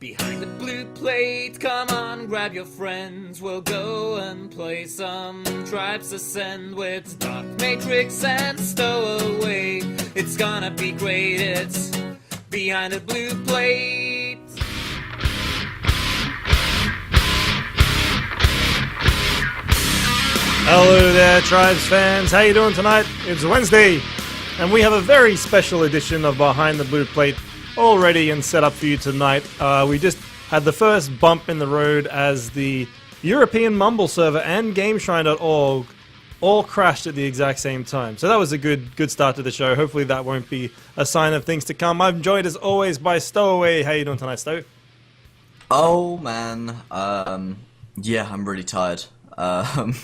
Behind the blue plate, come on, grab your friends. We'll go and play some Tribes Ascend with Dark Matrix and Stowaway. It's gonna be great, it's Behind the blue plate. Hello there, Tribes fans. How you doing tonight? It's Wednesday, and we have a very special edition of Behind the Blue Plate all ready and set up for you tonight. We just had the first bump in the road as the European Mumble server and GameShrine.org all crashed at the exact same time. So that was a good start to the show. Hopefully that won't be a sign of things to come. I'm joined as always by Stowaway. How you doing tonight, Stow? Oh man, yeah, I'm really tired. And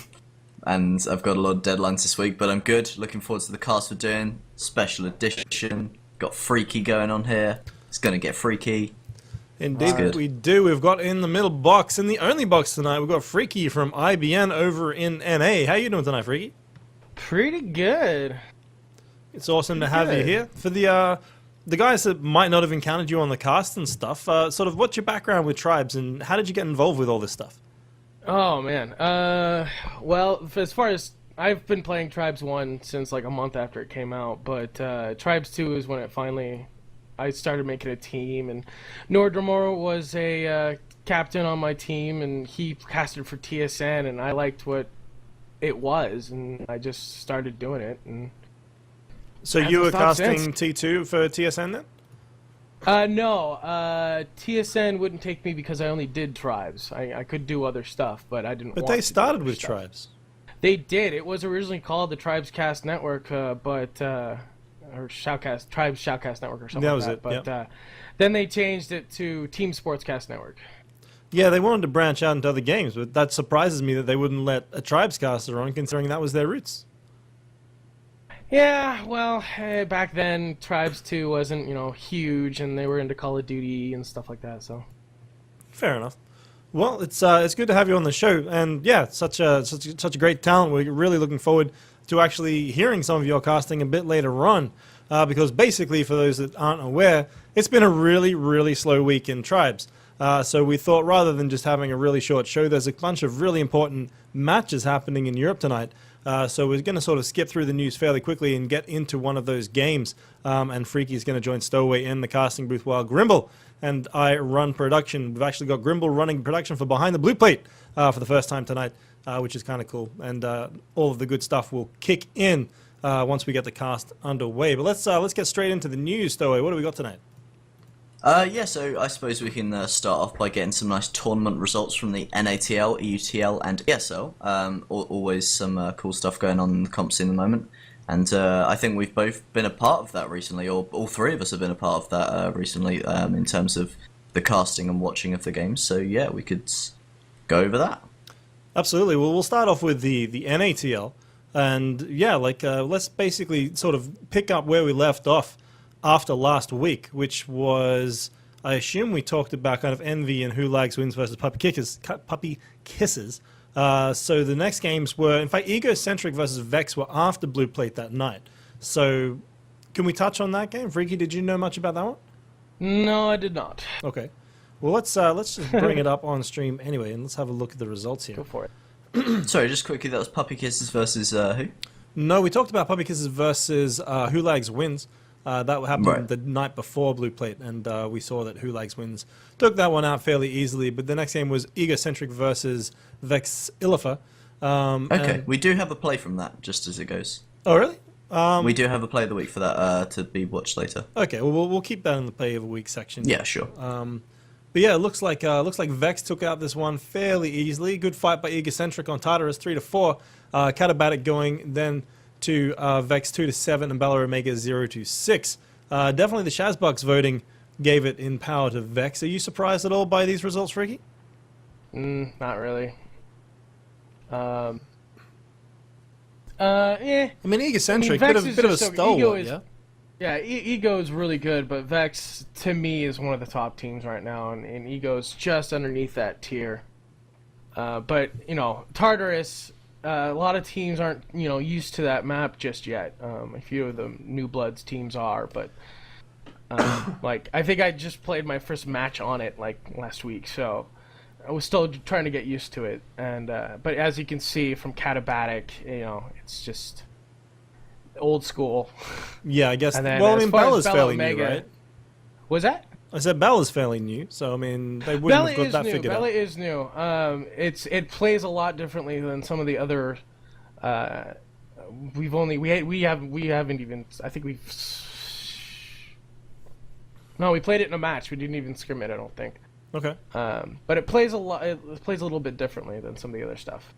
I've got a lot of deadlines this week, but I'm good. Looking forward to the cast we're doing. Special edition. Got Freaky going on here. It's going to get freaky. Indeed, we do. We've got in the middle box, in the only box tonight, we've got Freaky from IBN over in NA. How you doing tonight, Freaky? Pretty good. It's awesome to have you here. For the guys that might not have encountered you on the cast and stuff, sort of what's your background with Tribes and how did you get involved with all this stuff? Oh, man. Well, as far as... I've been playing Tribes 1 since like a month after it came out, but Tribes 2 is when it finally... I started making a team, and Nordramor was a captain on my team, and he casted for TSN, and I liked what it was, and I just started doing it. And so you were casting T2 for TSN then? No, TSN wouldn't take me because I only did Tribes. I could do other stuff, but I didn't. But want they to started do with stuff. Tribes. They did. It was originally called the Tribes Cast Network, but or Shoutcast, Tribes Shoutcast Network or something. That was like that. it. But then they changed it to Team Sportscast Network. Yeah, they wanted to branch out into other games, but that surprises me that they wouldn't let a Tribes caster on, considering that was their roots. Yeah, well, back then Tribes 2 wasn't, huge, and they were into Call of Duty and stuff like that. So. Fair enough. Well, it's good to have you on the show, and yeah, such a great talent. We're really looking forward to actually hearing some of your casting a bit later on, because basically, for those that aren't aware, it's been a really slow week in Tribes. So we thought rather than just having a really short show, there's a bunch of really important matches happening in Europe tonight. So we're going to sort of skip through the news fairly quickly and get into one of those games. And Freaky is going to join Stowaway in the casting booth while Grimble and I run production. We've actually got Grimble running production for Behind the Blue Plate for the first time tonight, which is kind of cool. And all of the good stuff will kick in once we get the cast underway. But let's get straight into the news, Stowaway. What do we got tonight? Yeah, so I suppose we can start off by getting some nice tournament results from the NATL, EUTL, and ESL. Always some cool stuff going on in the comps in the moment. And I think we've both been a part of that recently, or all three of us have been a part of that recently in terms of the casting and watching of the games. So yeah, we could go over that. Absolutely. Well, we'll start off with the NATL. And yeah, let's basically sort of pick up where we left off after last week, which was, I assume we talked about kind of Envy and Who Lags Wins versus Puppy Kisses. So the next games were, in fact, Egocentric versus Vex were after Blue Plate that night. So can we touch on that game? Freaky, did you know much about that one? No, I did not. Okay. Well, let's just bring it up on stream anyway, and let's have a look at the results here. Go for it. Sorry, just quickly, that was Puppy Kisses versus who? No, we talked about Puppy Kisses versus Who Lags Wins. That happened the night before Blue Plate, and we saw that Who Lags Wins took that one out fairly easily. But the next game was Egocentric versus Vex Illifer. Okay, we do have a play from that, just as it goes. Oh, really? We do have a play of the week for that to be watched later. Okay, well we'll keep that in the play of the week section. Yeah, sure. But yeah, it looks like Vex took out this one fairly easily. Good fight by Egocentric on Tartarus 3-4. Catabatic going then to Vex 2-7 and Bella Omega 0-6. Definitely the Shazbucks voting gave it in power to Vex. Are you surprised at all by these results, Ricky? Not really. Yeah. I mean, Egocentric, bit of a stalwart, yeah? Yeah, Ego is really good, but Vex, to me, is one of the top teams right now, and Ego's just underneath that tier. But, Tartarus, a lot of teams aren't, used to that map just yet. A few of the New Bloods teams are, but Like, I think I just played my first match on it like last week, so I was still trying to get used to it. And but as you can see from Catabatic, it's just old school. Yeah, I guess. And then Well, I as mean, far as Bella's Bella fairly Omega, new, right? Was that? I said Bella's fairly new, so I mean, they wouldn't Bella have got is that new. figured Bella out. is new. It plays a lot differently than some of the other. We haven't even. I think we've. No, we played it in a match. We didn't even scrim it, I don't think. Okay. But it plays a lot. It plays a little bit differently than some of the other stuff.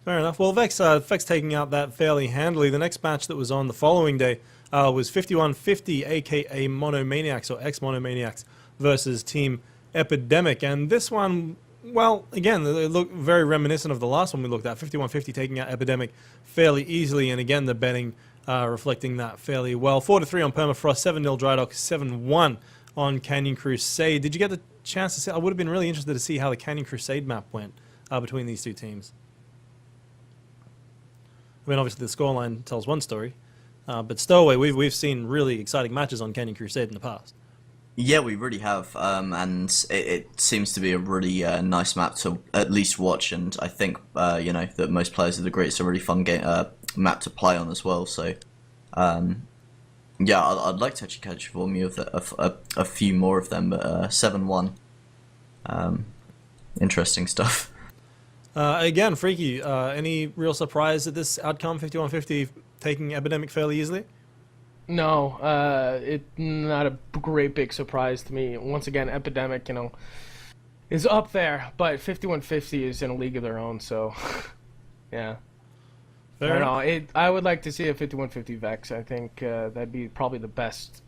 Fair enough. Well, Vex taking out that fairly handily. The next match that was on the following day was 5150, aka Monomaniacs or ex-Monomaniacs versus Team Epidemic. And this one, well, again, they look very reminiscent of the last one we looked at. 5150 taking out Epidemic fairly easily, and again, the betting reflecting that fairly well. 4-3 on Permafrost, 7-0 Drydock, 7-1 on Canyon Crusade. Did you get the chance to see? I would have been really interested to see how the Canyon Crusade map went between these two teams. I mean, obviously the scoreline tells one story, but Stowaway, we've seen really exciting matches on Canyon Crusade in the past. Yeah, we really have, and it seems to be a really nice map to at least watch, and I think that most players would agree it's a really fun game map to play on as well. So, yeah, I'd like to actually catch for me of a few more of them, but 7-1, interesting stuff. Again, Freaky, any real surprise at this outcome? 5150 taking Epidemic fairly easily? No, it's not a great big surprise to me. Once again, Epidemic, is up there, but 5150 is in a league of their own, so yeah. Fair I enough. don't know. I would like to see a 5150 Vex. I think that'd be probably the best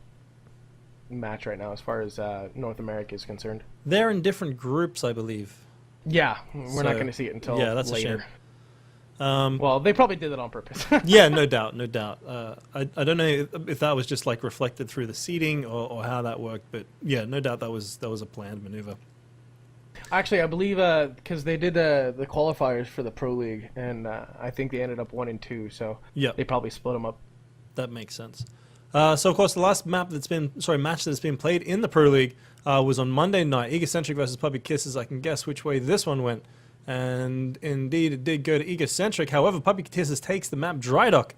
match right now as far as North America is concerned. They're in different groups, I believe. Yeah, we're not So, going to see it until yeah, that's a later. shame. Well, they probably did it on purpose. Yeah, no doubt, no doubt. I don't know if that was just like reflected through the seating or how that worked, but yeah, no doubt that was a planned maneuver. Actually, I believe because they did the qualifiers for the Pro League, and I think they ended up 1 and 2, so Yeah, they probably split them up. that makes sense. So of course, the last match that's been played in the Pro League was on Monday night. Egocentric versus Puppy Kisses. I can guess which way this one went, and indeed it did go to Egocentric. However, Puppy Kisses takes the map Drydock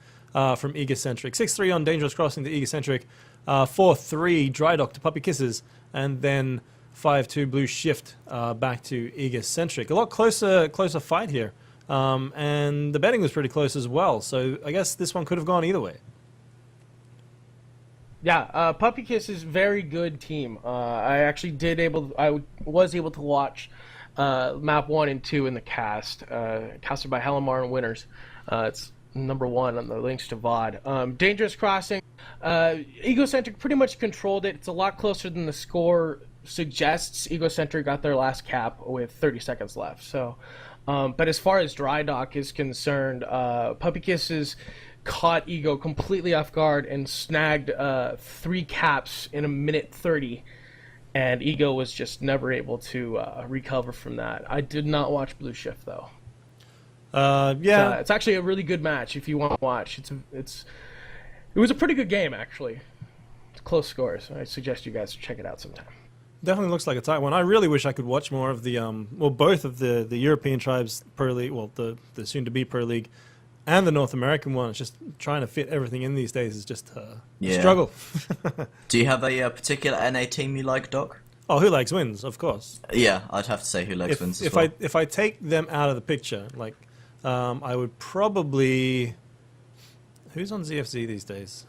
from Egocentric. 6-3 on Dangerous Crossing to Egocentric. 4-3 Drydock to Puppy Kisses, and then 5-2 Blue Shift back to Egocentric. A lot closer fight here, and the betting was pretty close as well. So I guess this one could have gone either way. Yeah, Puppy Kiss is very good team. I was able to watch map 1 and 2 in the cast, casted by Halamar and Winners. It's number 1 on the links to VOD. Dangerous Crossing, Egocentric pretty much controlled it. It's a lot closer than the score suggests. Egocentric got their last cap with 30 seconds left. So, but as far as Drydock is concerned, Puppy Kisses caught Ego completely off guard and snagged 3 caps in 1:30, and Ego was just never able to recover from that. I did not watch Blue Shift though. Yeah, It's actually a really good match if you want to watch. It was a pretty good game actually. It's close scores. I suggest you guys check it out sometime. definitely looks like a tight one. I really wish I could watch more of the both of the European Tribes Pro League, the soon to be Pro League, and the North American one. It's just trying to fit everything in these days is just a struggle. Do you have a particular NA team you like, Doc? Oh, Who Likes Wins, of course. Yeah, I'd have to say Who Likes Wins as if well. if I take them out of the picture, like I would probably. Who's on ZFZ these days?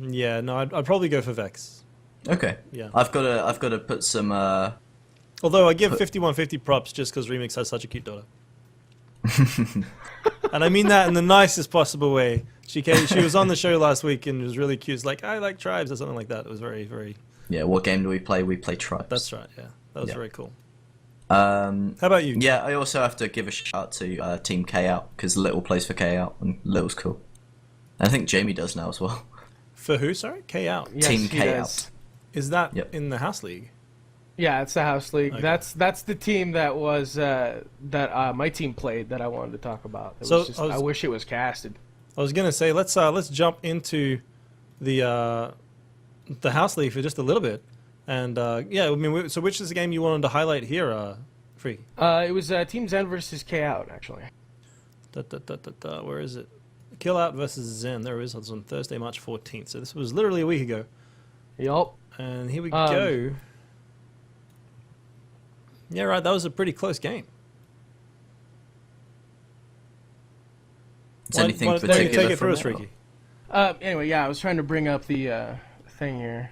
Yeah, no, I'd probably go for Vex. Okay. Yeah. I've got to put some. Although I give 5150 props just because Remix has such a cute daughter. And I mean that in the nicest possible way. She was on the show last week and was really cute. It's like, I like Tribes or something like that. It was very, very... Yeah, what game do we play? We play Tribes. That's right, yeah. That was very cool. How about you? Yeah, I also have to give a shout out to Team K Out, because Little plays for K Out, and Little's cool. And I think Jamie does now as well. For who, sorry? K Out. Yes, Team he K does. Out. Is that in the House League? Yeah, it's the House League. Okay. That's the team that was that my team played that I wanted to talk about. So, I wish it was casted. I was gonna say let's jump into the house league for just a little bit, and yeah, I mean, so which is the game you wanted to highlight here, Free? It was Team Zen versus K Out actually. Where is it? Kill Out versus Zen. There it is. It's on Thursday, March 14th. So this was literally a week ago. Yup. And here we go. Yeah, right. That was a pretty close game. Is anything Take particular it through us, from Ricky. Anyway, yeah, I was trying to bring up the thing here.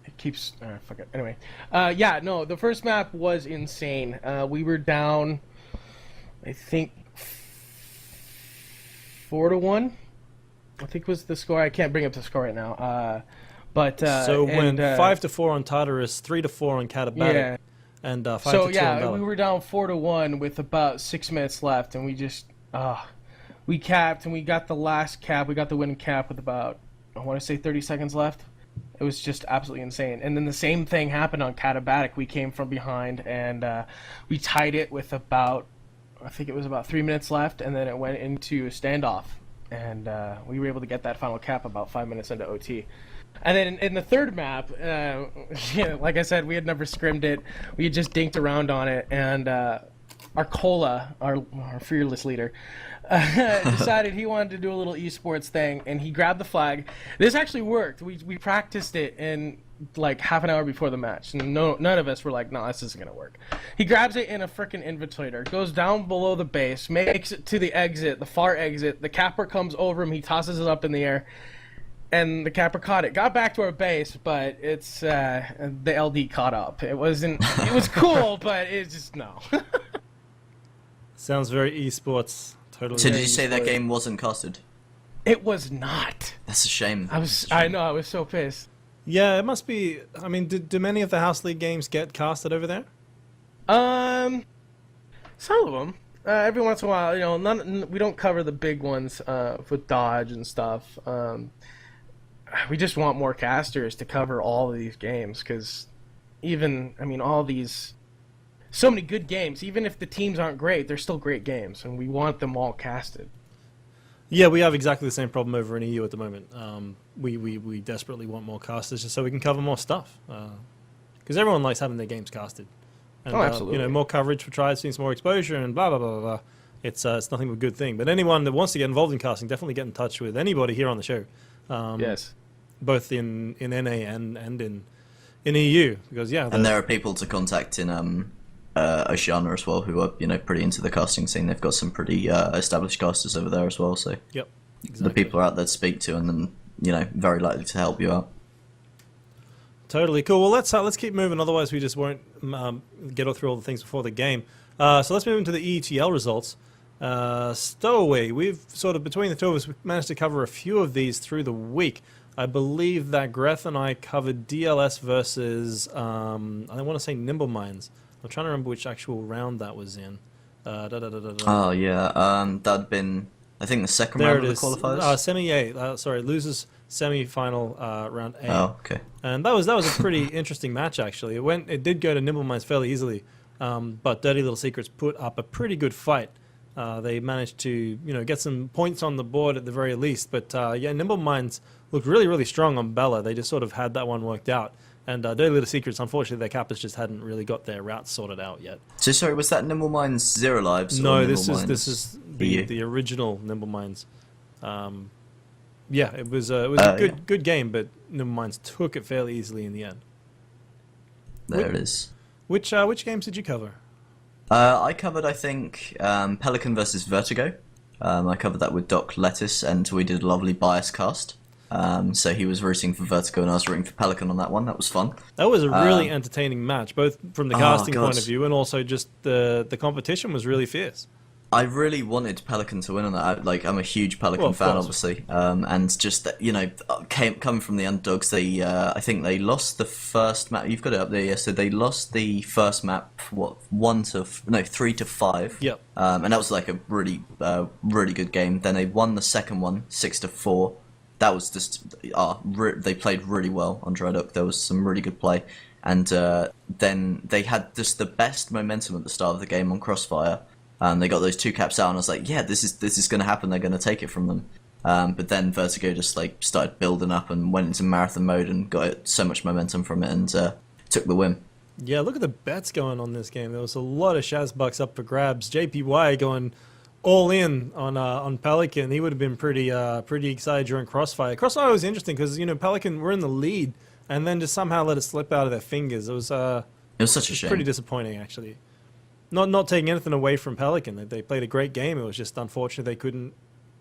It keeps fuck it. Anyway, yeah, no, the first map was insane. We were down, I think, 4-1. I think was the score. I can't bring up the score right now. But so when 5-4 on Tartarus, 3-4 on Catabatic, yeah. And 5-2 So on yeah, Bella. we were down 4-1 with about 6 minutes left, and we just we capped, and we got the last cap. We got the winning cap with about, I want to say, 30 seconds left. It was just absolutely insane. And then the same thing happened on Catabatic. We came from behind, and we tied it with about, I think it was about 3 minutes left, and then it went into a standoff, and we were able to get that final cap about 5 minutes into OT. And then in the third map, yeah, like I said, we had never scrimmed it. We had just dinked around on it, and our Cola, our fearless leader, decided he wanted to do a little esports thing, and he grabbed the flag. This actually worked. We practiced it in like half an hour before the match, and none of us were like, no, this isn't gonna work. He grabs it in a freaking inverter, goes down below the base, makes it to the exit, the far exit. The capper comes over him, he tosses it up in the air, and the capper caught it. Got back to our base, but it's the LD caught up. It wasn't. It was cool, but it's just no. Sounds very esports. Totally. So did you say that game wasn't casted? It was not. That's a shame. I know. I was so pissed. Yeah, it must be. I mean, do many of the House League games get casted over there? Some of them. Every once in a while, you know, we don't cover the big ones with Dodge and stuff. We just want more casters to cover all of these games, because even, I mean, all these, so many good games, even if the teams aren't great, they're still great games, and we want them all casted. Yeah, we have exactly the same problem over in EU at the moment. We desperately want more casters just so we can cover more stuff, because everyone likes having their games casted. And, absolutely. You know, more coverage for tribes means more exposure, and blah blah blah blah blah. It's nothing but a good thing. But anyone that wants to get involved in casting, definitely get in touch with anybody here on the show. Yes. Both in NA and in EU, because yeah. And there are people to contact in Oceania as well, who are, you know, pretty into the casting scene. They've got some pretty established casters over there as well. So Yep. Exactly. the people are out there to speak to, and then, you know, very likely to help you out. Totally cool. Well, let's keep moving. Otherwise, we just won't get through all the things before the game. So let's move into the ETL results. Stowaway. We've sort of, between the two of us, managed to cover a few of these through the week. I believe that Greth and I covered DLS versus, I want to say Nimble Minds. I'm trying to remember which actual round that was in. Oh, yeah. That'd been, I think, the second There round it of is. the qualifiers. Semi-A. Sorry, losers semi-final round A. Oh, okay. And that was a pretty interesting match, actually. It did go to Nimble Minds fairly easily, but Dirty Little Secrets put up a pretty good fight. They managed to, you know, get some points on the board at the very least. But yeah, Nimble Minds looked really, really strong on Bella. They just sort of had that one worked out. And Dirty Little Secrets, unfortunately, their cappers just hadn't really got their routes sorted out yet. So sorry, was that Nimble Minds 0 lives? No, or this Nimble is EU? the original Nimble Minds. Yeah, it was a good game, but Nimble Minds took it fairly easily in the end. There it is. Which games did you cover? I covered, I think, Pelican versus Vertigo. I covered that with Doc Lettuce, and we did a lovely bias cast. So he was rooting for Vertigo, and I was rooting for Pelican on that one. That was fun. That was a really entertaining match, both from the casting God. point of view and also just the competition was really fierce. I really wanted Pelican to win on that. Like, I'm a huge Pelican Of fan, course. obviously, and just that, you know, coming from the underdogs. They, I think they lost the first map. You've got it up there, yeah. So they lost the first map, 3-5. Yep. And that was like a really, really good game. Then they won the second one, 6-4. That was just, they played really well on Dry Dock. There was some really good play, and then they had just the best momentum at the start of the game on Crossfire. They got those 2 caps out, and I was like, yeah, this is going to happen. They're going to take it from them. But then Vertigo just like started building up and went into marathon mode and got so much momentum from it and took the win. Yeah, look at the bets going on this game. There was a lot of Shaz bucks up for grabs. JPY going all in on Pelican. He would have been pretty excited during Crossfire. Crossfire was interesting because Pelican were in the lead and then just somehow let it slip out of their fingers. It was such a shame. Pretty disappointing actually. Not taking anything away from Pelican. They played a great game. It was just unfortunate they couldn't.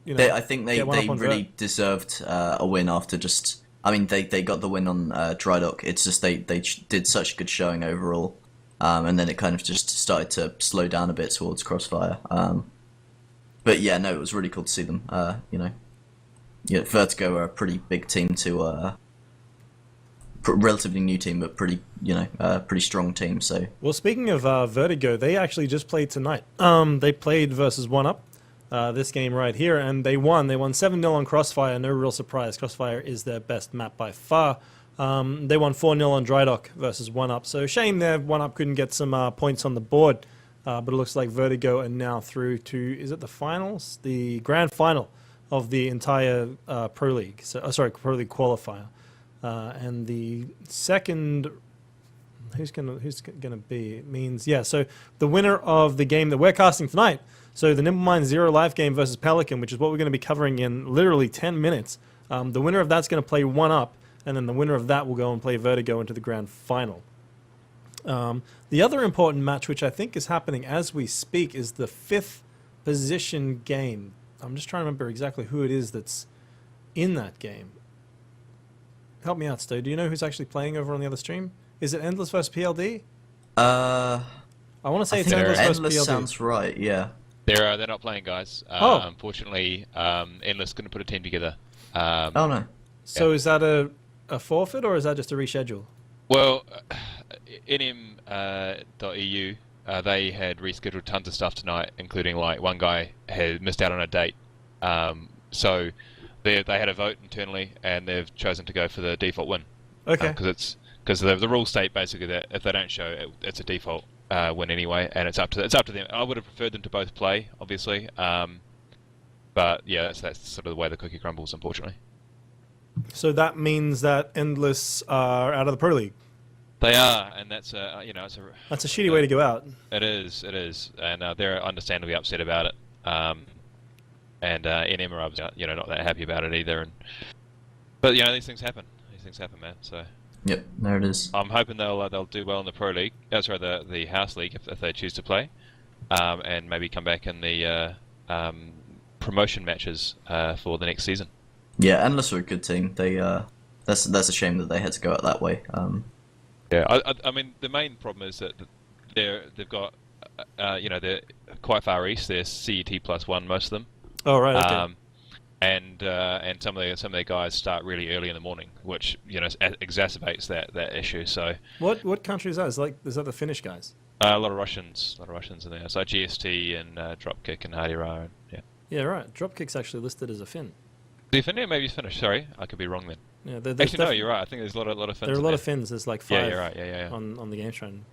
I think they really deserved a win after just. I mean, they got the win on Dry Dock. It's just they did such a good showing overall, and then it kind of just started to slow down a bit towards Crossfire. But yeah, no, it was really cool to see them. Vertigo are a pretty big team to relatively new team, but pretty strong team. So well, speaking of Vertigo, they actually just played tonight. They played versus 1UP. This game right here, and they won. They won 7-0 on Crossfire. No real surprise. Crossfire is their best map by far. They won 4-0 on Dry Dock versus 1UP. So shame there 1UP couldn't get some points on the board. But it looks like Vertigo are now through to, is it the finals? The grand final of the entire Pro League. Pro League qualifier. And the second, who's gonna be? It means, yeah, so the winner of the game that we're casting tonight. So the nMz Zero Life game versus Pelican, which is what we're going to be covering in literally 10 minutes. The winner of that's going to play 1UP, and then the winner of that will go and play Vertigo into the grand final. The other important match, which I think is happening as we speak, is the 5th position game. I'm just trying to remember exactly who it is that's in that game. Help me out, Sto. Do you know who's actually playing over on the other stream? Is it Endless versus PLD? I want to say it's Endless versus PLD. Endless sounds right, yeah. They're not playing, guys. Unfortunately, Endless couldn't put a team together. Oh no. So is that a forfeit or is that just a reschedule? Well, nm.eu they had rescheduled tons of stuff tonight, including like one guy had missed out on a date. So they had a vote internally, and they've chosen to go for the default win. Okay. Because the rules state basically that if they don't show, it's a default win anyway, and it's up to them. I would have preferred them to both play, obviously, but yeah, that's sort of the way the cookie crumbles, unfortunately. So that means that Endless are out of the Pro League. They are, and that's that's a shitty way to go out. It is, and they're understandably upset about it. And NM are obviously, not that happy about it either. But these things happen. These things happen, man. So. Yep, there it is. I'm hoping they'll do well in the Pro League. The House League if they choose to play, and maybe come back in the promotion matches for the next season. Yeah, Endless are a good team. They that's a shame that they had to go out that way. Yeah, I mean the main problem is that they've got they're quite far east. They're CET +1, most of them. Oh right. Okay. And some of their guys start really early in the morning, which exacerbates that issue. So what country is that? Is that the Finnish guys? A lot of Russians in there. So GST and Dropkick and Hardira. Yeah. Yeah, right. Dropkick's actually listed as a Fin. The Fin? Yeah, maybe he's Finnish. Sorry, I could be wrong then. Yeah, actually, no, you're right. I think there's a lot of Finns. There are a lot of Finns. There's like 5. Yeah, you're right. Yeah. On the game train.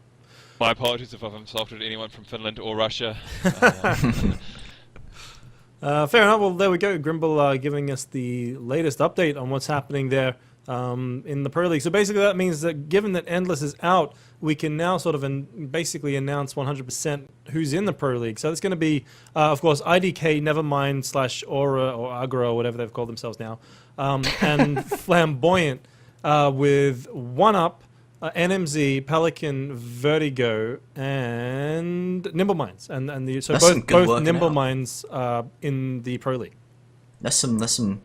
My apologies if I've insulted anyone from Finland or Russia. Fair enough. Well, there we go. Grimble giving us the latest update on what's happening there in the Pro League. So basically that means that given that Endless is out, we can now sort of basically announce 100% who's in the Pro League. So it's going to be, of course, IDK, Nevermind / Aura or Agra or whatever they've called themselves now, and Flamboyant with 1UP, nMz, Pelican, Vertigo, and nMz, and so both nMz in the Pro League. That's some.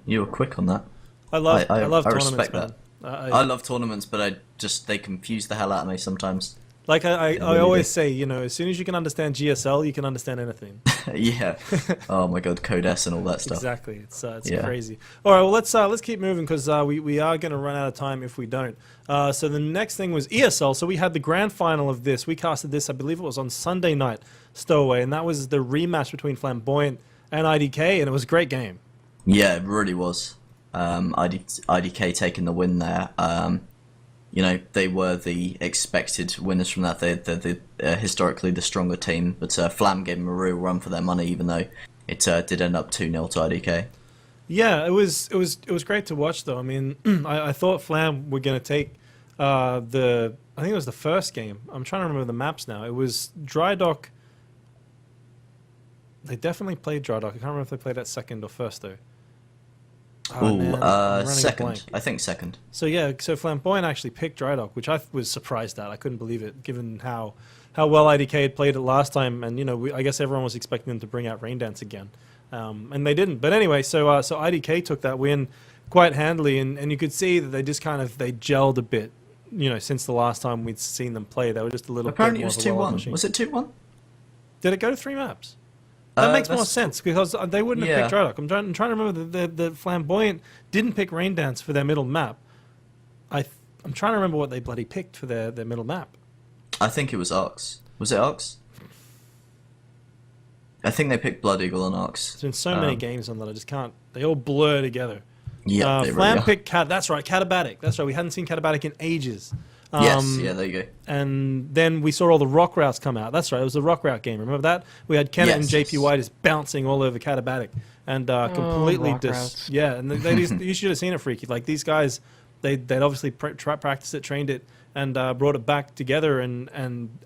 You were quick on that. I love tournaments. Respect man. that. I love tournaments, but they confuse the hell out of me sometimes. Like I always say, as soon as you can understand GSL, you can understand anything. Yeah. Oh my God, Code S and all that stuff. Exactly. It's crazy. All right. Well, let's keep moving because we are going to run out of time if we don't. So the next thing was ESL. So we had the grand final of this. We casted this, I believe it was on Sunday night, Stowaway, and that was the rematch between Flamboyant and IDK, and it was a great game. Yeah, it really was. IDK taking the win there. They were the expected winners from that. They're historically the stronger team, but Flam gave them a real run for their money, even though it did end up 2-0 to IDK. Yeah, it was great to watch though. I mean, I thought Flam were going to take I think it was the first game. I'm trying to remember the maps now. It was Dry Dock. They definitely played Dry Dock. I can't remember if they played that second or first though. Oh, man, I'm running a second. blank. I think second. So yeah, so Flamboyant actually picked Dry Dock, which I was surprised at. I couldn't believe it, given how well IDK had played it last time, and I guess everyone was expecting them to bring out Rain Dance again, and they didn't. But anyway, so IDK took that win quite handily, and you could see that they just they gelled a bit, since the last time we'd seen them play. They were just a little. Apparently, bit it was more of a wild 2-1. machine. Was it 2-1? Did it go to 3 maps? That makes more That's- sense because they wouldn't have picked Dry Dock. I'm trying to remember the Flamboyant didn't pick Rain Dance for their middle map. I'm trying to remember what they bloody picked for their middle map. I think it was Arcs. Was it Arcs? I think they picked Blood Eagle and Arcs. There's been so many games on that I just can't. They all blur together. Yeah, they Flam really are. picked Cat. That's right, Catabatic. That's right. We hadn't seen Catabatic in ages. Yes, yeah, there you go. And then we saw all the rock routes come out. That's right. It was the rock route game. Remember that? We had Kenneth and Yes, JPY just bouncing all over Catabatic and completely rock routes. yeah. And you should have seen it, Freaky. Like these guys, they'd obviously practiced it, trained it, and brought it back together. And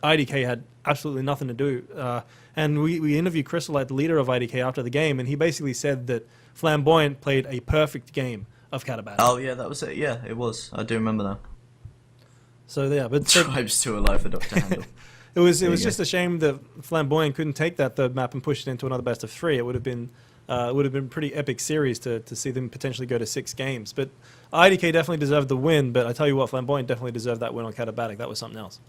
IDK had absolutely nothing to do. And we interviewed Chrysolite, the leader of IDK, after the game, and he basically said that Flamboyant played a perfect game of Catabatic. Oh yeah, that was it. Yeah, it was. I do remember now. So yeah, but Tribes too alive for Dr. Handel. it was you just go. a shame that Flamboyant couldn't take that third map and push it into another best of 3. It would have been a pretty epic series to see them potentially go to 6 games. But IDK definitely deserved the win. But I tell you what, Flamboyant definitely deserved that win on Catabatic. That was something else.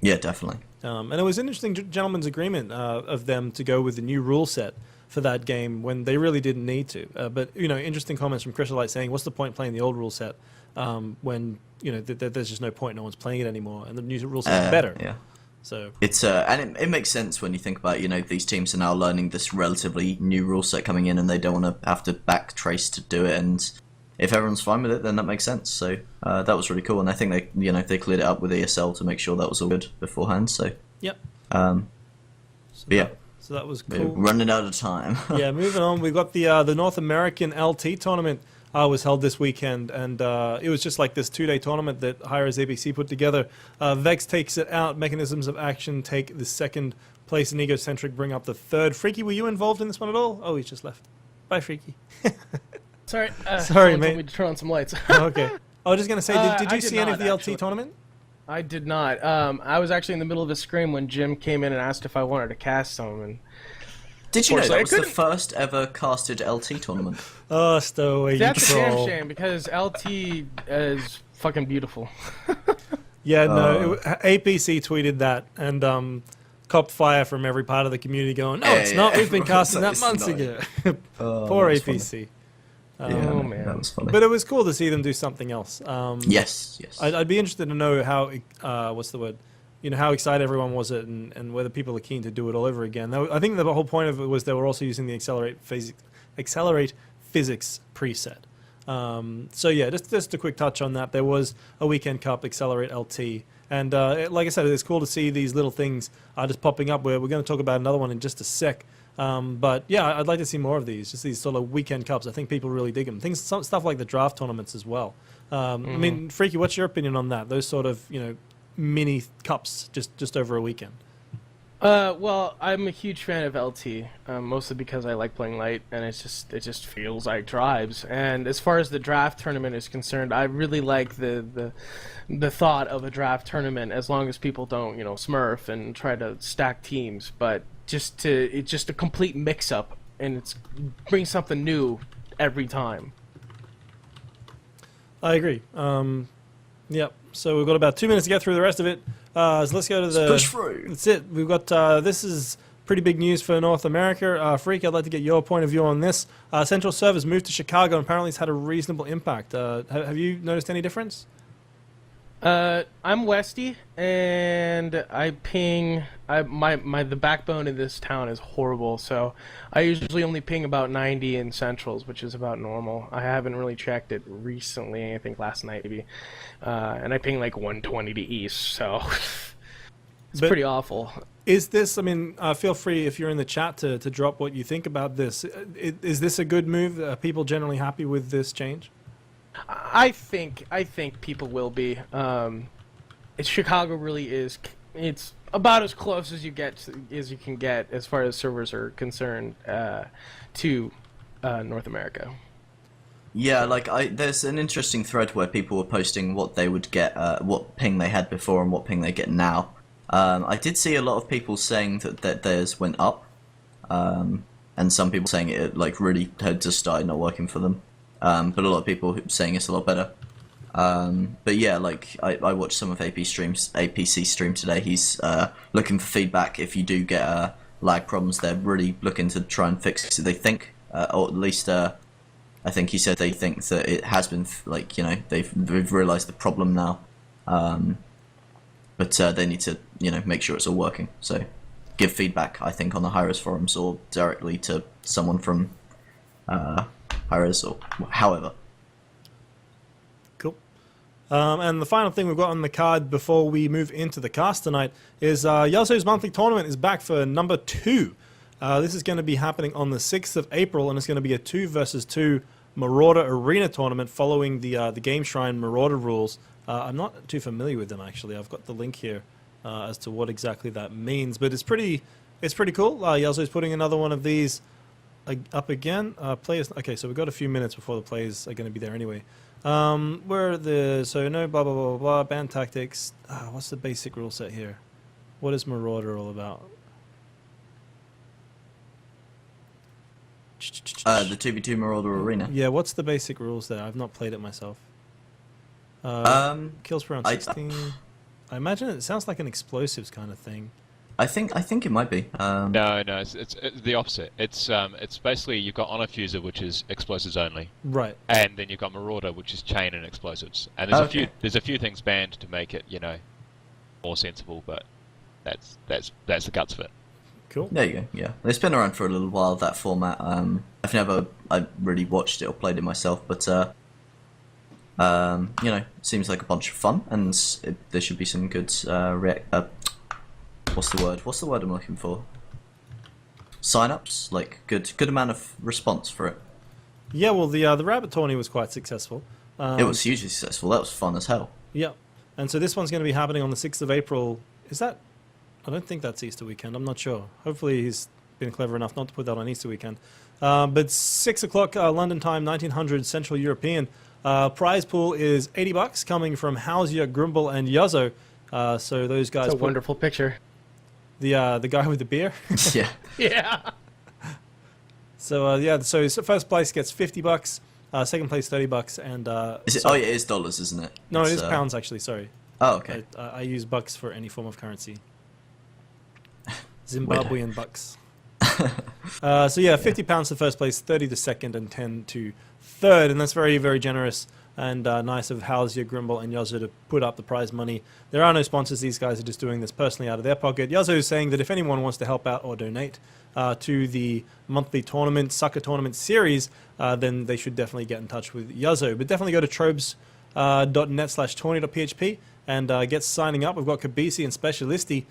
Yeah, definitely. And it was an interesting gentleman's agreement of them to go with the new rule set for that game when they really didn't need to. But interesting comments from Chrysolite saying, "What's the point playing the old rule set when there's just no point? No one's playing it anymore, and the new rule set's better." Yeah. So It's and it makes sense when you think about these teams are now learning this relatively new rule set coming in, and they don't want to have to backtrace to do it. And if everyone's fine with it, then that makes sense. So that was really cool, and I think they cleared it up with ESL to make sure that was all good beforehand. So yep. but yeah, So that was we're cool. running out of time. Yeah, moving on. We've got the North American LT tournament was held this weekend, and it was just like this 2-day tournament that Hi-Rez ABC put together. Vex takes it out. Mechanisms of Action take the second place, and Egocentric bring up the third. Freaky, were you involved in this one at all? Oh, he's just left. Bye, Freaky. Sorry, Sorry, someone mate. told me to turn on some lights. Okay. I was just going to say, did I you did see any not, of the actually. LT tournament? I did not. I was actually in the middle of a scrim when Jim came in and asked if I wanted to cast some, and Did you know Unfortunately, that I was the couldn't- first ever casted LT tournament? Oh, Stowaway, you that's a damn troll. shame because LT is fucking beautiful. Yeah, no, APC tweeted that and copped fire from every part of the community going, no, it's Yeah, not. yeah, We've been everyone's casting like, that "It's months not." ago. Oh, Poor that was APC. Oh, Yeah, man. that was funny. But it was cool to see them do something else. Yes. I'd be interested to know how, what's the word? How excited everyone was it and whether people are keen to do it all over again. I think the whole point of it was they were also using the Accelerate Physics preset. So yeah, just a quick touch on that. There was a Weekend Cup Accelerate LT. And like I said, it's cool to see these little things just popping up. We're going to talk about another one in just a sec. But yeah, I'd like to see more of these, just these sort of weekend cups. I think people really dig them. Stuff like the draft tournaments as well. I mean, Freaky, what's your opinion on that? Those sort of, mini cups just over a weekend. Well, I'm a huge fan of LT, mostly because I like playing light, and it just feels like tribes. And as far as the draft tournament is concerned, I really like the thought of a draft tournament, as long as people don't, smurf and try to stack teams. But it's just a complete mix-up, and it's brings something new every time. I agree. Yep. So we've got about 2 minutes to get through the rest of it. So let's go to the... Push through. That's it. We've got... this is pretty big news for North America. Freak, I'd like to get your point of view on this. Central Servers moved to Chicago, and apparently it's had a reasonable impact. Have you noticed any difference? I'm Westy, and I ping. The backbone in this town is horrible, so I usually only ping about 90 in centrals, which is about normal. I haven't really checked it recently. I think last night maybe, and I ping like 120 to east. So It's But- pretty awful. Is this, I mean, feel free if you're in the chat to drop what you think about this. Is this a good move? Are people generally happy with this change? I think people will be. Chicago really is. It's about as close as you can get as far as servers are concerned to North America. Yeah, like there's an interesting thread where people were posting what they would get, what ping they had before and what ping they get now. I did see a lot of people saying that theirs went up, and some people saying it like really had just started not working for them. But a lot of people saying it's a lot better. But yeah, like I watched some of APC stream today. He's looking for feedback. If you do get lag problems, they're really looking to try and fix it. They think, or at least I think he said they think that it has been like, you know, they've realised the problem now. But they need to, you know, make sure it's all working. So give feedback, I think, on the Hi-Res forums or directly to someone from Hi-Res or however. Cool. And the final thing we've got on the card before we move into the cast tonight is Yasuo's monthly tournament is back for number 2. This is going to be happening on the 6th of April, and it's going to be a 2 versus 2 Marauder Arena tournament following the Game Shrine Marauder rules. I'm not too familiar with them, actually. I've got the link here as to what exactly that means, but it's pretty cool. Yasuo's putting another one of these up again. Players. Okay, so we've got a few minutes before the players are going to be there anyway. So no blah blah blah blah blah. Band tactics. What's the basic rule set here? What is Marauder all about? The 2v2 Marauder Arena. Yeah, what's the basic rules there? I've not played it myself. Kills per round 16. I imagine it sounds like an explosives kind of thing. I think it might be. No, it's the opposite. It's basically you've got Honor Fuser, which is explosives only, Right. and then you've got Marauder, which is chain and explosives. And there's a few things banned to make it, you know, more sensible, but that's the guts of it. Cool. There you go. Yeah, it's been around for a little while, that format. I really watched it or played it myself, but you know, it seems like a bunch of fun, and there should be some good what's the word I'm looking for? Sign-ups, like good amount of response for it. Yeah, well, the rabbit tourney was quite successful. It was hugely successful. That was fun as hell. Yeah, and so this one's going to be happening on the 6th of April. Is that? I don't think that's Easter weekend. I'm not sure. Hopefully he's been clever enough not to put that on Easter weekend. But 6 o'clock London time, 1900 Central European. Prize pool is $80 coming from Hausia, Grimble, and Yuzzo. So those guys. It's a wonderful picture. The guy with the beer. Yeah. Yeah. So so first place gets $50. Second place $30, and Is it? so- Oh yeah, it is dollars, isn't it? no, it It's, is pounds actually. Sorry. Oh okay. I use bucks for any form of currency. Zimbabwean bucks. So yeah, £50 to first place, 30 to second, and 10 to third, and that's very, very generous and nice of Hausia, Grimble, and Yuzzo to put up the prize money. There are no sponsors; these guys are just doing this personally out of their pocket. Yuzzo is saying that if anyone wants to help out or donate to the monthly tournament, Sucker Tournament series, then they should definitely get in touch with Yuzzo. But definitely go to trobes.net/tourney.php and get signing up. We've got Kabisi and Specialisti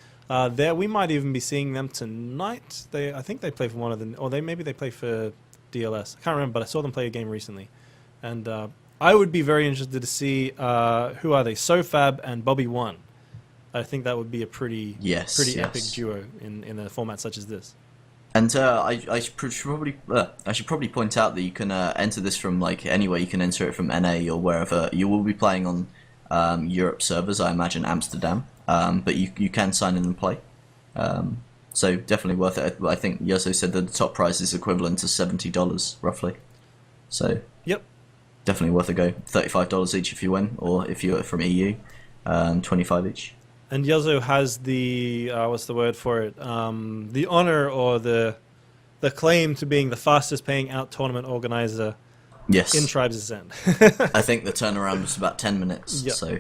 there. We might even be seeing them tonight. I think they play for one of them, or maybe they play for DLS. I can't remember, but I saw them play a game recently. And I would be very interested to see who are they? SoFab and Bobby One. I think that would be a pretty epic duo in a format such as this. And I should probably point out that you can enter this from like anywhere. You can enter it from NA or wherever. You will be playing on Europe servers, I imagine Amsterdam. But you can sign in and play. So definitely worth it. I think Yuzzo said that the top prize is equivalent to $70 roughly. So Yep. definitely worth a go. $35 each if you win, or if you're from EU, 25 each. And Yuzzo has the what's the word for it? The honor or the claim to being the fastest paying out tournament organizer Yes. in Tribes Ascend. I think the turnaround was about 10 minutes. Yep. So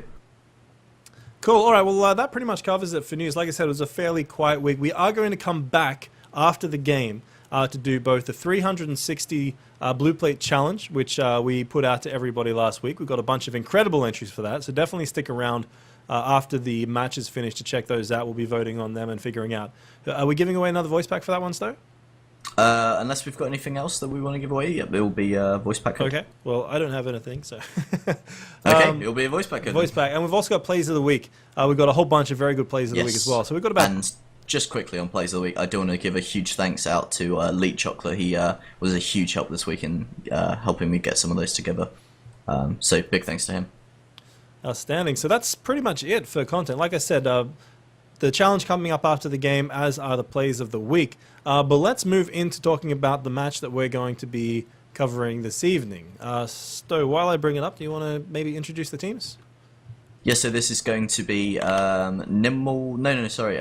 Cool. All right. Well, that pretty much covers it for news. Like I said, it was a fairly quiet week. We are going to come back after the game to do both the 360 Blue Plate Challenge, which we put out to everybody last week. We've got a bunch of incredible entries for that, so definitely stick around after the match is finished to check those out. We'll be voting on them and figuring out. Are we giving away another voice pack for that one, Sto? Unless we've got anything else that we want to give away, yep, it will be a voice pack code. Okay. Well, I don't have anything, so. Okay, it'll be a voice pack code. Voice pack, and we've also got plays of the week. We've got a whole bunch of very good plays of the week as well. So we've got about. And just quickly on plays of the week, I do want to give a huge thanks out to Leet Chocolate. He was a huge help this week in helping me get some of those together. So big thanks to him. Outstanding. So that's pretty much it for content. Like I said, the challenge coming up after the game, as are the plays of the week. But let's move into talking about the match that we're going to be covering this evening. Sto, while I bring it up, do you want to maybe introduce the teams? Yeah, so this is going to be Nimble... No, sorry.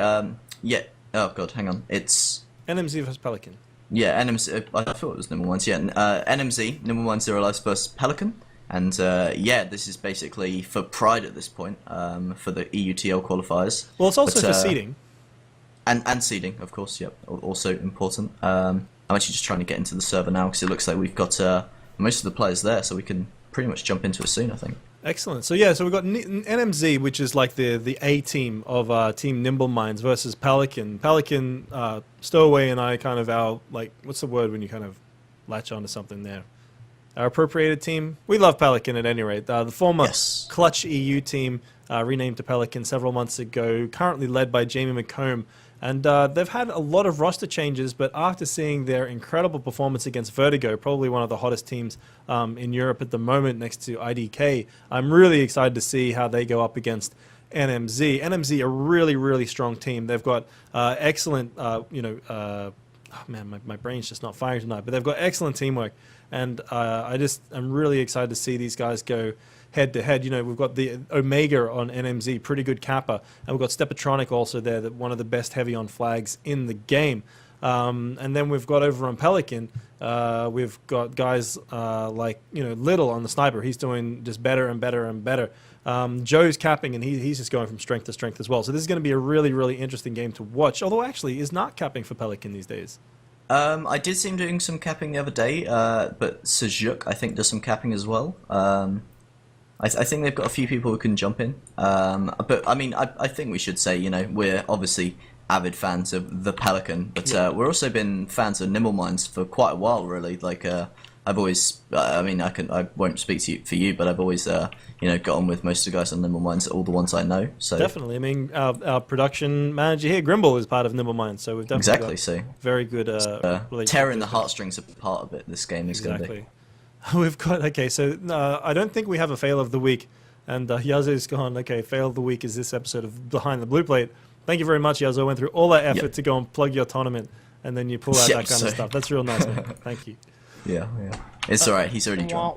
Yeah. Oh, God, hang on. It's... nMz vs Pelican. Yeah, nMz... I thought it was Nimble Ones. Yeah, nMz, Nimble Ones Zero Lives versus Pelican. And yeah, this is basically for Pride at this point, for the EUTL qualifiers. Well, it's also for seeding. And seeding, of course, yep, also important. I'm actually just trying to get into the server now because it looks like we've got most of the players there, so we can pretty much jump into it soon, I think. Excellent. So yeah, so we've got nMz, which is like the A team of Team Nimble Minds versus Pelican. Pelican, Stowaway and I kind of our, like, what's the word when you kind of latch onto something there? Our appropriated team. We love Pelican at any rate. The former Clutch EU team, renamed to Pelican several months ago, currently led by Jamie McComb. And they've had a lot of roster changes, but after seeing their incredible performance against Vertigo, probably one of the hottest teams in Europe at the moment next to IDK, I'm really excited to see how they go up against nMz. nMz, a really, really strong team. They've got excellent, oh man, my brain's just not firing tonight, but they've got excellent teamwork. And I'm really excited to see these guys go head to head. You know, we've got the Omega on nMz, pretty good capper, and we've got Stepatronic also there, that one of the best heavy on flags in the game. And then we've got over on Pelican, we've got guys like, you know, Little on the sniper. He's doing just better and better and better. Joe's capping, and he's just going from strength to strength as well. So this is going to be a really, really interesting game to watch. Although actually, is not capping for Pelican these days. I did see him doing some capping the other day, but Sejuk, I think, does some capping as well. I think they've got a few people who can jump in. But, I mean, I think we should say, you know, we're obviously avid fans of the Pelican, but we've also been fans of Nimble Minds for quite a while, really. Like, I've always, I mean, I won't speak to you for you, but I've always, you know, got on with most of the guys on Nimble Minds, all the ones I know. So definitely, I mean, our production manager here, Grimble, is part of Nimble Minds, so we've definitely got very good. Tearing the heartstrings apart a bit. This game is going to be. We've got so I don't think we have a fail of the week, and Yazo's gone. Okay, fail of the week is this episode of Behind the Blue Plate. Thank you very much, Yazo. Went through all that effort to go and plug your tournament, and then you pull out that kind of stuff. That's real nice, man. Thank you. Yeah. It's alright, he's already drunk.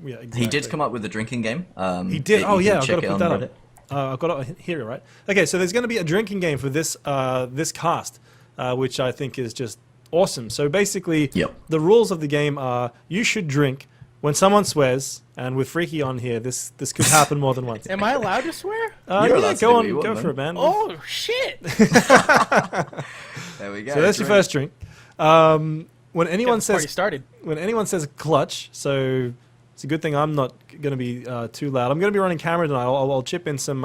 Yeah, exactly. He did come up with a drinking game. He did? Oh, yeah, I've got to put that Reddit. up. I've got it here, right? Okay, so there's going to be a drinking game for this this cast, which I think is just awesome. So basically, the rules of the game are you should drink when someone swears, and with Freaky on here, this could happen more than once. Am I allowed to swear? Go for it, man. Oh, shit! There we go. So that's your first drink. When anyone says clutch, so it's a good thing I'm not going to be too loud. I'm going to be running camera tonight. I'll chip in some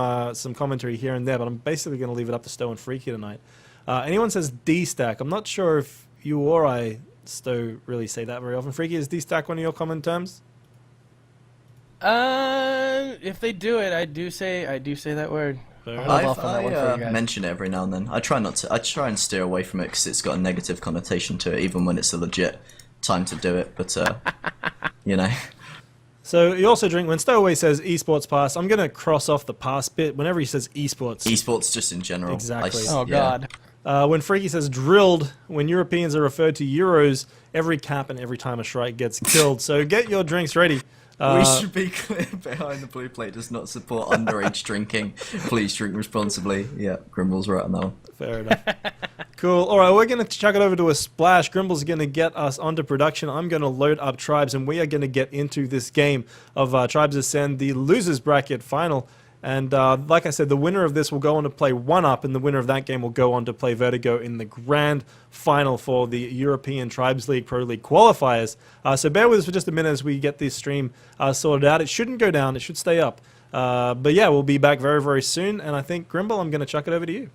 commentary here and there, but I'm basically going to leave it up to Stow and Freaky tonight. Anyone says D-stack, I'm not sure if you or I, Stow, really say that very often. Freaky, is D-stack one of your common terms? If they do it, I do say that word. I mention it every now and then. I try and steer away from it because it's got a negative connotation to it, even when it's a legit time to do it. But you know. So you also drink when Stowaway says esports pass. I'm gonna cross off the pass bit whenever he says esports. Esports just in general. Exactly. God. When Freaky says drilled, when Europeans are referred to Euros, every cap and every time a Shrike gets killed. So get your drinks ready. We should be clear, Behind the Blue Plate does not support underage drinking. Please drink responsibly. Yeah, Grimble's right on that one. Fair enough. Cool. All right, we're going to chuck it over to a splash. Grimble's going to get us onto production. I'm going to load up Tribes, and we are going to get into this game of Tribes Ascend, the losers bracket final. And like I said, the winner of this will go on to play 1UP, and the winner of that game will go on to play Vertigo in the grand final for the European Tribes League Pro League qualifiers. So bear with us for just a minute as we get this stream sorted out. It shouldn't go down. It should stay up. But yeah, we'll be back very, very soon. And I think, Grimble, I'm going to chuck it over to you.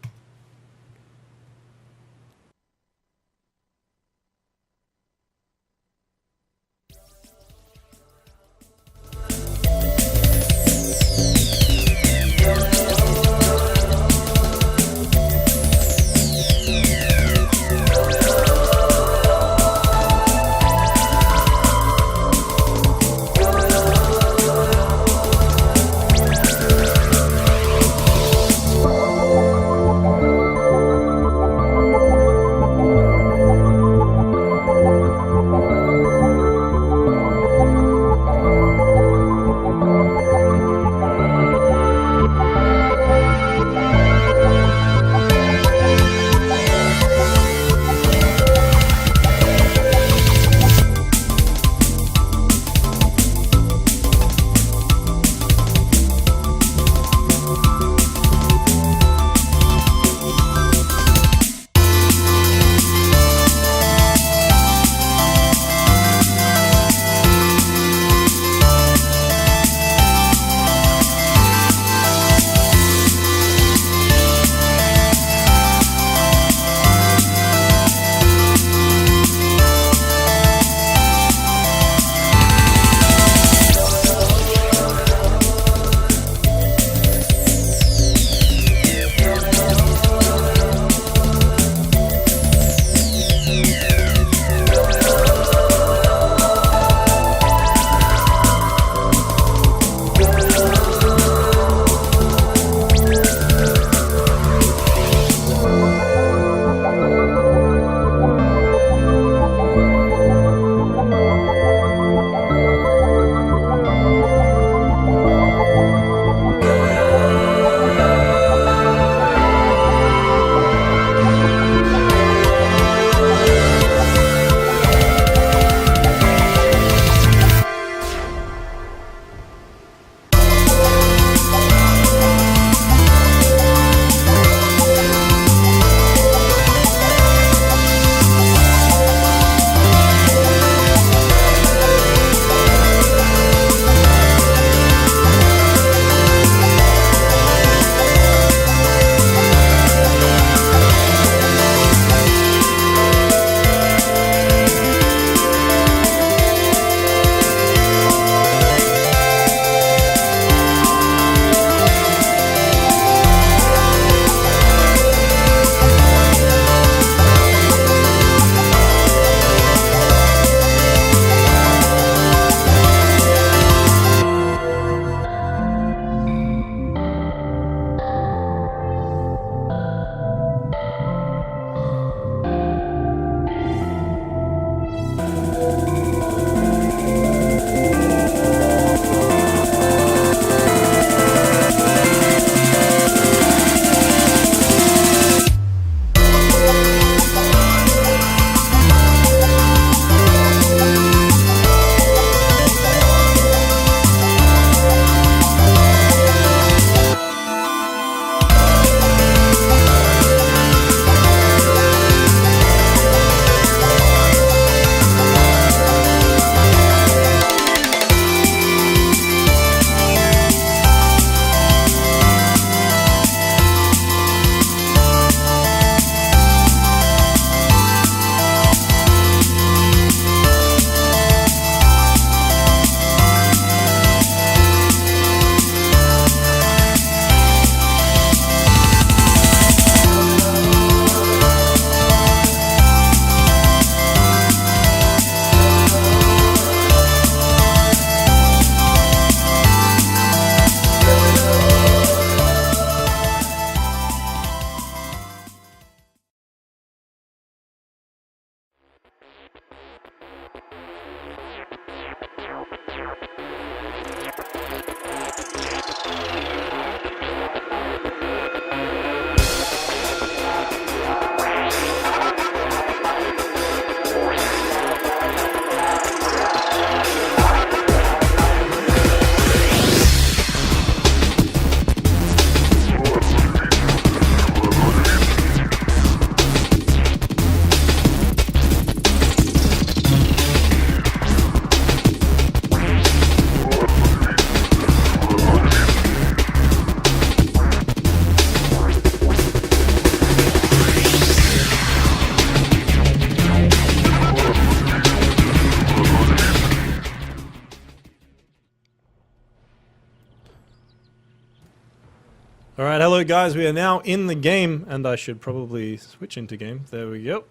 All right, hello guys. We are now in the game, and I should probably switch into game. There we go.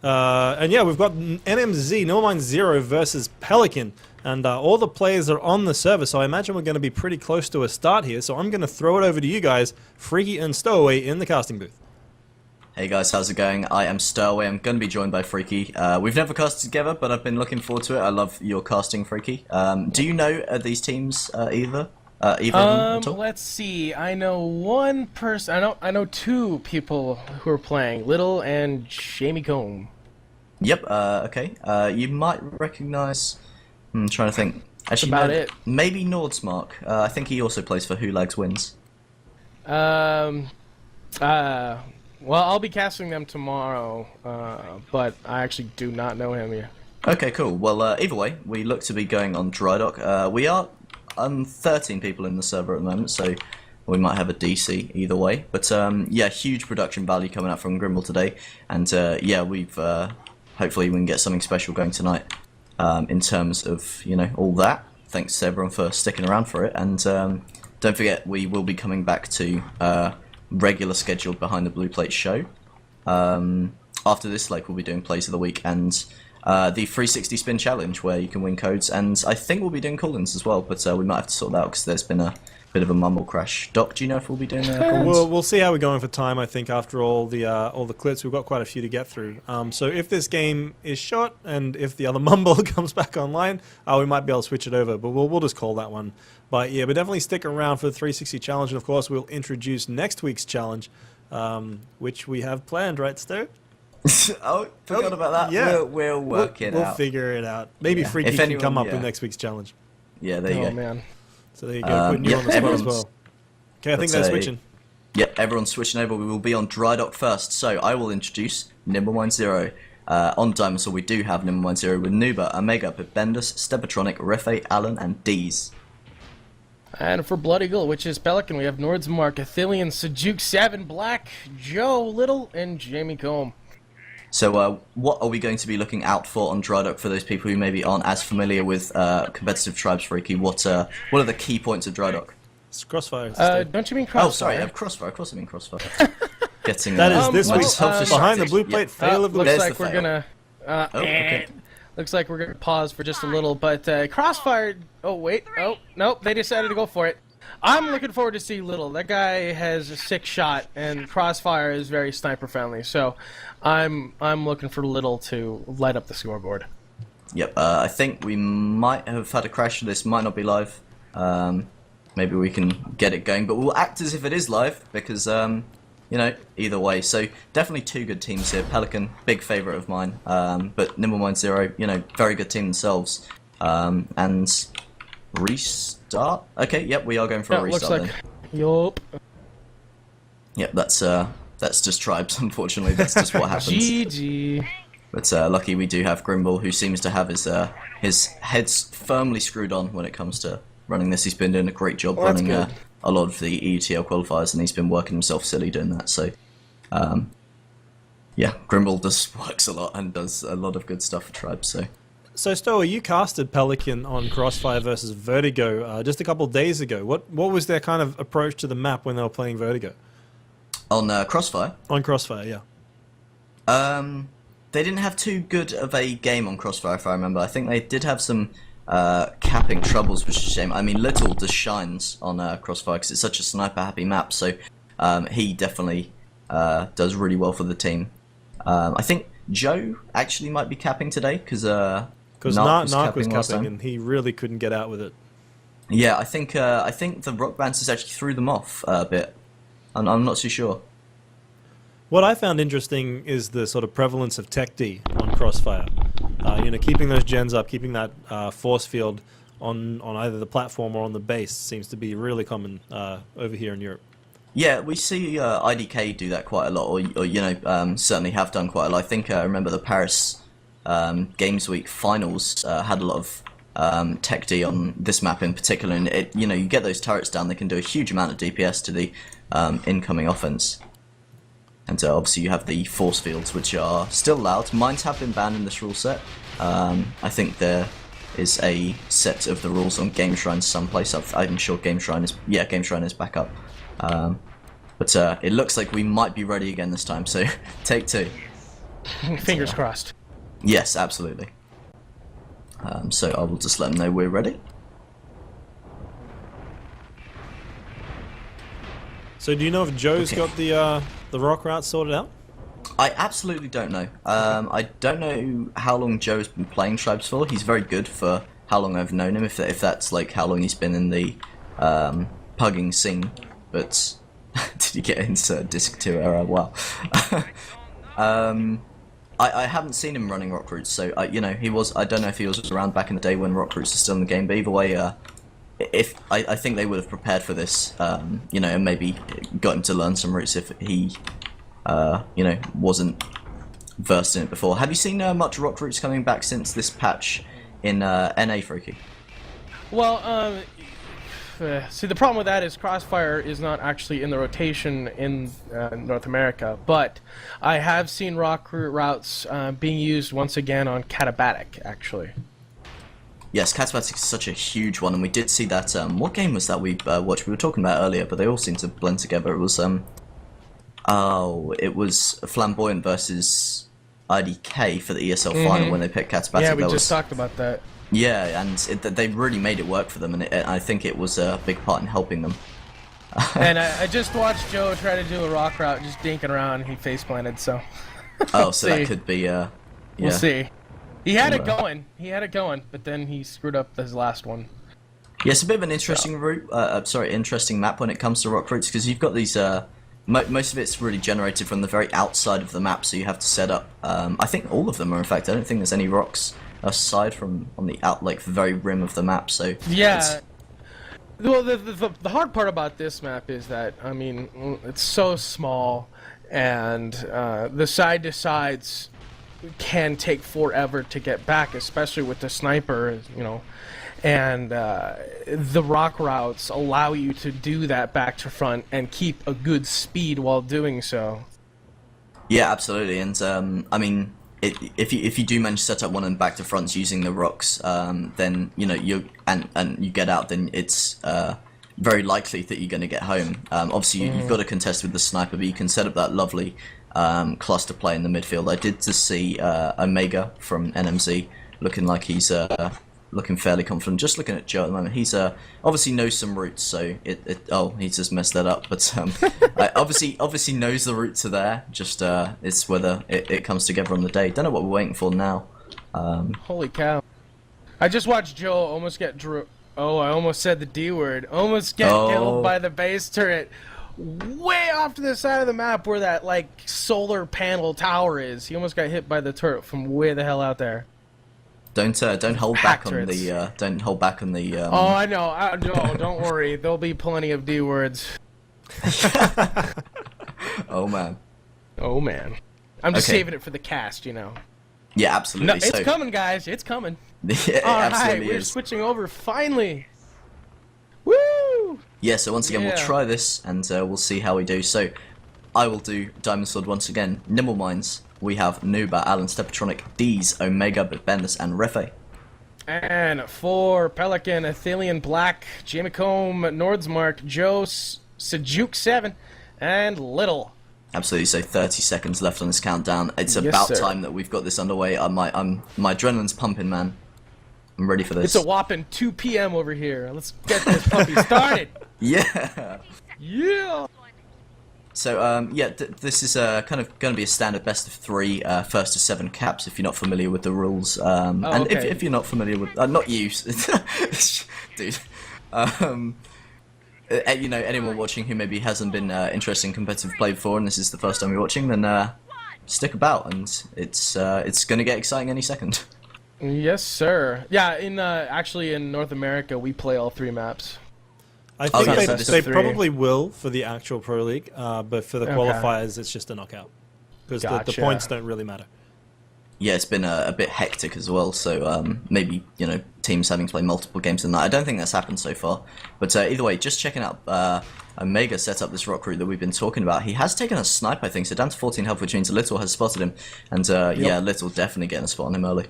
And yeah, we've got nMz, No Mind Zero versus Pelican, and all the players are on the server, so I imagine we're going to be pretty close to a start here. So I'm going to throw it over to you guys, Freaky and Stowaway, in the casting booth. Hey guys, how's it going? I am Stowaway. I'm going to be joined by Freaky. We've never casted together, but I've been looking forward to it. I love your casting, Freaky. Do you know these teams either? Either of them at all? Let's see. I know one person. I know two people who are playing, Little and Jamie Combe. Yep. Okay. You might recognise. I'm trying to think. Actually, about no, it. Maybe Nordsmark. I think he also plays for Who Lags Wins. Well, I'll be casting them tomorrow, but I actually do not know him yet. Okay, cool. Well, either way, we look to be going on dry dock. We are 13 people in the server at the moment, so we might have a DC either way. But yeah, huge production value coming out from Grimble today, and yeah, we've hopefully we can get something special going tonight in terms of all that. Thanks to everyone for sticking around for it, and don't forget we will be coming back to regular scheduled Behind the Blue Plate show. After this, we'll be doing plays of the week and the 360 spin challenge where you can win codes, and I think we'll be doing call-ins as well, but we might have to sort that out because there's been a bit of a mumble crash. Doc, do you know if we'll be doing call-ins? We'll see how we're going for time. I think after all the clips, we've got quite a few to get through. So if this game is short and if the other mumble comes back online, we might be able to switch it over, but we'll just call that one. But yeah, but definitely stick around for the 360 challenge, and of course we'll introduce next week's challenge, which we have planned, right, Stu? Oh, forgot about that. Yeah, we'll work it out. We'll figure it out. Maybe Yeah. Freaky If can anyone- come up yeah. with next week's challenge. Yeah, there you Oh go. man. So there you go, putting you yeah, on the spot as everyone's- well. Okay, I think let's they're say- switching. Yep, everyone's switching over. We will be on dry dock first, so I will introduce Nimblemind Zero. On Dinosaur, we do have Nimblemind Zero with Nuba, Omega, Bendus, Stepatronic, Refe, Allen, and Deez. And for Blood Eagle, which is Pelican, we have Nordsmark, Athelian, Sejuk, Savin, Black, Joe, Little, and Jamie Combe. So, what are we going to be looking out for on dry dock for those people who maybe aren't as familiar with competitive tribes, Freaky? What are the key points of dry dock? It's Crossfire. Don't you mean Crossfire? Oh, sorry, I have Crossfire. Of course, I mean Crossfire. Getting That is this my week's self-distracted. Behind the Blue Plate Yep. fail of the Looks week. There's like the we're fail. gonna. okay. Looks like we're gonna pause for just a little, but Crossfire. Oh wait. Oh nope. They decided to go for it. I'm looking forward to see Little. That guy has a sick shot, and Crossfire is very sniper friendly. So, I'm looking for Little to light up the scoreboard. Yep, I think we might have had a crash. This might not be live. Maybe we can get it going, but we'll act as if it is live because, either way. So definitely two good teams here. Pelican, big favourite of mine, but Nimblemind Zero, very good team themselves. And restart. Okay, yep, we are going for a restart. Looks like. Yup. Yep, that's just tribes. Unfortunately, that's just what happens. GG. But lucky we do have Grimble, who seems to have his heads firmly screwed on when it comes to running this. He's been doing a great job Well, that's running good. a lot of the EUTL qualifiers, and he's been working himself silly doing that. So, yeah, Grimble just works a lot and does a lot of good stuff for tribes. So Stoa, you casted Pelican on Crossfire versus Vertigo just a couple of days ago. What was their kind of approach to the map when they were playing Vertigo? On Crossfire, On Crossfire, yeah. they didn't have too good of a game on Crossfire, if I remember. I think they did have some capping troubles, which is a shame. I mean, Little just shines on Crossfire because it's such a sniper-happy map, so he definitely does really well for the team. I think Joe actually might be capping today because Narc was last capping time. and he really couldn't get out with it. Yeah, I think the Rock Bouncers actually threw them off a bit. I'm not too sure. What I found interesting is the sort of prevalence of Tech D on Crossfire. Keeping those gens up, keeping that force field on either the platform or on the base seems to be really common over here in Europe. Yeah, we see IDK do that quite a lot, or certainly have done quite a lot. I think I remember the Paris Games Week finals had a lot of Tech D on this map in particular, and you get those turrets down, they can do a huge amount of DPS to the incoming offense. And obviously you have the force fields, which are still allowed. Mines have been banned in this rule set. I think there is a set of the rules on Game Shrine someplace. I'm sure Game Shrine is back up. But it looks like we might be ready again this time, so take 2. Fingers crossed. Yes, absolutely. So I will just let them know we're ready. So do you know if Joe's got the rock route sorted out? I absolutely don't know. I don't know how long Joe's been playing Tribes for. He's very good for how long I've known him, if that's like how long he's been in the pugging scene. But did he get into Disc 2 era? Wow. I haven't seen him running rock routes, so you know, I don't know if he was around back in the day when rock routes were still in the game. But either way, if I think they would have prepared for this, you know, and maybe got him to learn some routes if he, you know, wasn't versed in it before. Have you seen much rock routes coming back since this patch in nA33ky? Well, see, the problem with that is Crossfire is not actually in the rotation in North America, but I have seen rock routes being used once again on Katabatic, actually. Yes, Katabatic is such a huge one, and we did see that. What game was that we watched? We were talking about earlier, but they all seem to blend together. It was it was Flamboyant versus IDK for the ESL final when they picked Katabatic. Yeah, we just talked about that. Yeah, and they really made it work for them, and I think it was a big part in helping them. And I just watched Joe try to do a rock route, just dinking around, and he face planted. So. Oh, so that could be. Yeah. We'll see. He had it going. He had it going, but then he screwed up his last one. Yeah, it's a bit of an interesting route. Interesting map when it comes to rock routes, because you've got these. Most of it's really generated from the very outside of the map, so you have to set up. I think all of them are. In fact, I don't think there's any rocks aside from on the like the very rim of the map. So yeah. Well, the hard part about this map is that, I mean, it's so small, and the side to sides can take forever to get back, especially with the sniper, you know, and the rock routes allow you to do that back to front and keep a good speed while doing so. Yeah, absolutely, and I mean, if you do manage to set up one and back to fronts using the rocks, then you know you get out, then it's very likely that you're going to get home. Obviously, you've got to contest with the sniper, but you can set up that lovely cluster play in the midfield. I did just see Omega from nMz looking like he's looking fairly confident. Just looking at Joe at the moment, he's obviously knows some routes, so he just messed that up. But obviously knows the routes are there. Just it's whether it comes together on the day. Don't know what we're waiting for now. Holy cow! I just watched Joe almost get Oh, I almost said the D word. Almost get killed by the base turret. Way off to the side of the map where that like solar panel tower is. He almost got hit by the turret from way the hell out there. Don't hold back on the don't hold back on the. Oh, I know. No, don't worry. There'll be plenty of D words. Oh man. Oh man. I'm just Okay. saving it for the cast, you know. Yeah, absolutely. No, it's coming, guys. It's coming. Yeah, All right, absolutely we're is. switching over finally. Woo! Yeah, so once again, we'll try this, and we'll see how we do. So, I will do Diamond Sword once again. Nimble Minds, we have Nuba, Alan, Stepatronic, Deez, Omega, Bendis, and Refe. And for Pelican, Athelian Black, Jamie Combe, Nordsmark, Joe, Sejuk 7, and Little. Absolutely, so 30 seconds left on this countdown. It's Yes, about sir. time that we've got this underway. My adrenaline's pumping, man. I'm ready for this. It's a whopping 2 p.m. over here. Let's get this puppy started. Yeah! Yeah. So, yeah, this is kind of going to be a standard best of 3, first to 7 caps, if you're not familiar with the rules. And okay. if you're not familiar with... not you, dude. You know, anyone watching who maybe hasn't been interested in competitive play before, and this is the first time you're watching, then stick about, and it's going to get exciting any second. Yes, sir. Yeah, actually in North America, we play all 3 maps. I think yeah, so they this is 3. probably will for the actual Pro League, but for the Okay. qualifiers, it's just a knockout. Because the Gotcha. points don't really matter. Yeah, it's been a bit hectic as well, so maybe, you know, teams having to play multiple games in that. I don't think that's happened so far. But either way, just checking out Omega set up this rock route that we've been talking about. He has taken a snipe, I think, so down to 14 health, which means Little has spotted him. And yeah, Little definitely getting a spot on him early.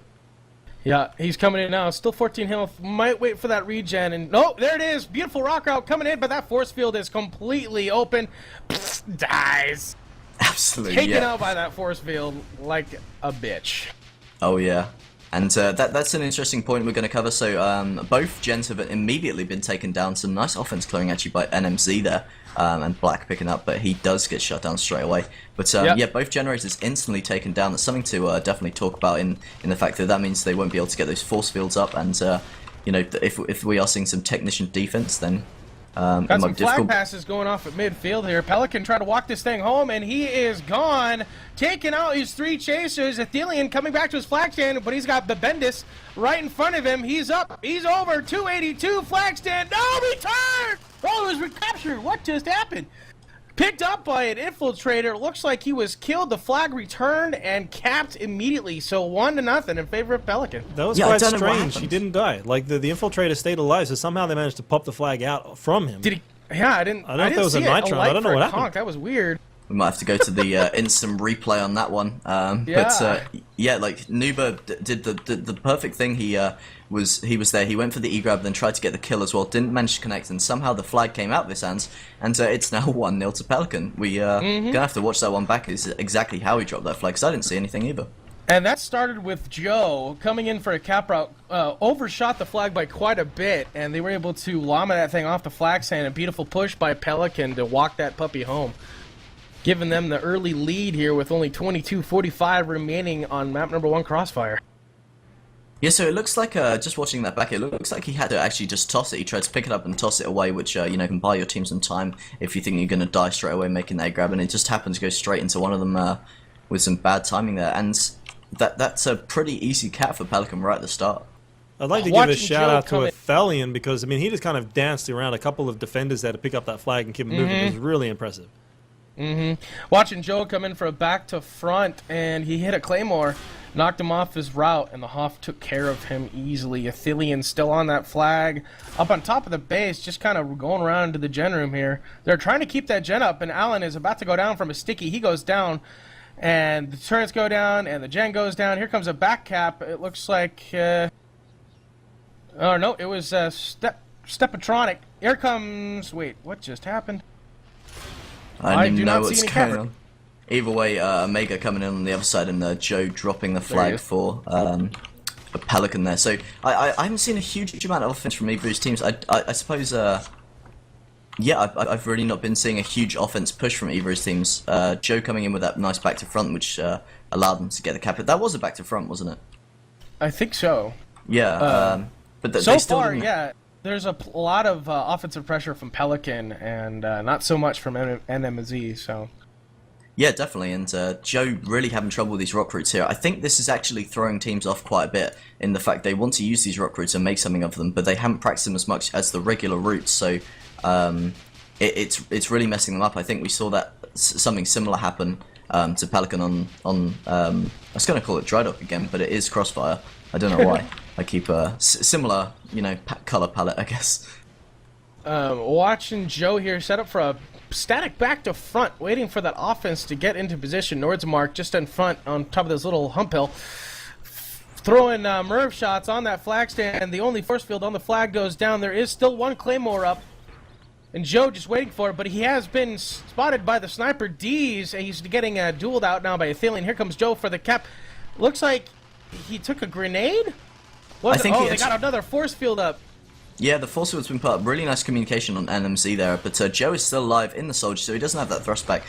Yeah, he's coming in now. Still 14 health. Might wait for that regen. And no, there it is. Beautiful rock route coming in, but that force field is completely open. Psst, dies. Absolutely, Taken yeah. out by that force field like a bitch. Oh yeah, and that's an interesting point we're going to cover. So both gens have immediately been taken down. Some nice offense clearing actually by nMz there, and Black picking up, but he does get shut down straight away. But Yep. yeah, both generators instantly taken down. That's something to definitely talk about in the fact that that means they won't be able to get those force fields up, and you know, if we are seeing some technician defense, then it Got might some be flag difficult. passes going off at midfield here. Pelican tried to walk this thing home, and he is gone. Taking out his 3 chasers. Athelian coming back to his flag stand, but he's got Bebendis right in front of him. He's up. He's over. 282 flag stand. No return! Oh, it was recaptured. What just happened? Picked up by an infiltrator. It looks like he was killed. The flag returned and capped immediately. So 1-0 in favor of Pelican. That was Yeah, I quite don't know what strange. He happened. didn't die. Like the infiltrator stayed alive, so somehow they managed to pop the flag out from him. Did he? Yeah, I didn't. I don't know if there was a see it. nitro. I light don't know for what a happened. conch. That was weird. We might have to go to the instant replay on that one. But Yeah. yeah, like Nuba did the perfect thing. He was there. He went for the E-grab, then tried to get the kill as well. Didn't manage to connect, and somehow the flag came out of his hands. And it's now 1-0 to Pelican. We gonna have to watch that one back. Is exactly how he dropped that flag, because I didn't see anything either. And that started with Joe coming in for a cap route, overshot the flag by quite a bit, and they were able to llama that thing off the flag stand. A beautiful push by Pelican to walk that puppy home, giving them the early lead here with only 22:45 remaining on map number 1 Crossfire. Yeah, so it looks like, just watching that back, it looks like he had to actually just toss it. He tried to pick it up and toss it away, which, you know, can buy your team some time if you think you're going to die straight away making that grab, and it just happened to go straight into one of them with some bad timing there. And that's a pretty easy cap for Pelican right at the start. I'd like to give Watching a shout Joe out to come in- Athelian because, I mean, he just kind of danced around a couple of defenders there to pick up that flag and keep it moving. It was really impressive. Watching Joe come in for a back to front, and he hit a claymore, knocked him off his route, and the Hoff took care of him easily. Athelian still on that flag, up on top of the base, just kind of going around to the gen room here. They're trying to keep that gen up, and Allen is about to go down from a sticky. He goes down, and the turrets go down, and the gen goes down. Here comes a back cap. It looks like, oh no, it was Stepatronic. Here comes, wait, what just happened? I do didn't not know see what's any going cover. on. Either way, Omega coming in on the other side, and Joe dropping the he flag is. for a Pelican there. So I haven't seen a huge amount of offense from either of his teams. I suppose, yeah, I've really not been seeing a huge offense push from either of his teams. Joe coming in with that nice back to front, which allowed them to get the cap. That was a back to front, wasn't it? I think so. Yeah, but So they still far, didn't- yeah, there's a lot of offensive pressure from Pelican and not so much from nMz. So Yeah, definitely, and Joe really having trouble with these rock routes here. I think this is actually throwing teams off quite a bit in the fact they want to use these rock routes and make something of them, but they haven't practiced them as much as the regular routes, so it's really messing them up. I think we saw that something similar happen to Pelican on I was going to call it Dry Dock again, but it is Crossfire. I don't know why. I keep a similar, you know, color palette, I guess. watching Joe here set up for a static back to front, waiting for that offense to get into position. Nordsmark just in front on top of this little hump hill. Throwing Merv shots on that flag stand. The only force field on the flag goes down. There is still one Claymore up. And Joe just waiting for it, but he has been spotted by the sniper D's, and he's getting dueled out now by Athelian. Here comes Joe for the cap. Looks like he took a grenade? I think he they actually- got another force field up. Yeah, the force field's been put up. Really nice communication on nMz there, but Joe is still alive in the soldier, so he doesn't have that thrust back.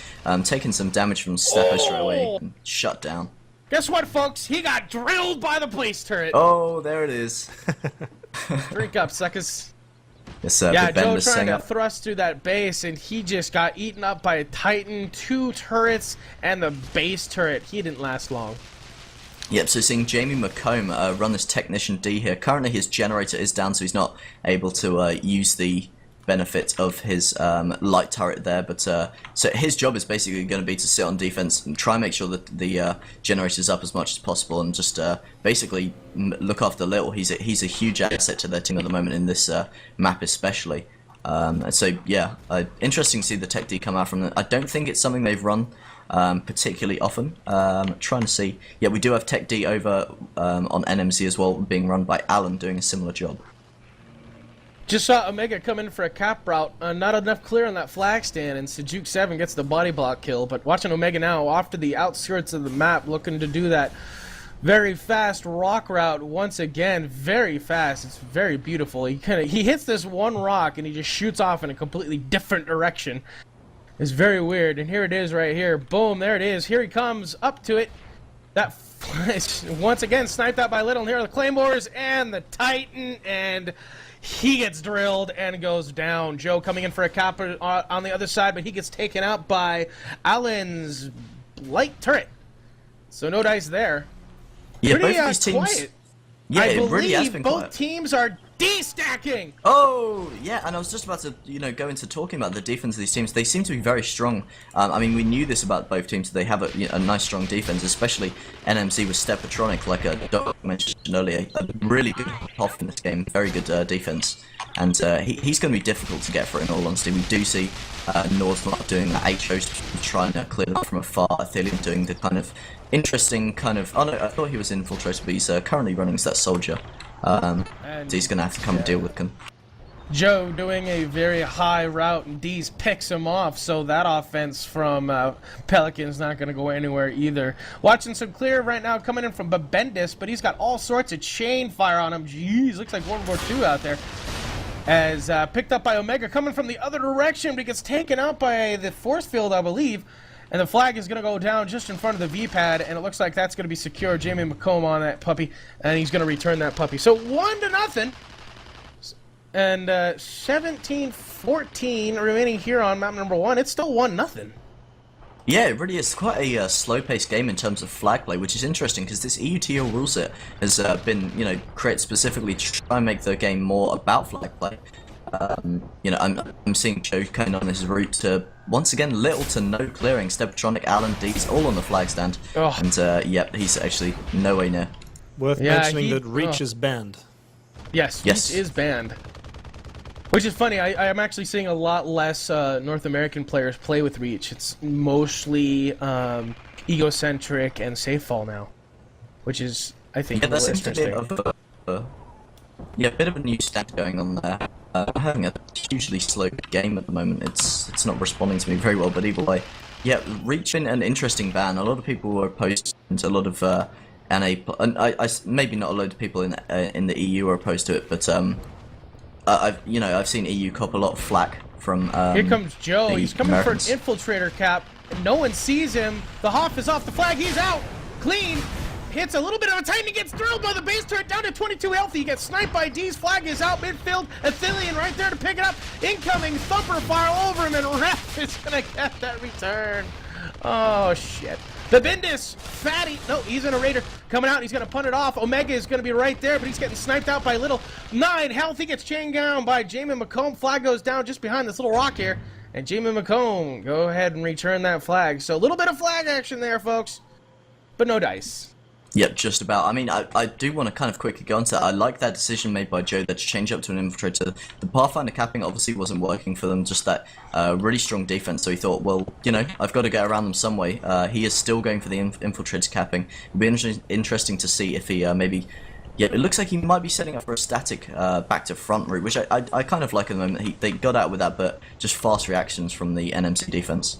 Taking some damage from Stepo straight away. And shut down. Guess what, folks? He got drilled by the police turret. Oh, there it is. Drink up, suckers. Yes, Yeah, Big Ben Joe was trying saying to up. thrust through that base, and he just got eaten up by a Titan, 2 turrets, and the base turret. He didn't last long. Yep, so seeing Jamie McComb run this Technician D here. Currently his generator is down, so he's not able to use the benefit of his light turret there, but so his job is basically going to be to sit on defense and try and make sure that the generator's up as much as possible, and just basically look after Little. He's a huge asset to their team at the moment in this map especially. And so yeah, interesting to see the Tech D come out from that. I don't think it's something they've run particularly often. Trying to see. Yeah, we do have Tech D over on nMz as well, being run by Alan, doing a similar job. Just saw Omega come in for a cap route. Not enough clear on that flag stand, and Sejuk 7 gets the body block kill. But watching Omega now off to the outskirts of the map, looking to do that very fast rock route once again. Very fast. It's very beautiful. He hits this one rock and he just shoots off in a completely different direction. It's very weird. And here it is right here. Boom, there it is. Here he comes up to it. That once again sniped out by Little. And here are the Claymores and the Titan, and he gets drilled and goes down. Joe coming in for a cap on the other side, but he gets taken out by Alan's light turret. So no dice there. Yeah, Pretty both of these teams. Quiet. Yeah, I it really has believe been both quiet. teams are de-stacking. Oh, yeah, and I was just about to, go into talking about the defense of these teams. They seem to be very strong. I mean, we knew this about both teams. They have a nice, strong defense, especially nMz with Stepatronic, like Doc mentioned earlier. A really good off in this game, very good defense. And he's going to be difficult to get for, in all honesty. We do see Northmark doing the HOs, trying to clear them from afar. Athelion doing the kind of interesting kind of... Oh, no, I thought he was infiltrated, but he's currently running as that soldier. So he's going to have to come and deal with him. Joe doing a very high route, and Dees picks him off, so that offense from Pelican's not going to go anywhere either. Watching some clear right now coming in from Babendis, but he's got all sorts of chain fire on him. Jeez, looks like World War II out there. As picked up by Omega, coming from the other direction, but he gets taken out by the force field, I believe. And the flag is going to go down just in front of the V-pad, and it looks like that's going to be secure. Jamie McComb on that puppy, and he's going to return that puppy. So 1-0, and 17-14 remaining here on map number 1. It's still 1-0. Yeah, it really is quite a slow-paced game in terms of flag play, which is interesting because this EUTL rule set has been, created specifically to try and make the game more about flag play. I'm seeing Joe Kane on his route to, once again, little to no clearing. Stepatronic, Alan, Dees, all on the flag stand. Oh. And, he's actually no way near. Worth mentioning that Reach is banned. Yes, Yes. Reach is banned. Which is funny, I'm actually seeing a lot less North American players play with Reach. It's mostly egocentric and safe fall now. Which is, I think, Yeah, that really seems to be interesting. a bit of a new stat going on there. Having a hugely slow game at the moment. It's not responding to me very well, but either way. Yeah, Reach been an interesting ban. A lot of people were opposed to a lot of NA, and maybe not a load of people in the EU are opposed to it, but I've seen EU cop a lot of flack from Here comes Joe. He's coming Americans. for an infiltrator cap. And no one sees him. The Hoff is off the flag. He's out. Clean. Hits a little bit of a Titan. He gets drilled by the base turret down to 22 health. He gets sniped by D's. Flag is out midfield. Athelion right there to pick it up. Incoming thumper fire over him, and Ref is going to get that return. Oh, shit. The Bendis, fatty. No, he's in a Raider coming out. He's going to punt it off. Omega is going to be right there, but he's getting sniped out by Little. 9 health. He gets chained down by Jamie McComb. Flag goes down just behind this little rock here. And Jamie McComb, go ahead and return that flag. So a little bit of flag action there, folks. But no dice. Yep, just about. I mean, I do want to kind of quickly go into that. I like that decision made by Joe that to change up to an infiltrator. The Pathfinder capping obviously wasn't working for them, just that really strong defense, so he thought, well, I've got to get around them some way. He is still going for the infiltrator capping. It'll be interesting to see if he maybe... Yeah, it looks like he might be setting up for a static back to front route, which I kind of like at the moment. They got out with that, but just fast reactions from the nMz defense.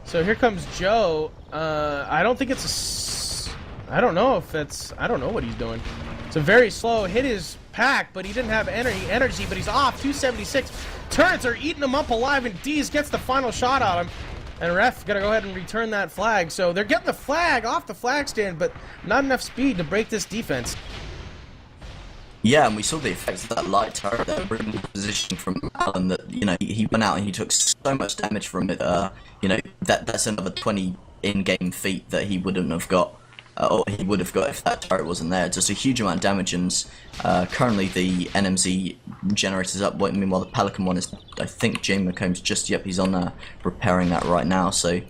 So here comes Joe. I don't think it's a... I don't know if it's... I don't know what he's doing. It's a very slow hit his pack, but he didn't have energy, but he's off. 276. Turrets are eating him up alive, and Dees gets the final shot on him. And Ref gotta go ahead and return that flag. So they're getting the flag off the flag stand, but not enough speed to break this defense. Yeah, and we saw the effects of that light turret, that really good position from Alan, that, he went out and he took so much damage from it. That's another 20 in-game feet that he wouldn't have got. Or he would have got if that turret wasn't there. Just a huge amount of damage, and currently the nMz generator's up. Meanwhile, the Pelican one is, I think, Jamie McComb's just, he's on repairing that right now. So,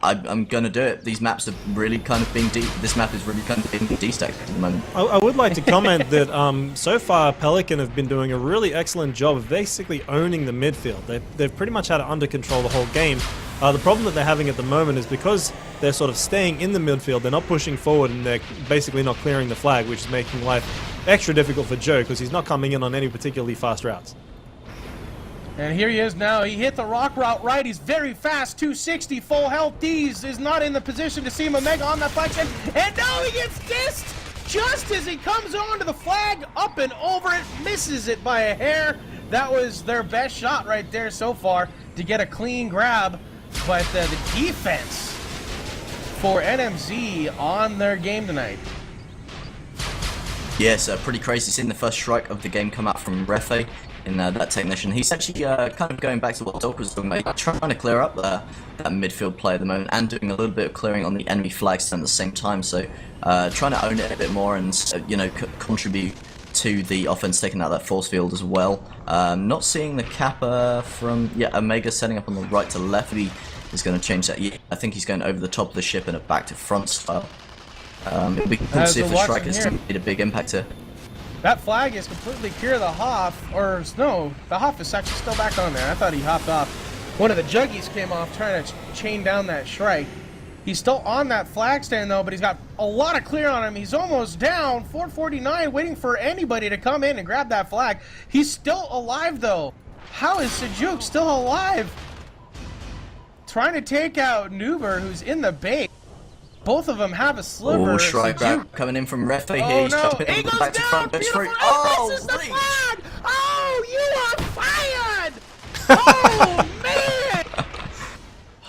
I'm gonna do it. These maps are really kind of being this map is really kind of being destacked at the moment. I would like to comment that so far Pelican have been doing a really excellent job of basically owning the midfield. They've pretty much had it under control the whole game. The problem that they're having at the moment is because they're sort of staying in the midfield, they're not pushing forward, and they're basically not clearing the flag, which is making life extra difficult for Joe because he's not coming in on any particularly fast routes. And here he is now. He hit the rock route right. He's very fast. 260, full health. Deez is not in the position to see him. Omega on that flag stand. And now he gets dissed just as he comes onto the flag, up and over it. Misses it by a hair. That was their best shot right there so far to get a clean grab. But the defense for nMz on their game tonight. Yes, pretty crazy seeing the first strike of the game come out from Refe in that technician. He's actually kind of going back to what Doc was talking about, trying to clear up that midfield play at the moment and doing a little bit of clearing on the enemy flag stand at the same time. So trying to own it a bit more and you know, contribute to the offense, taking out that force field as well. Not seeing the Kappa from Omega setting up on the right to left. He is going to change that. Yeah, I think he's going over the top of the ship in a back to front style. It'll be cool to see if the strikers made a big impact here. That flag is completely clear of the Hoff, or no, the Hoff is actually still back on there. I thought he hopped off. One of the Juggies came off trying to chain down that Shrike. He's still on that flag stand though, but he's got a lot of clear on him. He's almost down, 449, waiting for anybody to come in and grab that flag. He's still alive though. How is Sejuk still alive? Trying to take out Nuber, who's in the base. Both of them have a sliver. Oh, Shrike coming in from Refe here. Oh He's no, jumping he goes back to down, front. beautiful, Oh, misses the reach. flag! Oh, you are fired! Oh, man!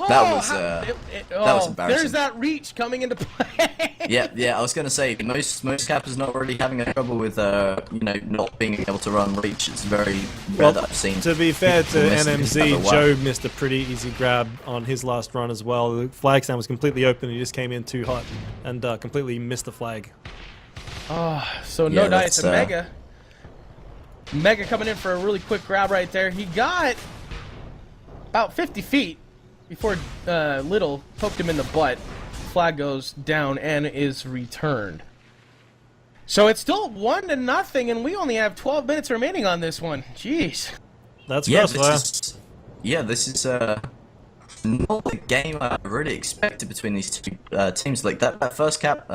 That was embarrassing. There's that reach coming into play. Yeah, I was going to say, most Kappas not really having a trouble with, you know, not being able to run reach. It's very rare that I've seen. To be fair to miss nMz, Joe missed a pretty easy grab on his last run as well. The flag stand was completely open, he just came in too hot and completely missed the flag. Oh, so no dice to Mega. Mega coming in for a really quick grab right there. He got about 50 feet before Little poked him in the butt. Flag goes down and is returned. So it's still 1-0, and we only have 12 minutes remaining on this one. Jeez. That's this is not the game I really expected between these two teams. Like that first cap,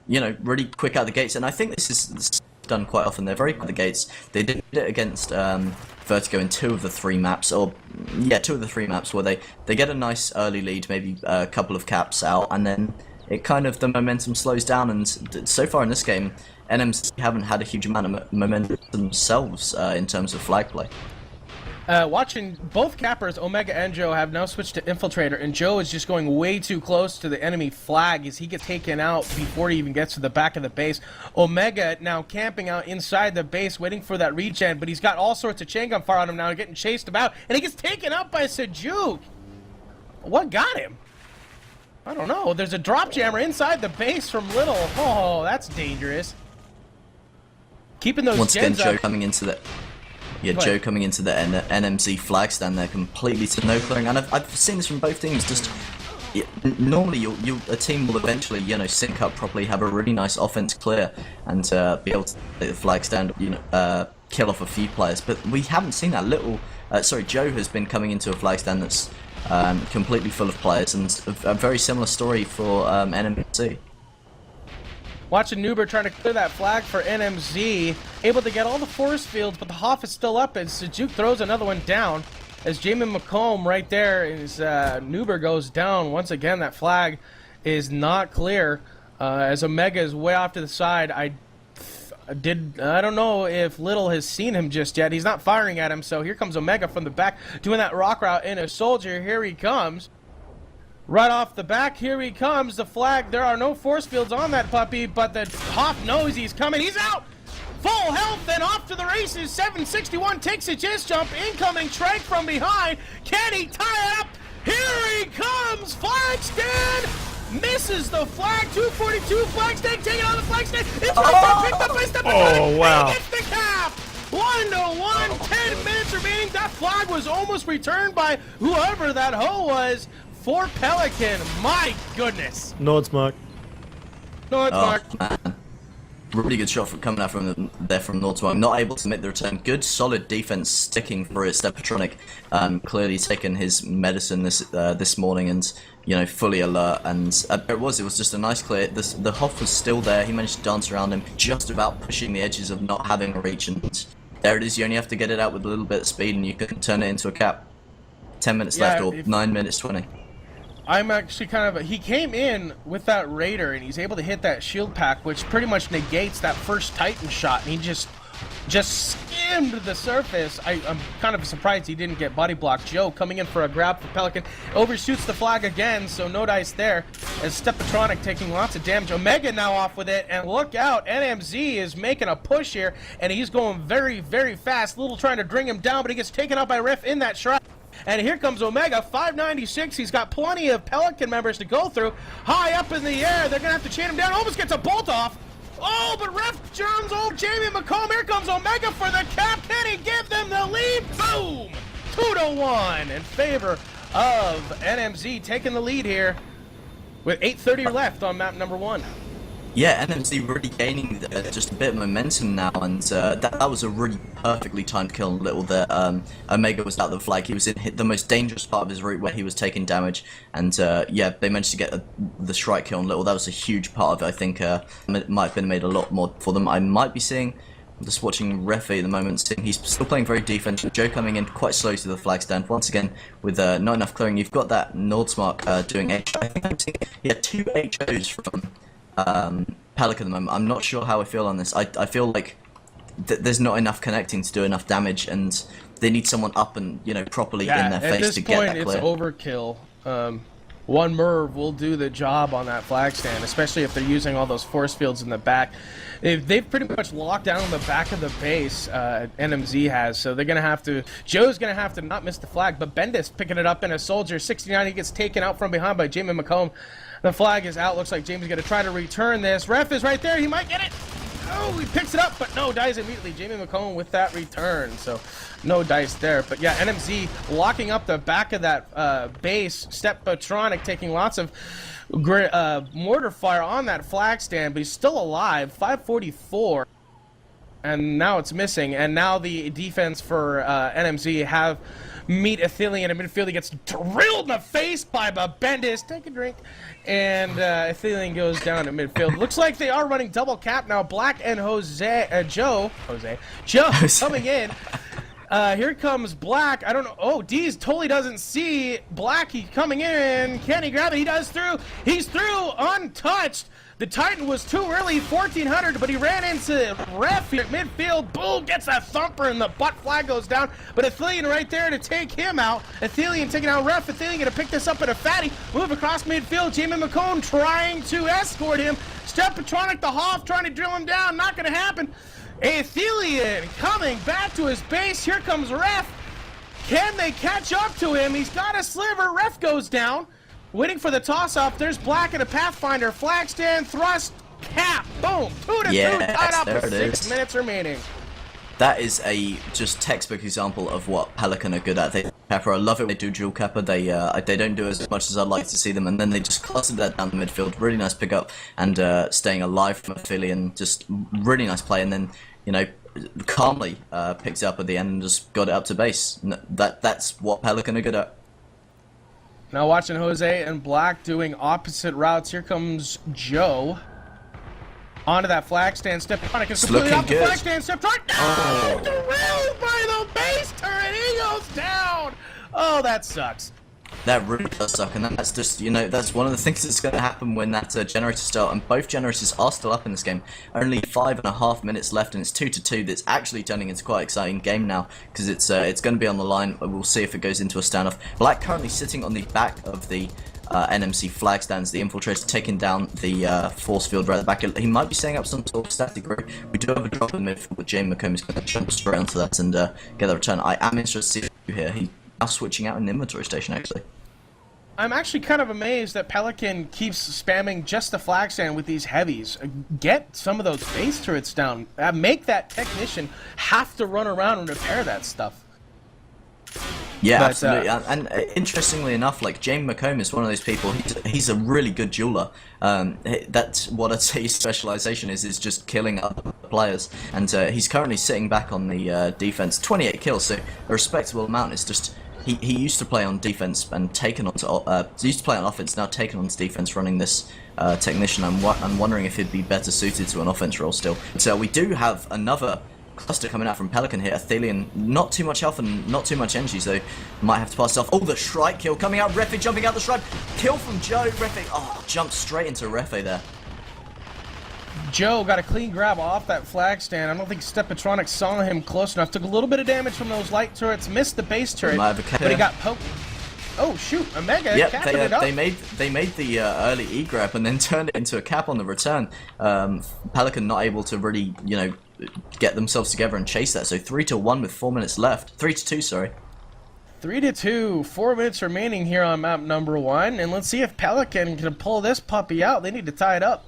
you know, really quick out the gates, and I think this is done quite often. They're very quick out the gates. They did it against Vertigo in 2 of the 3 maps, or yeah, 2 of the 3 maps where they get a nice early lead, maybe a couple of caps out, and then it kind of the momentum slows down. And so far in this game, nMz haven't had a huge amount of momentum themselves in terms of flag play. Watching both cappers, Omega and Joe, have now switched to Infiltrator, and Joe is just going way too close to the enemy flag as he gets taken out before he even gets to the back of the base. Omega now camping out inside the base, waiting for that regen, but he's got all sorts of chain gun fire on him now, getting chased about, and he gets taken out by Sejuk. What got him? I don't know. There's a drop jammer inside the base from Little. Oh, that's dangerous. Keeping those Once again, gens Joe up. coming into the... Yeah, Joe coming into the nMz flag stand there completely to no clearing, and I've seen this from both teams. Just normally, a team will eventually, you know, sync up properly, have a really nice offense clear, and be able to take the flag stand, you know, kill off a few players. But we haven't seen that. Joe has been coming into a flag stand that's completely full of players, and a very similar story for nMz. Watching Nuber trying to clear that flag for nMz. Able to get all the force fields, but the Hoff is still up as Sejuk throws another one down. As Jamin McComb right there as Nuber goes down. Once again, that flag is not clear. As Omega is way off to the side. I don't know if Little has seen him just yet. He's not firing at him, so here comes Omega from the back doing that rock route in a soldier. Here he comes. Right off the back, here he comes, the flag. There are no force fields on that puppy, but the Hoff knows he's coming. He's out! Full health and off to the races. 761 takes a just jump. Incoming Shrike from behind. Can he tie it up? Here he comes! Flag stand! Misses the flag. 242 flag stand. Taking on the flag stand. It's right there. Picked up by step. Oh, wow. He gets the cap! 1-1, 10 minutes remaining. That flag was almost returned by whoever that hoe was. for Pelican. My goodness. Nordsmark. No, it's Mark. Man. Really good shot coming out from there from Nordsmark. Not able to make the return. Good, solid defense sticking for it. Stepatronic clearly taken his medicine this morning and, you know, fully alert. And it was just a nice clear. The Hoff was still there. He managed to dance around him, just about pushing the edges of not having a reach. And there it is. You only have to get it out with a little bit of speed and you can turn it into a cap. 10 minutes left, or 9 minutes 20. I'm actually kind of... He came in with that Raider, and he's able to hit that shield pack, which pretty much negates that first Titan shot, and he just skimmed the surface. I'm kind of surprised he didn't get body blocked. Joe coming in for a grab for Pelican. Overshoots the flag again, so no dice there. As Stepatronic taking lots of damage. Omega now off with it, and look out. nMz is making a push here, and he's going very, very fast. Little trying to bring him down, but he gets taken out by Riff in that shot. And here comes Omega, 596. He's got plenty of Pelican members to go through. High up in the air. They're going to have to chain him down. Almost gets a bolt off. Oh, but Ref Jones, old Jamie McComb. Here comes Omega for the cap. Can he give them the lead? Boom! 2-1 in favor of nMz, taking the lead here with 8:30 left on map number 1. Yeah, nMz really gaining just a bit of momentum now, and that was a really perfectly timed kill on Little there. Omega was out the flag. He was in the most dangerous part of his route where he was taking damage, and yeah, they managed to get the strike kill on Little. That was a huge part of it. I think it might have been made a lot more for them. I might be seeing, I'm just watching Refi at the moment, seeing he's still playing very defensive. Joe coming in quite slow to the flag stand, once again with not enough clearing. You've got that Nordsmark doing H. I think I'm seeing, yeah, 2 HOs from Pelican at the moment. I'm not sure how I feel on this. I feel like there's not enough connecting to do enough damage, and they need someone up and, you know, properly in their face to get that clear. At this point, it's overkill. One Merv will do the job on that flag stand, especially if they're using all those force fields in the back. They've pretty much locked down the back of the base, nMz has, so they're going to have to... Joe's going to have to not miss the flag, but Bendis picking it up in a Soldier. 69, he gets taken out from behind by Jamie McComb. The flag is out. Looks like Jamie's going to try to return this. Ref is right there. He might get it. Oh, he picks it up, but no, dies immediately. Jamie McComb with that return, so no dice there. But yeah, nMz locking up the back of that base. Stepatronic taking lots of mortar fire on that flag stand, but he's still alive. 544. And now it's missing. And now the defense for nMz have meet Athelion in midfield. He gets drilled in the face by Bendis. Take a drink. And Athelion goes down to midfield. Looks like they are running double cap now. Black and Joe coming in. Here comes Black. I don't know. Oh, Deez totally doesn't see Black. He's coming in. Can he grab it? He does through. He's through untouched. The Titan was too early, 1400, but he ran into Ref here at midfield. Boom, gets that thumper, and the butt flag goes down. But Athelion right there to take him out. Athelion taking out Ref. Athelion gonna pick this up at a fatty. Move across midfield. Jamie McComb trying to escort him. Stepatronic, the Hoff, trying to drill him down. Not gonna happen. Athelion coming back to his base. Here comes Ref. Can they catch up to him? He's got a sliver. Ref goes down. Waiting for the toss-up. There's Black and a Pathfinder. Flag stand, thrust, cap. Boom. 2-2. Tied up with 6 minutes remaining. That is a just textbook example of what Pelican are good at. They Kappa. I love it when they do dual Kappa. They don't do as much as I'd like to see them, and then they just clustered that down the midfield. Really nice pickup and staying alive from Aphelion. Just really nice play, and then calmly picked it up at the end and just got it up to base. That's what Pelican are good at. Now watching Jose and Black doing opposite routes. Here comes Joe. Onto that flag stand, step on it, completely off the flag stand, step right down! Derailed by the base turret, he goes down! Oh, that sucks. That really does suck, and that's just, that's one of the things that's going to happen when that generator starts, and both generators are still up in this game. Only 5.5 minutes left, and it's 2-2. That's actually turning into quite an exciting game now, because it's going to be on the line. We'll see if it goes into a standoff. Black currently sitting on the back of the nMz flag stands. The infiltrator taking down the force field right at the back. He might be setting up some sort of static group. We do have a drop in the midfield, but Jamie McComb is going to jump straight onto that and get the return. I am interested to see here. He's now switching out in the inventory station, actually. I'm actually kind of amazed that Pelican keeps spamming just the flag stand with these heavies. Get some of those base turrets down. Make that technician have to run around and repair that stuff. Yeah, But, absolutely. And interestingly enough, like Jamie McComb is one of those people. He's a really good jeweler. That's what I'd say his specialization is just killing other players. And he's currently sitting back on the defense, 28 kills, so a respectable amount. It's just he used to play on defense and taken onto used to play on offense, now taken onto defense, running this technician. I'm wondering if he'd be better suited to an offense role still. So we do have another cluster coming out from Pelican here. Athelian, not too much health and not too much energy, so might have to pass it off. Oh, the Shrike kill coming out. Refe jumping out the Shrike. Kill from Joe. Refe, jumped straight into Refe there. Joe got a clean grab off that flag stand. I don't think Stepatronic saw him close enough. Took a little bit of damage from those light turrets. Missed the base turret, but he got poked. Oh shoot! Omega capping it up. They made the early E grab and then turned it into a cap on the return. Pelican not able to really, get themselves together and chase that. So 3-1 with 4 minutes left. 3-2, sorry. 3-2. 4 minutes remaining here on map number 1, and let's see if Pelican can pull this puppy out. They need to tie it up.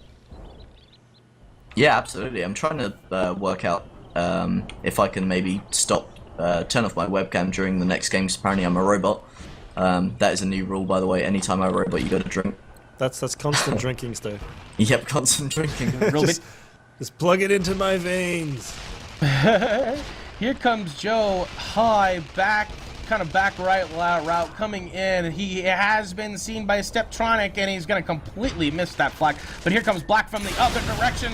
Yeah, absolutely. I'm trying to work out if I can maybe turn off my webcam during the next game, because apparently I'm a robot. That is a new rule, by the way. Anytime I'm a robot, you got to drink. That's constant drinking, Steve. Yep, constant drinking. Just plug it into my veins. Here comes Joe, high back, kind of back right route coming in. He has been seen by Steptronic, and he's going to completely miss that flag. But here comes Black from the other direction.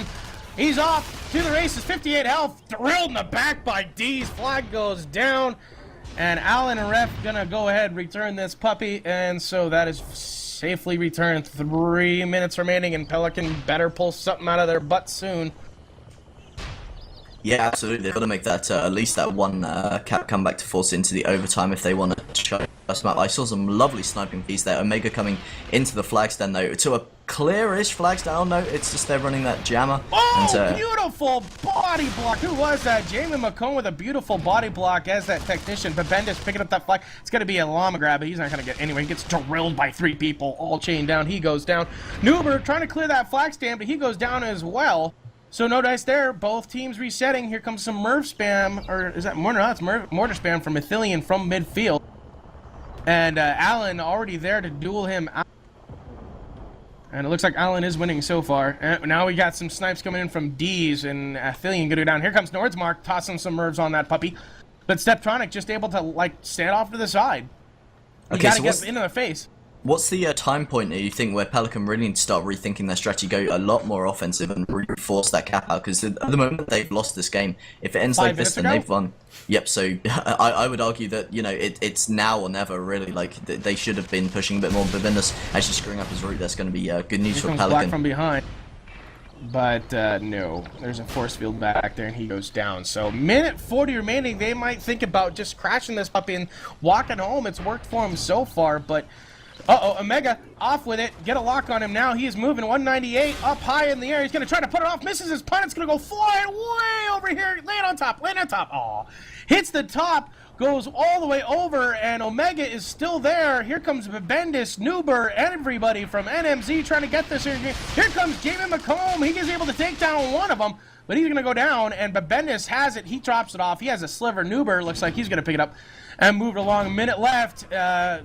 He's off to the races, 58 health, drilled in the back by D's. Flag goes down, and Alan and Ref going to go ahead and return this puppy, and so that is safely returned. 3 minutes remaining, and Pelican better pull something out of their butt soon. Yeah, absolutely. They've got to make that at least that one cap come back to force it into the overtime if they want to show us map. I saw some lovely sniping piece there. Omega coming into the flag stand though to a clearish flag stand. Oh no, it's just they're running that jammer. Oh, and, beautiful body block. Who was that? Jamie McComb with a beautiful body block as that technician. But Bendis picking up that flag. It's going to be a llama grab, but he's not going to get anyway. He gets drilled by 3 people, all chained down. He goes down. Nuber trying to clear that flag stand, but he goes down as well. So no dice there. Both teams resetting. Here comes some Merv spam, or is that mortar? No, it's mortar spam from Athelian from midfield. And Alan already there to duel him out. And it looks like Alan is winning so far. And now we got some snipes coming in from D's, and Athelian gonna go down. Here comes Nordsmark tossing some Mervs on that puppy. But Steptronic just able to, like, stand off to the side. You gotta get into the face. What's the time point that you think where Pelican really need to start rethinking their strategy, go a lot more offensive and reinforce that cap out? Because at the moment they've lost this game. If it ends like this, then they've won. Yep, so I would argue that, it's now or never, really. Like, they should have been pushing a bit more. But Bendis actually screwing up his route. That's going to be good news for Pelican. Black from behind. But no, there's a force field back there, and he goes down. So minute 40 remaining. They might think about just crashing this puppy and walking home. It's worked for him so far, but... Uh-oh, Omega off with it. Get a lock on him now. He is moving 198 up high in the air. He's going to try to put it off. Misses his punt. It's going to go flying way over here. Land on top. Land on top. Aw. Hits the top. Goes all the way over. And Omega is still there. Here comes Bendis, Nuber, everybody from nMz trying to get this here. Here comes Jamie McComb. He is able to take down one of them. But he's going to go down. And Bendis has it. He drops it off. He has a sliver. Nuber looks like he's going to pick it up and moved along. A minute left.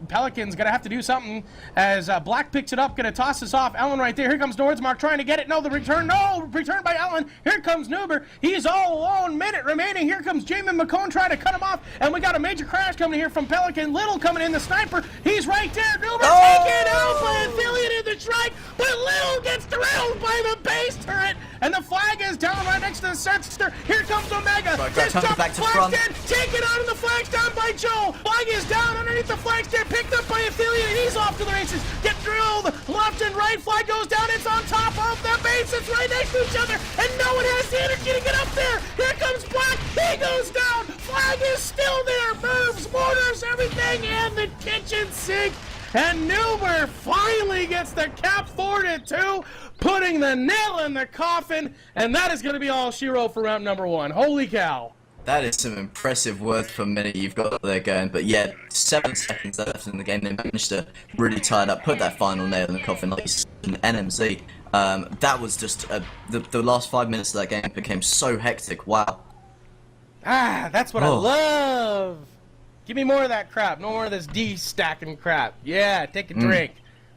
Pelicans gonna have to do something as Black picks it up, gonna toss this off. Allen right there. Here comes Nordsmark trying to get it. No, the return. No, return by Allen. Here comes Nuber. He's all alone. Minute remaining. Here comes Jamie McCone trying to cut him off, and we got a major crash coming here from Pelican. Little coming in, the sniper. He's right there. Nuber taken out by Athelian in the strike, but Little gets drilled by the base turret, and the flag is down right next to the center. Here comes Omega. Just jump back to front. Taken out, and the flag's down by Joe. Flag is down underneath the flag stand, picked up by Athelian, and he's off to the races. Get drilled left and right. Flag goes down. It's on top of the base. It's right next to each other, and no one has the energy to get up there. Here comes Black. He goes down. Flag is still there. Moves, mortars, everything, and the kitchen sink. And Nuber finally gets the cap 4-2, putting the nail in the coffin, and that is going to be all she wrote for round number 1. Holy cow. That is some impressive work per minute you've got there going, but yeah, 7 seconds left in the game. They managed to really tie it up, put that final nail in the coffin, like you said, in nMz. That was just the last 5 minutes of that game became so hectic. Wow. That's what I love. Give me more of that crap. No more of this D stacking crap. Yeah, take a drink.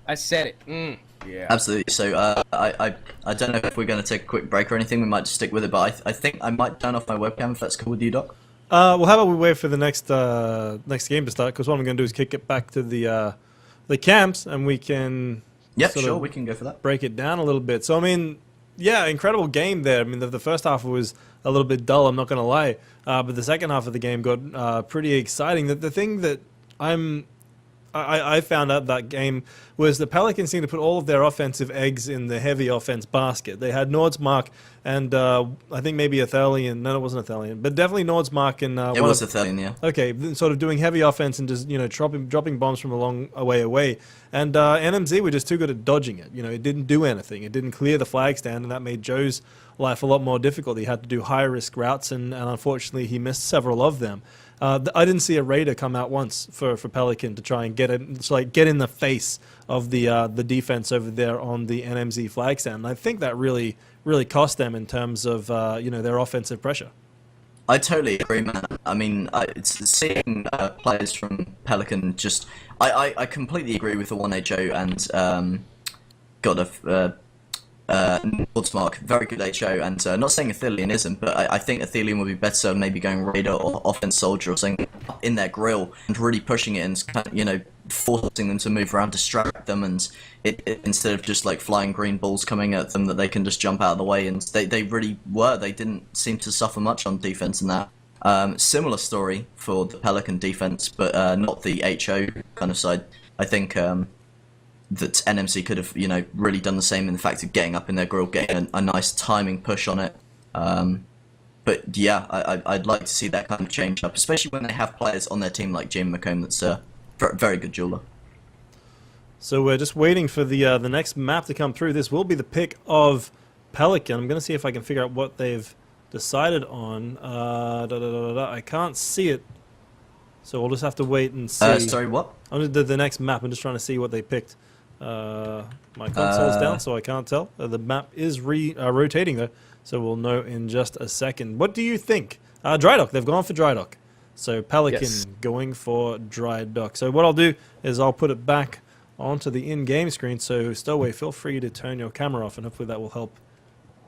I said it. Yeah. Absolutely. So I don't know if we're going to take a quick break or anything. We might just stick with it, but I think I might turn off my webcam if that's cool with you, Doc. Well, how about we wait for the next game to start? Because what I'm going to do is kick it back to the camps, and we can. Yep, sure, we can go for that. Break it down a little bit. So I mean, yeah, incredible game there. I mean, the first half was a little bit dull. I'm not going to lie, but the second half of the game got pretty exciting. The thing that I found out that game was the Pelicans seemed to put all of their offensive eggs in the heavy offense basket. They had Nordsmark and I think maybe Athelian. No, it wasn't Athelian, but definitely Nordsmark and it was Athelian, yeah. Okay, sort of doing heavy offense and just dropping bombs from a long away. And nMz were just too good at dodging it. It didn't do anything. It didn't clear the flag stand, and that made Joe's life a lot more difficult. He had to do high risk routes, and unfortunately he missed several of them. I didn't see a Raider come out once for Pelican to try and get in the face of the defense over there on the nMz flag stand. And I think that really cost them in terms of their offensive pressure. I totally agree, man. I mean, it's seeing players from Pelican just... I completely agree with the 1A Joe and Nordsmark, very good HO, and not saying Athelian isn't, but I think Athelian would be better maybe going Raider or Offense Soldier or something in their grill and really pushing it and kind of, forcing them to move around, distract them, and instead of just like flying green balls coming at them that they can just jump out of the way, and they really were. They didn't seem to suffer much on defense in that. Similar story for the Pelican defense, but not the HO kind of side. I think that nMz could have, really done the same in the fact of getting up in their grill, getting a nice timing push on it. But yeah, I'd like to see that kind of change up, especially when they have players on their team like Jim McComb that's a very good jeweler. So we're just waiting for the next map to come through. This will be the pick of Pelican. I'm going to see if I can figure out what they've decided on. I can't see it, so we'll just have to wait and see. Sorry, what? The next map. I'm just trying to see what they picked. My console's down, so I can't tell. The map is rotating though, so we'll know in just a second. What do you think? Dry dock. They've gone for dry dock. So Pelican going for dry dock. So what I'll do is I'll put it back onto the in-game screen. So Stowaway, feel free to turn your camera off, and hopefully that will help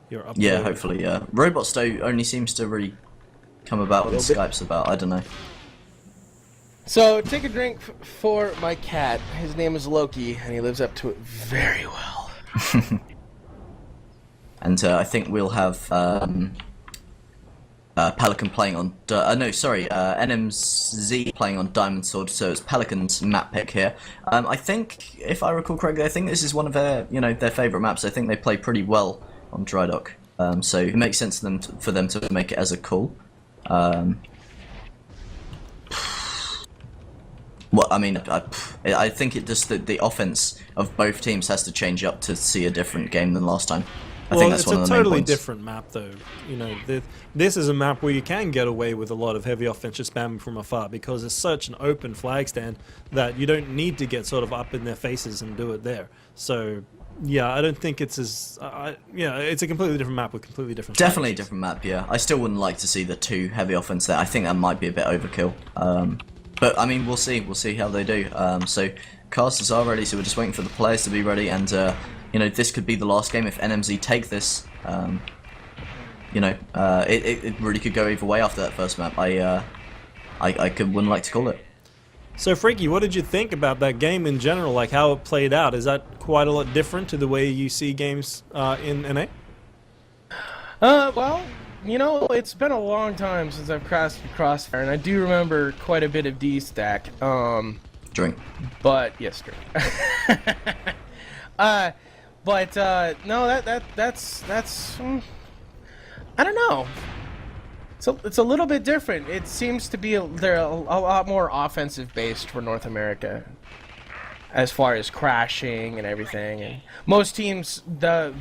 your upload. Yeah, hopefully. Yeah. Robot Stow only seems to really come about when Skype's about. I don't know. So, take a drink for my cat. His name is Loki, and he lives up to it very well. And I think we'll have Pelican playing on... nMz playing on Diamond Sword, so it's Pelican's map pick here. I think, if I recall correctly, I think this is one of their, their favourite maps. I think they play pretty well on Dry Dock. So it makes sense for them to make it as a call. Well, I mean, I think it just the offense of both teams has to change up to see a different game than last time. I think that's one of the main totally points. Different map, though. This is a map where you can get away with a lot of heavy offense just spamming from afar because it's such an open flag stand that you don't need to get sort of up in their faces and do it there. So, yeah, I don't think it's as... it's a completely different map with completely different Definitely a strategies. different map, yeah. I still wouldn't like to see the two heavy offense there. I think that might be a bit overkill. But, I mean, we'll see. We'll see how they do. So, casters are ready, so we're just waiting for the players to be ready. And, this could be the last game if nMz take this. It really could go either way after that first map. I wouldn't like to call it. So, Freaky, what did you think about that game in general? Like, how it played out? Is that quite a lot different to the way you see games in NA? Well... it's been a long time since I've crossed Crossfire, and I do remember quite a bit of D-Stack. Drink. But, yes, drink. No, that's I don't know. It's a little bit different. It seems to be they're a lot more offensive based for North America, as far as crashing and everything. And most teams, a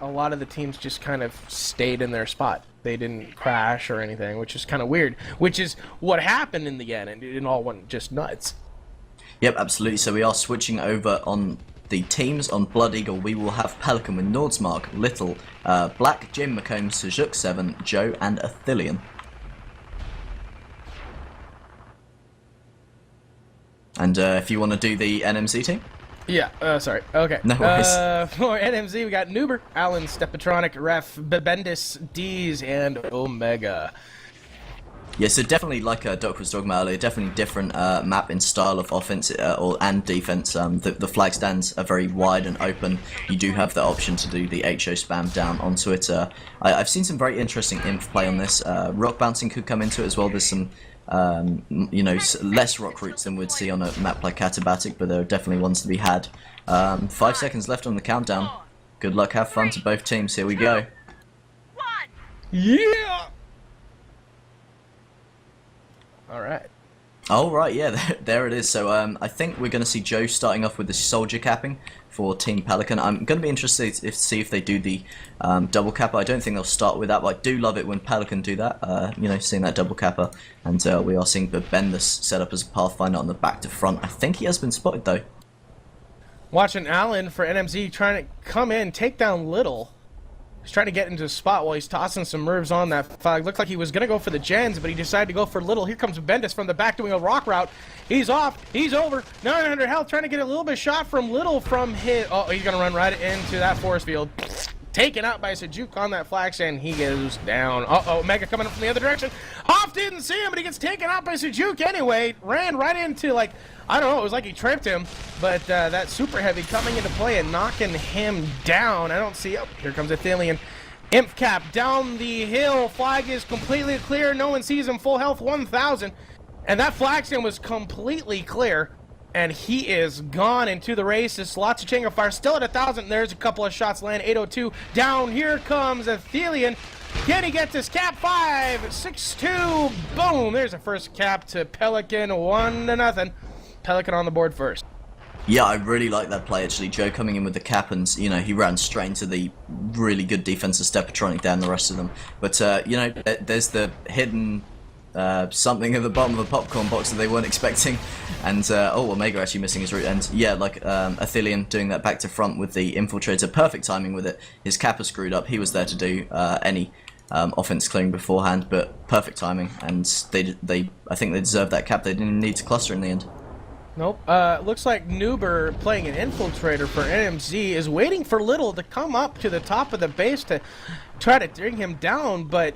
lot of the teams just kind of stayed in their spot. They didn't crash or anything, which is kind of weird. Which is what happened in the end, and it all went just nuts. Yep, absolutely. So we are switching over on the teams. On Blood Eagle, we will have Pelican with Nordsmark, Little, Black, Jim McComb, Sejuk7, Joe, and Athelian. And if you want to do the nMz team? Yeah, sorry. Okay. No worries. For nMz, we got Nuber, Alan, Stepatronic, Ref, Bendis, D's, and Omega. Yeah, so definitely like Doc was talking about earlier, definitely different map in style of offense and defense. The flag stands are very wide and open. You do have the option to do the HO spam down onto it. I've seen some very interesting inf play on this. Rock bouncing could come into it as well. There's some less rock routes than we'd see on a map like Katabatic, but there are definitely ones to be had. 5 seconds left on the countdown. Good luck, have fun to both teams. Here we go. Yeah! Alright. Oh right, yeah, there it is. So I think we're going to see Joe starting off with the soldier capping for Team Pelican. I'm going to be interested to see if they do the double capper. I don't think they'll start with that, but I do love it when Pelican do that. Seeing that double capper, and we are seeing Bendis set up as a pathfinder on the back to front. I think he has been spotted though. Watching Alan for nMz trying to come in, take down Little. He's trying to get into a spot while he's tossing some Mervs on that flag. Looked like he was going to go for the gens, but he decided to go for Little. Here comes Bendis from the back doing a rock route. He's off. He's over. 900 health, trying to get a little bit shot from Little from his... Oh, he's going to run right into that force field. Taken out by Sejuk on that flag stand. He goes down. Uh-oh, Mega coming up from the other direction. Hoff didn't see him, but he gets taken out by Sejuk anyway. Ran right into, like, I don't know, it was like he tripped him. But that super heavy coming into play and knocking him down. I don't see... Oh, here comes Athelian. Imp cap down the hill. Flag is completely clear. No one sees him. Full health 1,000. And that flag stand was completely clear. And he is gone into the races. Lots of chain of fire. Still at 1,000. There's a couple of shots land. 802. Down. Here comes Athelian. Can he get this cap? 5, 6-2. Boom. There's a first cap to Pelican. 1-0. Pelican on the board first. Yeah, I really like that play actually. Joe coming in with the cap and, he ran straight into the really good defensive Stepatronic down the rest of them. But, there's the hidden something at the bottom of the popcorn box that they weren't expecting. And, Omega actually missing his route. And, yeah, like Athelian doing that back to front with the Infiltrator. Perfect timing with it. His cap is screwed up. He was there to do any offense clearing beforehand, but perfect timing. And I think they deserved that cap. They didn't need to cluster in the end. Nope. Looks like Nuber, playing an infiltrator for nMz, is waiting for Little to come up to the top of the base to try to bring him down, but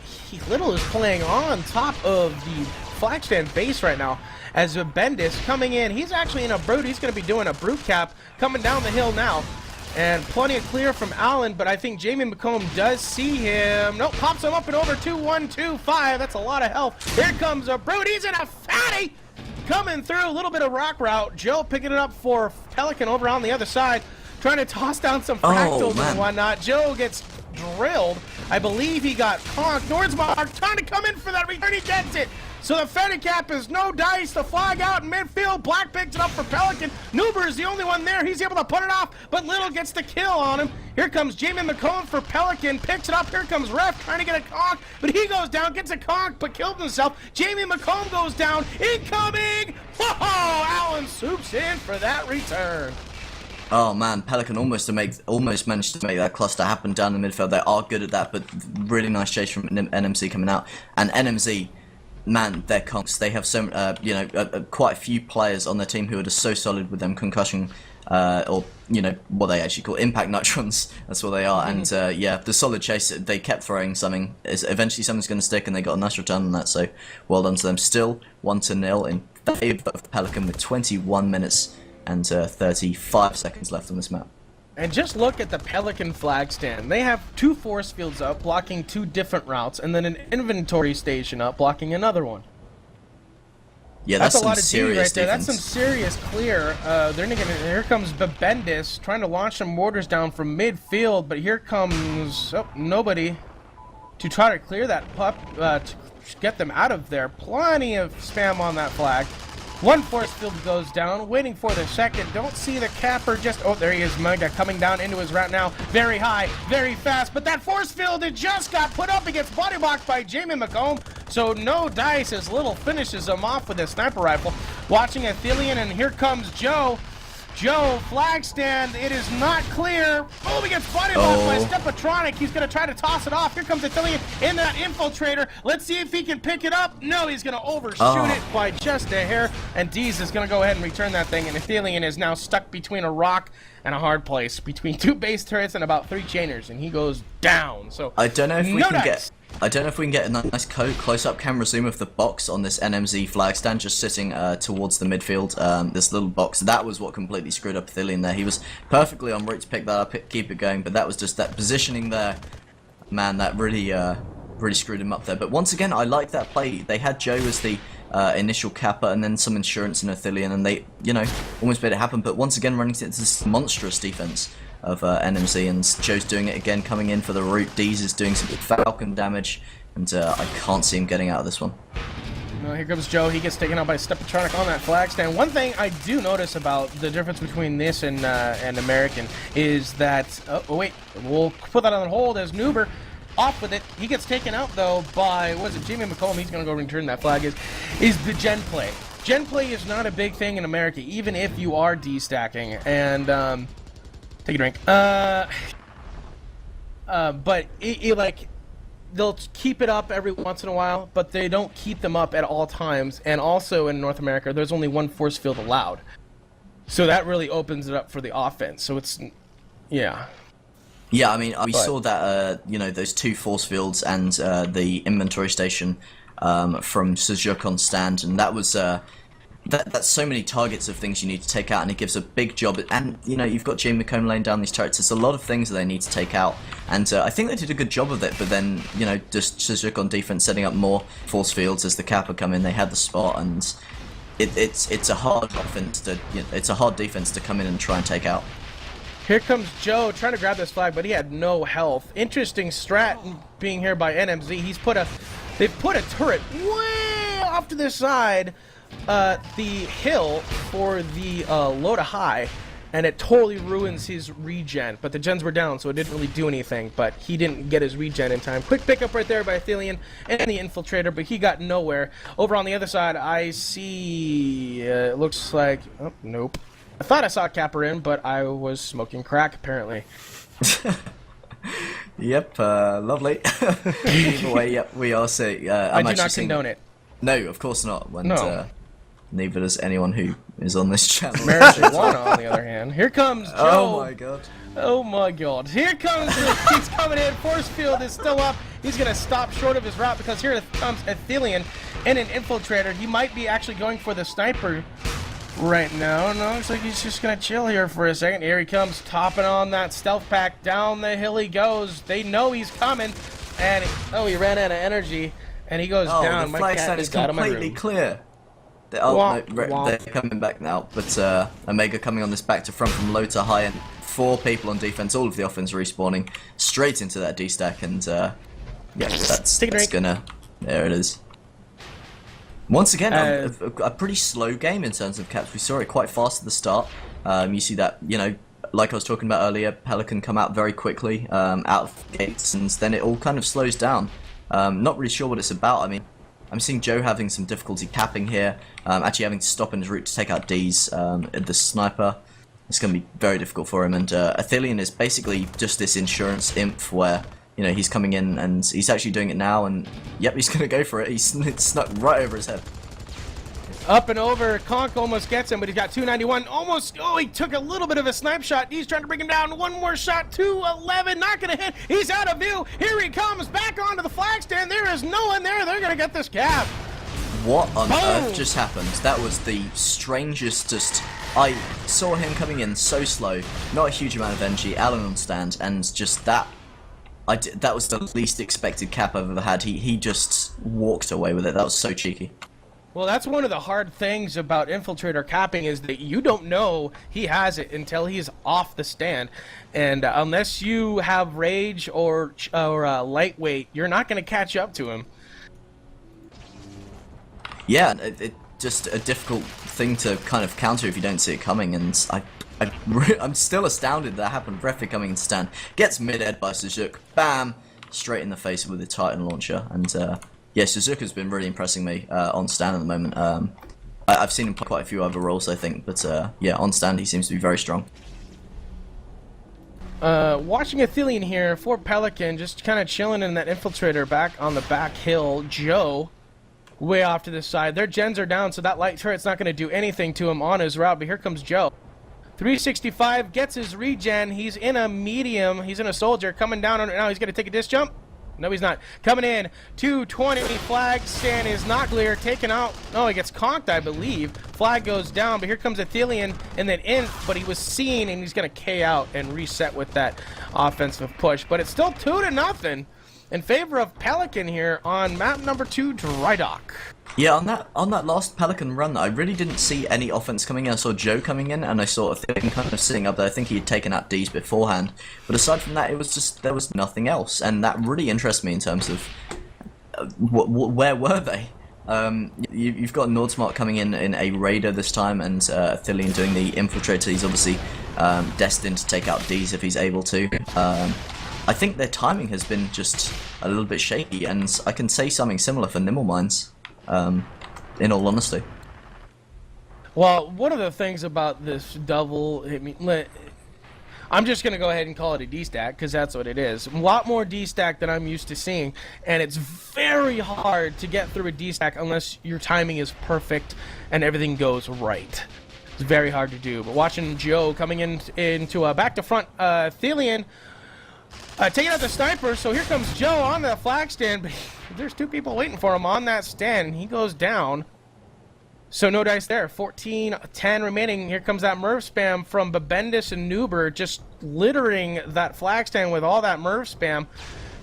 Little is playing on top of the flag stand base right now. As Bendis coming in, he's actually in a brute. He's going to be doing a brute cap coming down the hill now. And plenty of clear from Allen, but I think Jamie McComb does see him. Nope, pops him up and over 2-1-2-5. That's a lot of health. Here comes a brute. He's in a fatty. Coming through, a little bit of rock route. Joe picking it up for Pelican over on the other side, trying to toss down some fractals and whatnot. Joe gets drilled. I believe he got conked. Nordsmark trying to come in for that return. He gets it. So the Fetty cap is no dice. The flag out in midfield. Black picks it up for Pelican. Nuber is the only one there. He's able to put it off, but Little gets the kill on him. Here comes Jamie McComb for Pelican. Picks it up. Here comes Ref trying to get a conk, but he goes down, gets a conk, but killed himself. Jamie McComb goes down. Incoming! Whoa! Allen swoops in for that return. Oh man, Pelican almost managed to make that cluster happen down the midfield. They are good at that, but really nice chase from nMz coming out. And nMz, man, they're conks. They have so quite a few players on their team who are just so solid with them concussion, or what they actually call impact nitrons. That's what they are. And the solid chase. They kept throwing something. Eventually, something's going to stick, and they got a nice return on that. So well done to them. Still 1-0 in favour of Pelican with 21 minutes and 35 seconds left on this map. And just look at the Pelican flag stand. They have 2 force fields up, blocking 2 different routes, and then an inventory station up, blocking another one. Yeah, that's a lot some of D serious right there. defense. That's some serious clear. Here comes Bendis trying to launch some mortars down from midfield, but here comes nobody to try to clear that pup, to get them out of there. Plenty of spam on that flag. 1 force field goes down, waiting for the second. Don't see the capper there he is, Mega coming down into his route now. Very high, very fast, but that force field, it just got put up. It gets body blocked by Jamie McComb, so no dice as Little finishes him off with his sniper rifle. Watching Athelian, and here comes Joe. Joe, flag stand, it is not clear. Oh, he gets body blocked by Stepatronic. He's going to try to toss it off. Here comes Athelian in that infiltrator. Let's see if he can pick it up. No, he's going to overshoot it by just a hair. And Deez is going to go ahead and return that thing. And Athelian is now stuck between a rock and a hard place, between 2 base turrets and about 3 chainers. And he goes down. So I don't know if we can get... I don't know if we can get a nice close-up camera zoom of the box on this nMz flag stand just sitting towards the midfield. This little box, that was what completely screwed up Athelian there. He was perfectly en route to pick that up, keep it going, but that was just that positioning there. Man, that really screwed him up there. But once again, I like that play. They had Joe as the initial capper and then some insurance in Athelian, and they, you know, almost made it happen. But once again, running into this monstrous defense of nMz, and Joe's doing it again, coming in for the root. Deez is doing some Falcon damage, and I can't see him getting out of this one. No, here comes Joe. He gets taken out by Stepatronic on that flag stand. One thing I do notice about the difference between this and American is that... Oh, wait. We'll put that on hold as Nuber off with it. He gets taken out, though, by... What is it? Jamie McCollum. He's going to go return that flag. Is the gen play. Gen play is not a big thing in America, even if you are D-stacking. And... Take a drink. But like, they'll keep it up every once in a while, but they don't keep them up at all times. And also in North America, there's only 1 force field allowed, so that really opens it up for the offense. So it's, yeah. Yeah, I mean, we saw that, you know, those 2 force fields and the inventory station from Sujuk on stand, and that was. That's so many targets of things you need to take out, and it gives a big job. And, you know, you've got Jamie McComb laying down these turrets. There's a lot of things that they need to take out. And I think they did a good job of it, but then, you know, just Sujuk on defense setting up more force fields as the Kappa come in. They had the spot, and it's a hard offense to, you know, it's a hard defense to come in and try and take out. Here comes Joe trying to grab this flag, but he had no health. Interesting strat being here by nMz. They've put a turret way off to the side, the hill for the low to high, and it totally ruins his regen. But the gens were down, so it didn't really do anything. But he didn't get his regen in time. Quick pickup right there by Athelian and the infiltrator, but he got nowhere. Over on the other side, I see. It looks like. Oh, nope. I thought I saw Capper in, but I was smoking crack apparently. Yep, lovely. Either way, yep, we are seeing. I do not condone it. No, of course not. When, no. Neither does anyone who is on this channel. Marijuana, on the other hand. Here comes Joe. Oh my god. Oh my god. Here comes he's coming in. Force field is still up. He's going to stop short of his route because here comes Athelian and an infiltrator. He might be actually going for the sniper right now. No, looks like he's just going to chill here for a second. Here he comes, topping on that stealth pack. Down the hill he goes. They know he's coming. And, he ran out of energy. And he goes down. The flag stand is completely clear. They're coming back now, but Omega coming on this back to front from low to high, and 4 people on defense, all of the offense respawning straight into that D-stack, and yeah, that's gonna... There it is. Once again, a pretty slow game in terms of caps. We saw it quite fast at the start. You see that, you know, like I was talking about earlier, Pelican come out very quickly out of the gates, and then it all kind of slows down. Not really sure what it's about. I mean, I'm seeing Joe having some difficulty capping here, actually having to stop in his route to take out Deez, the sniper. It's going to be very difficult for him, and Athelian is basically just this insurance imp where, you know, he's coming in and he's actually doing it now, and yep, he's going to go for it. He's snuck right over his head. Up and over, Conk almost gets him, but he's got 291. Almost, he took a little bit of a snipe shot. He's trying to bring him down. One more shot, 211, not going to hit. He's out of view. Here he comes, back onto the flag stand. There is no one there. They're going to get this cap. What on earth just happened? That was the strangest, I saw him coming in so slow, not a huge amount of energy, Alan on stand, and just that, that was the least expected cap I've ever had. He just walked away with it. That was so cheeky. Well, that's one of the hard things about infiltrator capping is that you don't know he has it until he's off the stand, and unless you have rage or lightweight, you're not going to catch up to him. Yeah, it just a difficult thing to kind of counter if you don't see it coming, and I'm still astounded that happened. Breathy coming into stand, gets mid-ed by Sujuk, bam, straight in the face with the Titan launcher, and yeah, Suzuka's been really impressing me on stand at the moment. I've seen him play quite a few other roles, I think, but yeah, on stand he seems to be very strong. Watching Athelian here for Pelican, just kind of chilling in that infiltrator back on the back hill. Joe, way off to the side. Their gens are down, so that light turret's not going to do anything to him on his route, but here comes Joe. 365 gets his regen. He's in a medium. He's in a soldier coming down. Now he's going to take a disc jump. No, he's not. Coming in. 220. Flag stand is not clear. Taken out. No, he gets conked, I believe. Flag goes down, but here comes Athelian and then in. But he was seen, and he's going to K out and reset with that offensive push. But it's still 2-0 in favor of Pelican here on map number 2, Dry Dock. Yeah, on that last Pelican run, I really didn't see any offense coming in. I saw Joe coming in, and I saw Athelian kind of sitting up there. I think he had taken out D's beforehand. But aside from that, it was just, there was nothing else. And that really interests me in terms of where were they? You've got Nordsmart coming in a Raider this time, and Athelian doing the Infiltrator. He's obviously destined to take out D's if he's able to. I think their timing has been just a little bit shaky, and I can say something similar for Nimble Minds, in all honesty. Well, one of the things about this double, I'm just going to go ahead and call it a D-stack, because that's what it is. A lot more D-stack than I'm used to seeing, and it's very hard to get through a D-stack unless your timing is perfect and everything goes right. It's very hard to do. But watching Joe coming into a back-to-front Athelian, taking out the sniper, so here comes Joe on the flag stand, but there's two people waiting for him on that stand, and he goes down. So no dice there. 14-10 remaining. Here comes that Merv spam from Babendis and Nuber, just littering that flag stand with all that Merv spam.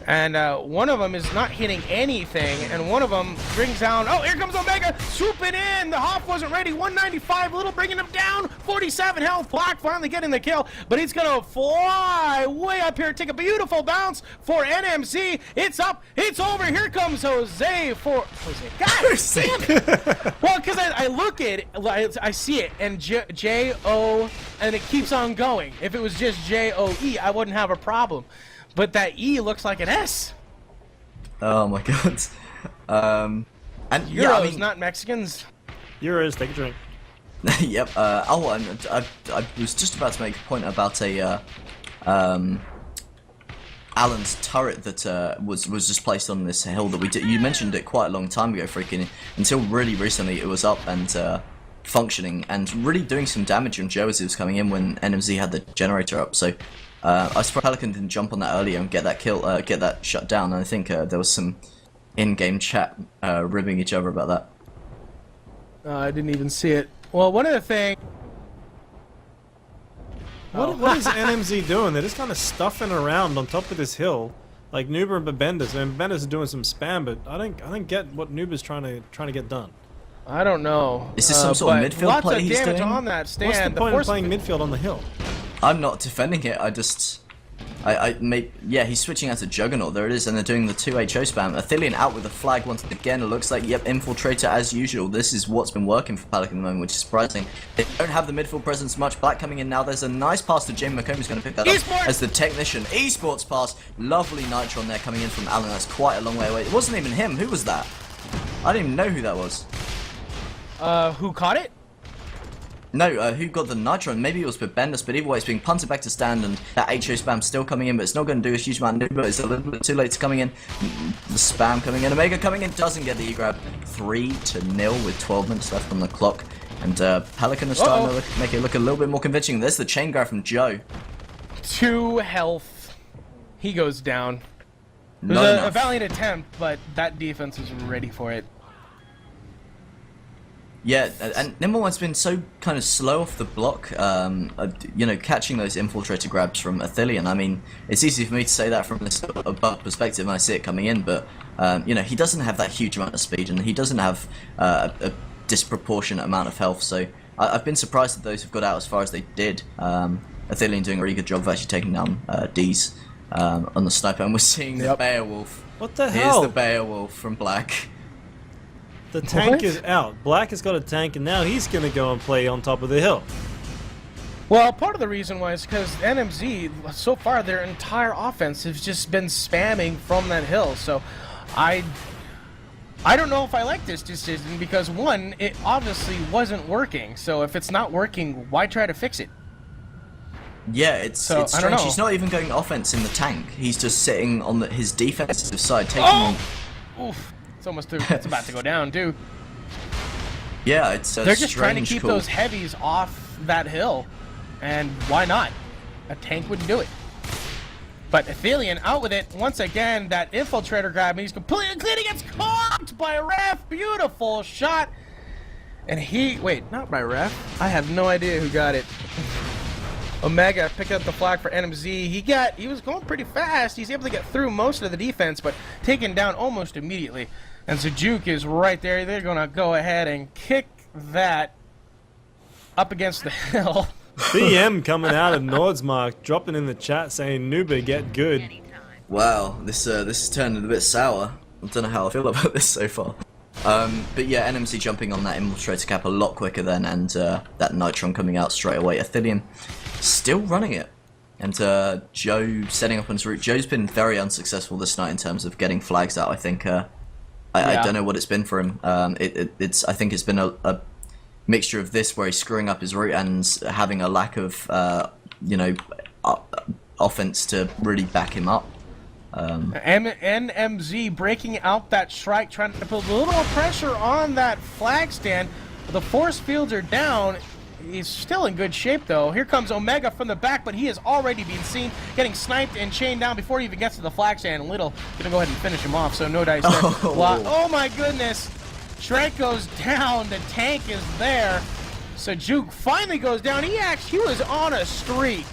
And one of them is not hitting anything, and one of them brings down. Oh, here comes Omega, swooping in. The Hoff wasn't ready. 195, little bringing him down. 47 health. Black finally getting the kill, but he's gonna fly way up here. Take a beautiful bounce for nMz. It's up. It's over. Here comes Jose for Jose. God damn it! Well, because I look at it, I see it, and J-O, and it keeps on going. If it was just J-O-E, I wouldn't have a problem. But that E looks like an S. Oh my god. And Euros, yeah, I mean, not Mexicans. Euros, take a drink. Yep. Oh, and I was just about to make a point about a Alan's turret that was just placed on this hill that we did. You mentioned it quite a long time ago, freaking. Until really recently, it was up and functioning and really doing some damage on Joe as he was coming in when nMz had the generator up. So. I suppose Pelican didn't jump on that earlier and get that kill, get that shut down. And I think there was some in-game chat ribbing each other about that. I didn't even see it. Well, one of the things. What is nMz doing? They're just kind of stuffing around on top of this hill, like Nuber and Babendis. I mean, Babendis is doing some spam, but I don't get what Nuber's trying to get done. I don't know. Is this some sort of midfield play he's doing? Lots of damage on that stand. What's the point of playing midfield on the hill? I'm not defending it. Yeah, he's switching out to Juggernaut. There it is, and they're doing the 2 HO spam. Athelian out with the flag once again. It looks like, yep, Infiltrator as usual. This is what's been working for Pelican at the moment, which is surprising. They don't have the midfield presence much. Black coming in now. There's a nice pass to Jamie McComb, who's going to pick that up as the technician. Esports pass. Lovely Nitro on there coming in from Alan. That's quite a long way away. It wasn't even him. Who was that? I didn't even know who that was. Who caught it? No, who got the Nitro? Maybe it was Babendis, but either way, it's being punted back to stand, and that HO spam still coming in, but it's not going to do a huge amount of damage. It's a little bit too late to coming in. The spam coming in. Omega coming in, doesn't get the E-grab. 3-0 with 12 minutes left on the clock. And Pelican is starting to make it look a little bit more convincing. There's the chain grab from Joe. 2 health. He goes down. It was a valiant attempt, but that defense was ready for it. Yeah, and Nimble One's been so kind of slow off the block, you know, catching those infiltrator grabs from Athelian. I mean, it's easy for me to say that from this above perspective when I see it coming in, but, you know, he doesn't have that huge amount of speed, and he doesn't have a disproportionate amount of health, so I've been surprised that those have got out as far as they did. Athelian doing a really good job of actually taking down D's on the sniper, and we're seeing the Beowulf. What the hell? Here's the Beowulf from Black. The tank is out. Black has got a tank, and now he's going to go and play on top of the hill. Well, part of the reason why is because nMz, so far, their entire offense has just been spamming from that hill. So, I don't know if I like this decision because, one, it obviously wasn't working. So if it's not working, why try to fix it? Yeah, it's So, I don't strange. know. He's not even going offense in the tank. He's just sitting on his defensive side, taking. Oh! Oof. It's about to go down, too. Yeah, it's a They're just trying to strange keep call. those heavies off that hill. And why not? A tank wouldn't do it. But Athelian out with it. Once again, that infiltrator grab, and he's completely clean. He gets caught by a ref. Beautiful shot. And wait, not by ref. I have no idea who got it. Omega picked up the flag for nMz. He was going pretty fast. He's able to get through most of the defense, but taken down almost immediately. And Zajuk is right there. They're going to go ahead and kick that up against the hill. BM coming out of Nordsmark, dropping in the chat saying, Nuba, get good. Wow, this is turning a bit sour. I don't know how I feel about this so far. But yeah, nMz jumping on that infiltrator cap a lot quicker then, and that Nitron coming out straight away. Athelian still running it. And Joe setting up on his route. Joe's been very unsuccessful this night in terms of getting flags out, I think. I don't know what it's been for him. I think it's been a mixture of this where he's screwing up his route and having a lack of offense to really back him up. nMz breaking out that strike, trying to put a little more pressure on that flag stand. The force fields are down. He's still in good shape though. Here comes Omega from the back, but he has already been seen getting sniped and chained down before he even gets to the flag stand. Little gonna go ahead and finish him off, so no dice there. Oh my goodness! Strike goes down, the tank is there. Zajuk finally goes down. He was on a streak.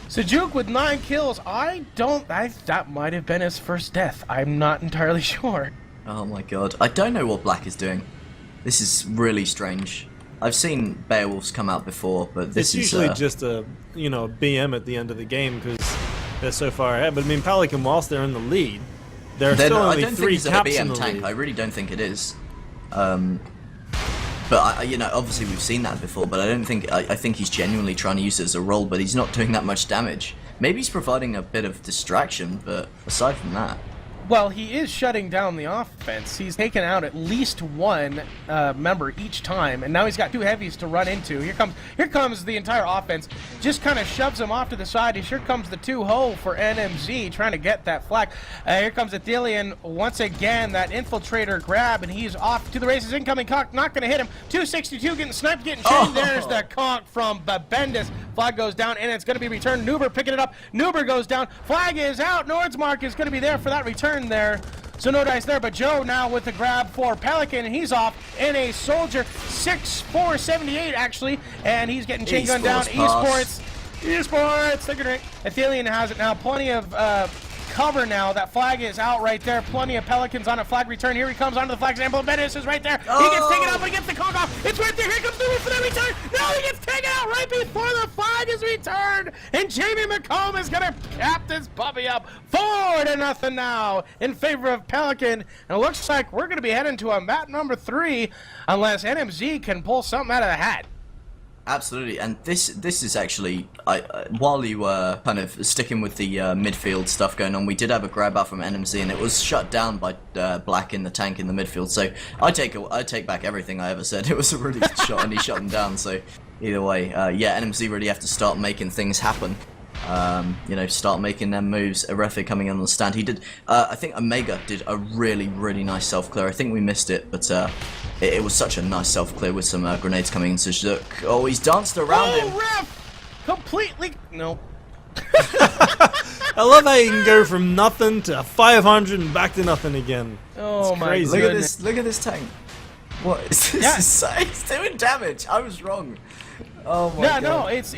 Zajuk with 9 kills. That might have been his first death. I'm not entirely sure. Oh my god. I don't know what Black is doing. This is really strange. I've seen Beowulfs come out before, but this It's is usually just a BM at the end of the game because they're so far ahead. But I mean, Pelican, whilst they're in the lead, there are still I only don't 3 think it's a caps in BM the tank. lead. I really don't think it is. But obviously we've seen that before. But I don't think I think he's genuinely trying to use it as a role, but he's not doing that much damage. Maybe he's providing a bit of distraction, but aside from that. Well, he is shutting down the offense. He's taken out at least one member each time, and now he's got 2 heavies to run into. Here comes the entire offense. Just kind of shoves him off to the side. Here comes the 2-hole for nMz, trying to get that flag. Here comes Athelian once again, that infiltrator grab, and he's off to the races. Incoming conk, not going to hit him. 262 getting sniped, getting chained. There's the conk from Babendis. Flag goes down, and it's going to be returned. Nuber picking it up. Nuber goes down. Flag is out. Nordsmark is going to be there for that return there. So no dice there, but Joe now with the grab for Pelican, and he's off in a Soldier 6-4-78 actually, and he's getting chain gunned down. Esports, take a drink. Athelian has it now. Plenty of cover now. That flag is out right there. Plenty of Pelicans on a flag return. Here he comes onto the flag. Example, Bendis is right there. He gets taken out, but he gets the conk off. It's right there. Here comes the for that return. No, he gets taken out right before the flag is returned. And Jamie McComb is going to cap this puppy up 4-0 now in favor of Pelican. And it looks like we're going to be heading to a map number 3 unless nMz can pull something out of the hat. Absolutely, and this is actually, while you were kind of sticking with the midfield stuff going on, we did have a grab out from nMz, and it was shut down by Black in the tank in the midfield. So I take back everything I ever said. It was a really good shot, and he shut him down. So either way, yeah, nMz really have to start making things happen. Start making them moves. Arefe coming in on the stand. He did. I think Omega did a really nice self clear. I think we missed it, but it was such a nice self clear with some grenades coming into Zajuk. Oh, he's danced around him. Ref! Completely. No. I love how you can go from nothing to 500 and back to nothing again. Oh it's my crazy. goodness. Look at this tank. What is this? Yeah. It's doing damage. I was wrong. Oh my god. No, it's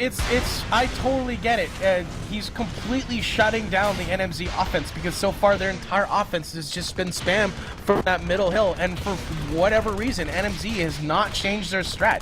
I totally get it. He's completely shutting down the nMz offense because so far their entire offense has just been spam from that middle hill, and for whatever reason, nMz has not changed their strat.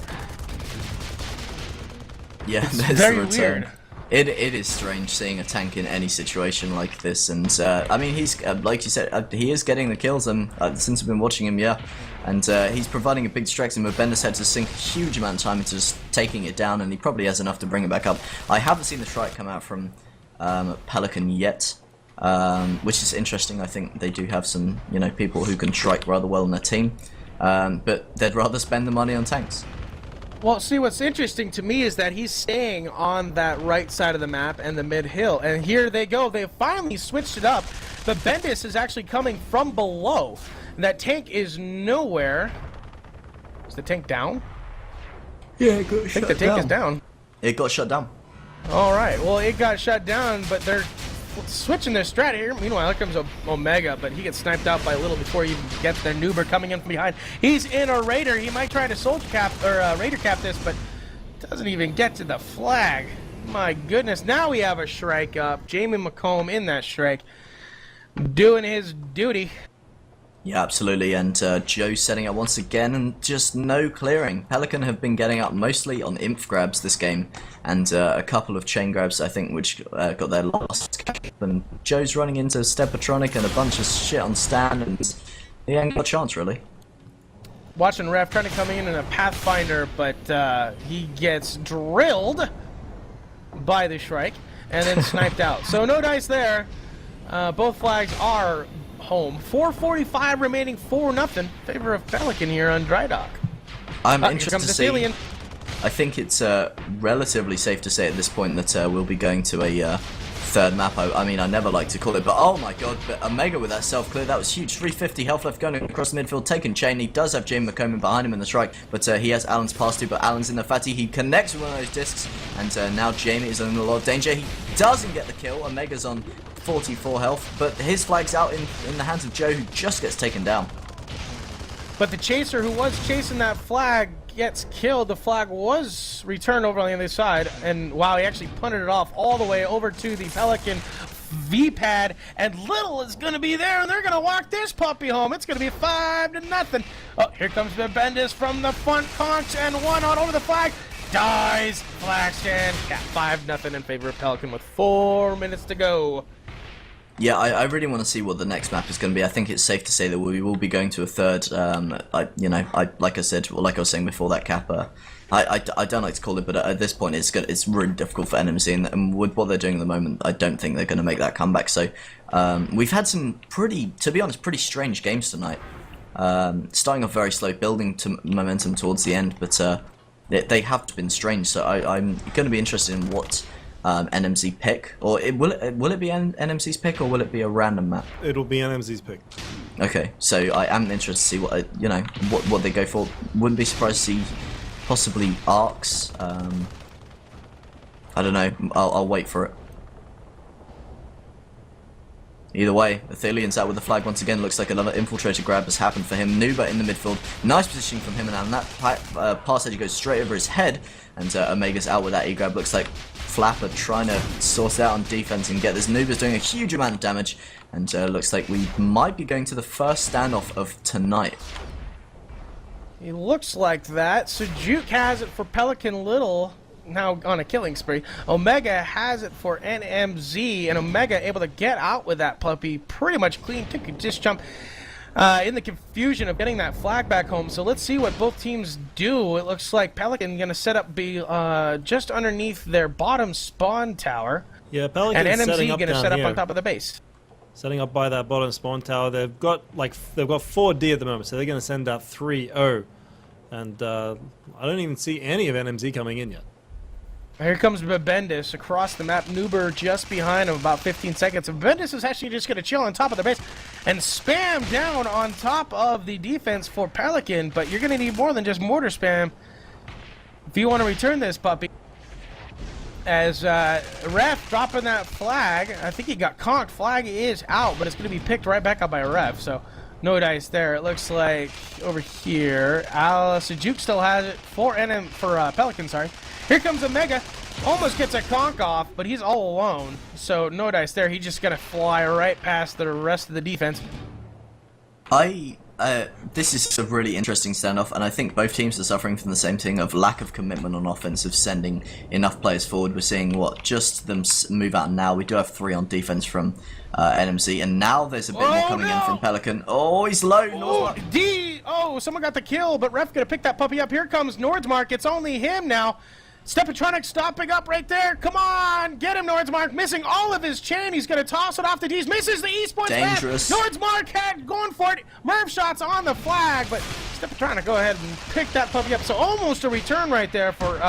Yeah, It's there's very the return. weird. It is strange seeing a tank in any situation like this, and I mean he's like you said, he is getting the kills, and since I've been watching him, yeah, and he's providing a big distraction. And Bendis had to sink a huge amount of time into just taking it down, and he probably has enough to bring it back up. I haven't seen the strike come out from Pelican yet. which is interesting. I think they do have some, people who can strike rather well in their team, but they'd rather spend the money on tanks. Well, see, what's interesting to me is that he's staying on that right side of the map and the mid hill. And here they go. They finally switched it up. The Bendis is actually coming from below. That tank is nowhere. Is the tank down? Yeah, it got I think the tank is down. It got shut down. All right. Well, it got shut down, but they're switching their strat here. Meanwhile, here comes Omega, but he gets sniped out by a little before he even gets there. Nuber coming in from behind. He's in a Raider. He might try to soldier cap or Raider cap this, but doesn't even get to the flag. My goodness. Now we have a Shrike up. Jamie McComb in that Shrike, doing his duty. Yeah, absolutely, and Joe setting up once again, and just no clearing. Pelican have been getting up mostly on inf grabs this game, and a couple of chain grabs, I think, which got their last cap. And Joe's running into Stepatronic and a bunch of shit on stand, and he ain't got a chance, really. Watching Ref trying to come in a Pathfinder, but he gets drilled by the Shrike, and then sniped out. So no dice there. Both flags are home. 4:45 remaining, 4-0 favor of Pelican here on Dry Dock. I'm Here interested comes to the see. Alien. I think it's relatively safe to say at this point that we'll be going to a third map. I mean, I never like to call it, but oh my god, but Omega with that self-clear, that was huge. 350 health left going across the midfield, taking chain. He does have Jamie McComb behind him in the strike, but he has Alan's pass too, but Alan's in the fatty. He connects with one of those discs, and now Jamie is in a lot of danger. He doesn't get the kill. Omega's on 44 health, but his flag's out in the hands of Joe, who just gets taken down. But the chaser who was chasing that flag gets killed. The flag was returned over on the other side, and wow, he actually punted it off all the way over to the Pelican V-pad, and Little is going to be there, and they're going to walk this puppy home. It's going to be 5-0. Oh, here comes the Bendis from the front conch, and one on over the flag. Dies. Flag stand. Yeah, 5-0 in favor of Pelican with 4 minutes to go. Yeah, I really want to see what the next map is going to be. I think it's safe to say that we will be going to a third. Like I said, like I was saying before, that cap. I don't like to call it, but at this point, it's really difficult for nMz, and with what they're doing at the moment, I don't think they're going to make that comeback. So we've had some to be honest, pretty strange games tonight. Starting off very slow, building to momentum towards the end, but they have been strange. So I'm going to be interested in what nMz pick, or will it be nMz's pick, or will it be a random map? It'll be nMz's pick. Okay, so I am interested to see what what they go for. Wouldn't be surprised to see possibly arcs. I don't know. I'll wait for it. Either way, Athelian's out with the flag once again. Looks like another infiltrator grab has happened for him. Nuba in the midfield. Nice positioning from him, and that pass edge goes straight over his head. And Omega's out with that E-grab. Looks like Flapper trying to sort it out on defense and get this. Nuba's doing a huge amount of damage. And looks like we might be going to the first standoff of tonight. It looks like that. Sujuk has it for Pelican Little, now on a killing spree. Omega has it for nMz, and Omega able to get out with that puppy pretty much clean. Took a disc jump in the confusion of getting that flag back home. So let's see what both teams do. It looks like Pelican going to set up just underneath their bottom spawn tower. Yeah, Pelican's and setting nMz up going to down set up here. on top of the base. Setting up by that bottom spawn tower. They've got 4D at the moment, so they're going to send out 3-0. And I don't even see any of nMz coming in yet. Here comes Bendis across the map. Nuber just behind him, about 15 seconds. And Bendis is actually just going to chill on top of the base and spam down on top of the defense for Pelican. But you're going to need more than just mortar spam if you want to return this puppy. As Ref dropping that flag, I think he got conked. Flag is out, but it's going to be picked right back up by Ref. So no dice there. It looks like over here, Sujuk still has it for Pelican. Sorry. Here comes Omega. Almost gets a conk off, but he's all alone. So no dice there. He's just going to fly right past the rest of the defense. This is a really interesting standoff, and I think both teams are suffering from the same thing of lack of commitment on offense, of sending enough players forward. We're seeing just them move out now. We do have 3 on defense from nMz, and now there's a bit more coming in from Pelican. Oh, he's low. Someone got the kill, but Ref gonna pick that puppy up. Here comes Nordsmark. It's only him now. Stepatronic stopping up right there. Come on, get him, Nordsmark. Missing all of his chain. He's going to toss it off the D's. Misses the esports Dangerous. pass. Nordsmark had going for it. Merv shots on the flag, but Stepatronic go ahead and pick that puppy up. So almost a return right there for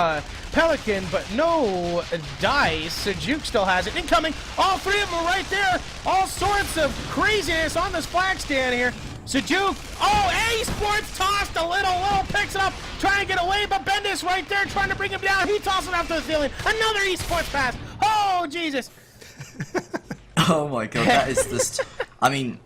Pelican, but no dice. Juke still has it. Incoming. All three of them right there. All sorts of craziness on this flag stand here. Sejuk, esports tossed a little picks it up, trying to get away, but Bendis right there trying to bring him down. He tosses it up to the ceiling. Another esports pass. Oh, Jesus. Oh my god, that is just. I mean,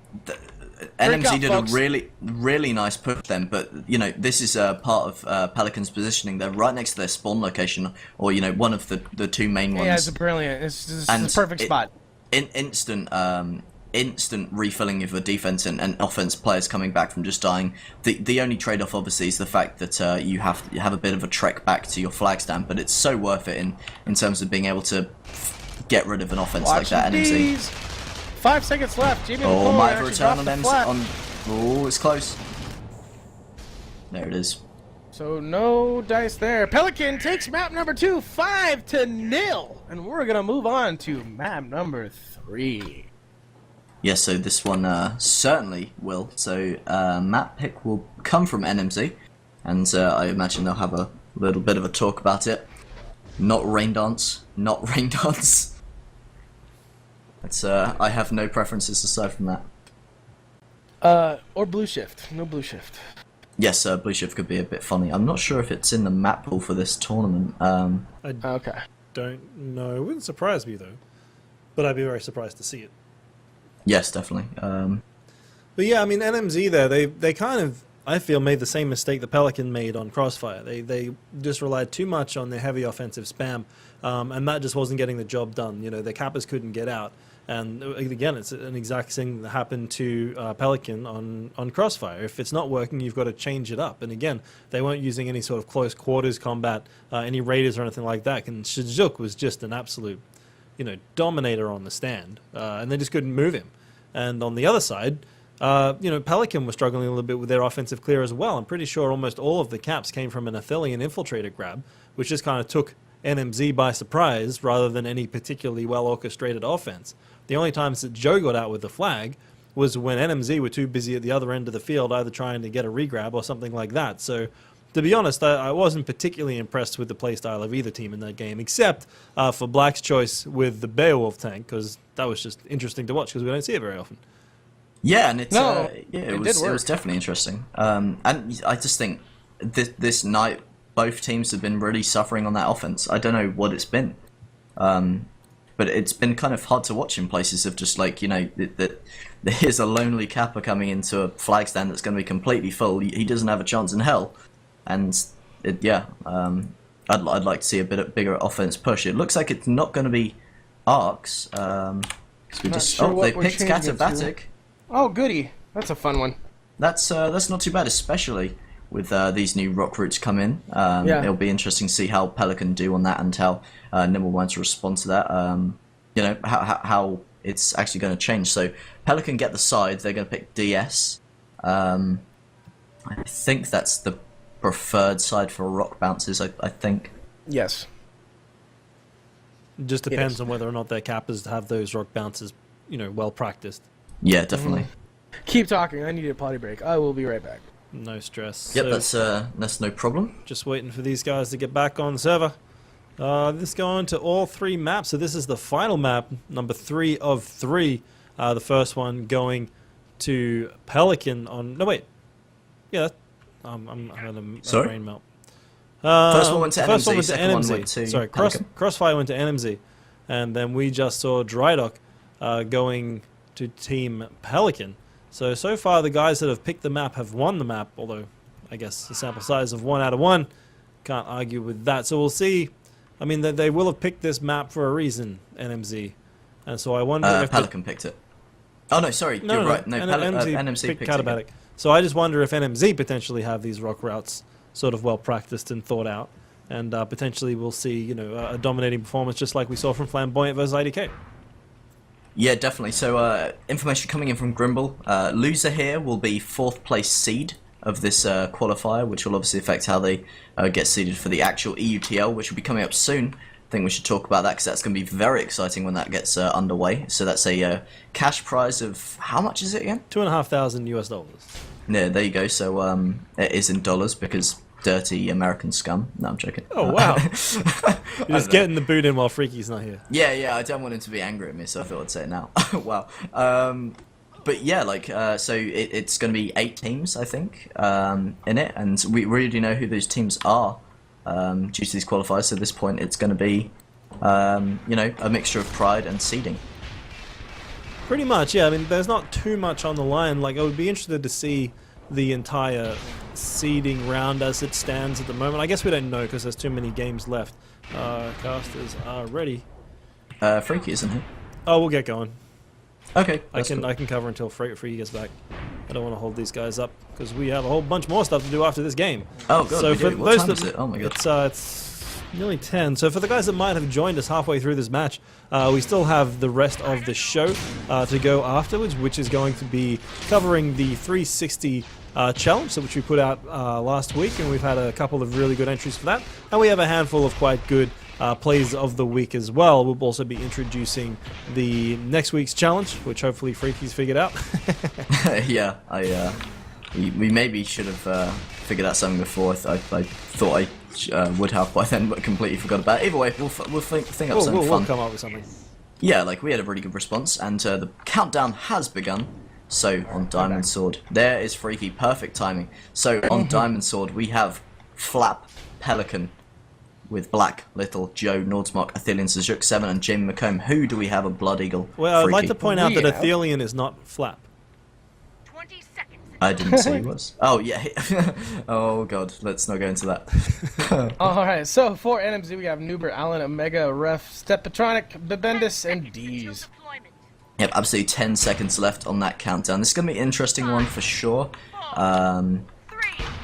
nMz did folks. a really nice push then, but you know, this is part of Pelican's positioning. They're right next to their spawn location, or you know, one of the two main ones. Yeah, it's brilliant. It's And the perfect spot. Instant refilling of the defense and offense players coming back from just dying. The only trade-off obviously is the fact that you have a bit of a trek back to your flag stand, but it's so worth it in terms of being able to get rid of an offense like that. nMz. 5 seconds left. Jimmy Oh, McCullough might have a actually return on dropped the nMz. flat. Oh, it's close. There it is. So no dice there. Pelican takes map number 2, 5-0, and we're gonna move on to map number 3. Yes, so this one certainly will. So map pick will come from nMz, and I imagine they'll have a little bit of a talk about it. Not rain dance, not rain dance. It's I have no preferences aside from that. Or blue shift. No blue shift. Yes, blue shift could be a bit funny. I'm not sure if it's in the map pool for this tournament. Okay. Don't know. It wouldn't surprise me though, but I'd be very surprised to see it. Yes, definitely. But yeah, I mean, nMz there, they kind of, I feel, made the same mistake the Pelican made on Crossfire. They just relied too much on their heavy offensive spam, and that just wasn't getting the job done. You know, their cappers couldn't get out. And again, it's an exact thing that happened to Pelican on Crossfire. If it's not working, you've got to change it up. And again, they weren't using any sort of close quarters combat, any raiders or anything like that. And Shijuk was just an absolute, you know, dominator on the stand, and they just couldn't move him. And on the other side, you know, Pelican was struggling a little bit with their offensive clear as well. I'm pretty sure almost all of the caps came from an Athelian infiltrator grab, which just kind of took nMz by surprise rather than any particularly well orchestrated offense. The only times that Joe got out with the flag was when nMz were too busy at the other end of the field, either trying to get a regrab or something like that. So, to be honest, I wasn't particularly impressed with the playstyle of either team in that game, except for Black's choice with the Beowulf tank, because that was just interesting to watch, because we don't see it very often. Yeah, and it did work. was definitely interesting. And I just think this night both teams have been really suffering on that offense. I don't know what it's been, but it's been kind of hard to watch in places of just like, you know, that here's a lonely capper coming into a flag stand that's going to be completely full. He doesn't have a chance in hell, and I'd like to see a bigger offense push. It looks like it's not going to be arcs. We Not just sure what they we're picked changing it to. Katabatic. Oh, goody. That's a fun one. That's not too bad, especially with these new rock routes come in. Yeah. It'll be interesting to see how Pelican do on that and how Nimblewines respond to that. You know, how it's actually going to change. So Pelican get the side, they're going to pick DS. I think that's the preferred side for rock bounces, I think. Yes. It just depends Yes. on whether or not their cappers have those rock bounces, you know, well practiced. Yeah, definitely. Keep talking. I need a potty break. I will be right back. No stress. Yep, So, that's no problem. just waiting for these guys to get back on the server. This going to all three maps. So this is the final map, number 3 of 3. The first one going to Pelican on... No, wait. Yeah, I'm having a Sorry? brain melt. First one went to first nMz, one went to second one nMz. went to Sorry, Pelican. Crossfire went to nMz. And then we just saw Drydock going to Team Pelican. So far the guys that have picked the map have won the map, although I guess the sample size of 1 out of 1. Can't argue with that. So we'll see. I mean, they will have picked this map for a reason, nMz. And so I wonder if... Pelican picked it. Oh, no, sorry, you're right. No, nMz picked it. Katabatic. So I just wonder if nMZ potentially have these rock routes sort of well practiced and thought out. And potentially we'll see, you know, a dominating performance just like we saw from Flamboyant versus IDK. Yeah, definitely. So, information coming in from Grimble. Loser here will be 4th place seed of this qualifier, which will obviously affect how they get seeded for the actual EUTL, which will be coming up soon. I think we should talk about that because that's going to be very exciting when that gets underway. So that's a cash prize of, how much is it again? $2,500 US. Yeah, there you go. So it is in dollars because dirty American scum. No, I'm joking. Oh wow! You're just getting the boot in while Freaky's not here. Yeah, I don't want him to be angry at me, so I thought I'd say it now. Wow. But yeah, like, so it's going to be 8 teams, I think, in it, and we already know who those teams are due to these qualifiers. So at this point, it's going to be, you know, a mixture of pride and seeding. Pretty much, yeah. I mean, there's not too much on the line. Like, I would be interested to see the entire seeding round as it stands at the moment. I guess we don't know because there's too many games left. Casters are ready. Freaky, isn't he? Oh, we'll get going. Okay, I can cover until Freaky gets back. I don't want to hold these guys up because we have a whole bunch more stuff to do after this game. Oh god, so we for do. What those time that, is it? Oh my god. It's nearly 10. So for the guys that might have joined us halfway through this match, we still have the rest of the show to go afterwards, which is going to be covering the 360 challenge, which we put out last week, and we've had a couple of really good entries for that, and we have a handful of quite good plays of the week as well. We'll also be introducing the next week's challenge, which hopefully Freaky's figured out. Yeah, we maybe should have figured out something before. I thought I would have by then, but completely forgot about it. Either way, we'll think up something fun. We'll come up with something. Yeah, like we had a really good response, and the countdown has begun. So on Diamond Sword, there is Freaky, perfect timing. So on Diamond Sword, we have Flap, Pelican, with Black, Little, Joe, Nordsmock, Athelian, Sujuk, 7, and Jamie McComb. Who do we have a Blood Eagle? Well, I'd like Freaky? to point out that Athelian is not Flap. 20 seconds. I didn't say he was. Oh yeah. Oh god, let's not go into that. Alright, so for nMz we have Nuber, Allen, Omega, Ref, Stepatronic, Bibendus, and D's. Yep, absolutely 10 seconds left on that countdown. This is going to be an interesting one for sure.